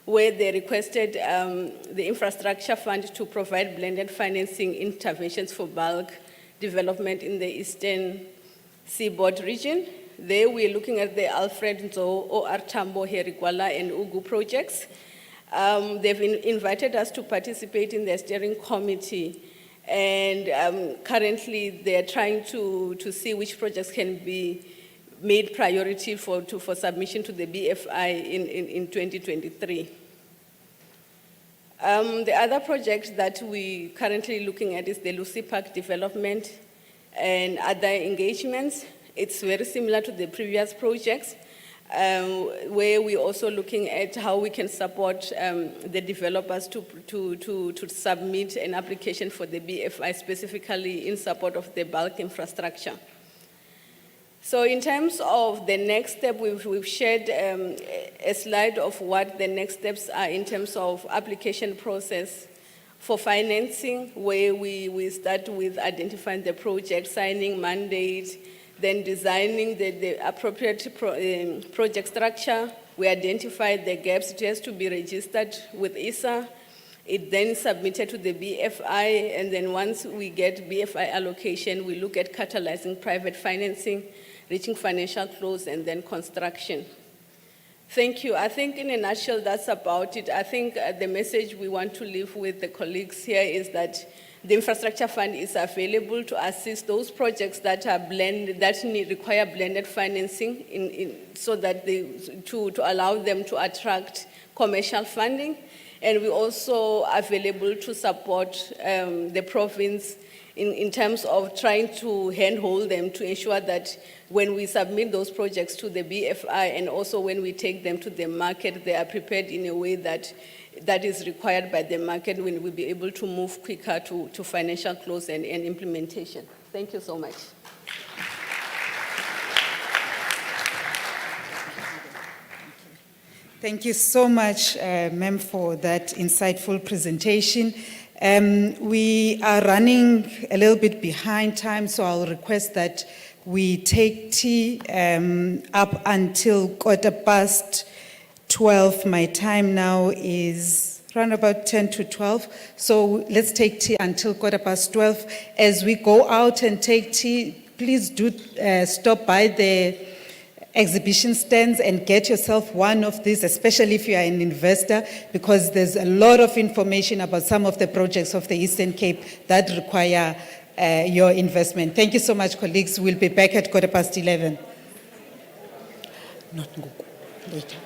where they requested the infrastructure fund to provide blended financing interventions for bulk development in the Eastern Seaboard region. There we're looking at the Alfred Nzo, OR Tambo, Herikwala, and Ugu projects. They've invited us to participate in their steering committee, and currently they're trying to see which projects can be made priority for submission to the BFI in 2023. The other project that we currently looking at is the Lucy Park development and other engagements. It's very similar to the previous projects, where we're also looking at how we can support the developers to submit an application for the BFI, specifically in support of the bulk infrastructure. So in terms of the next step, we've shared a slide of what the next steps are in terms of application process for financing, where we start with identifying the project, signing mandate, then designing the appropriate project structure. We identify the gaps. It has to be registered with ISA. It then submitted to the BFI, and then once we get BFI allocation, we look at catalyzing private financing, reaching financial close, and then construction. Thank you. I think in a nutshell, that's about it. I think the message we want to leave with the colleagues here is that the infrastructure fund is available to assist those projects that are require blended financing so that to allow them to attract commercial funding. And we're also available to support the province in terms of trying to handhold them to ensure that when we submit those projects to the BFI and also when we take them to the market, they are prepared in a way that is required by the market, when we'll be able to move quicker to financial close and implementation. Thank you so much. Thank you so much, ma'am, for that insightful presentation. We are running a little bit behind time, so I'll request that we take tea up until 12:15. My time now is around about 10 to 12. So let's take tea until 12:15. As we go out and take tea, please do stop by the exhibition stands and get yourself one of these, especially if you are an investor, because there's a lot of information about some of the projects of the Eastern Cape that require your investment. Thank you so much, colleagues. We'll be back at 11:15. Not later.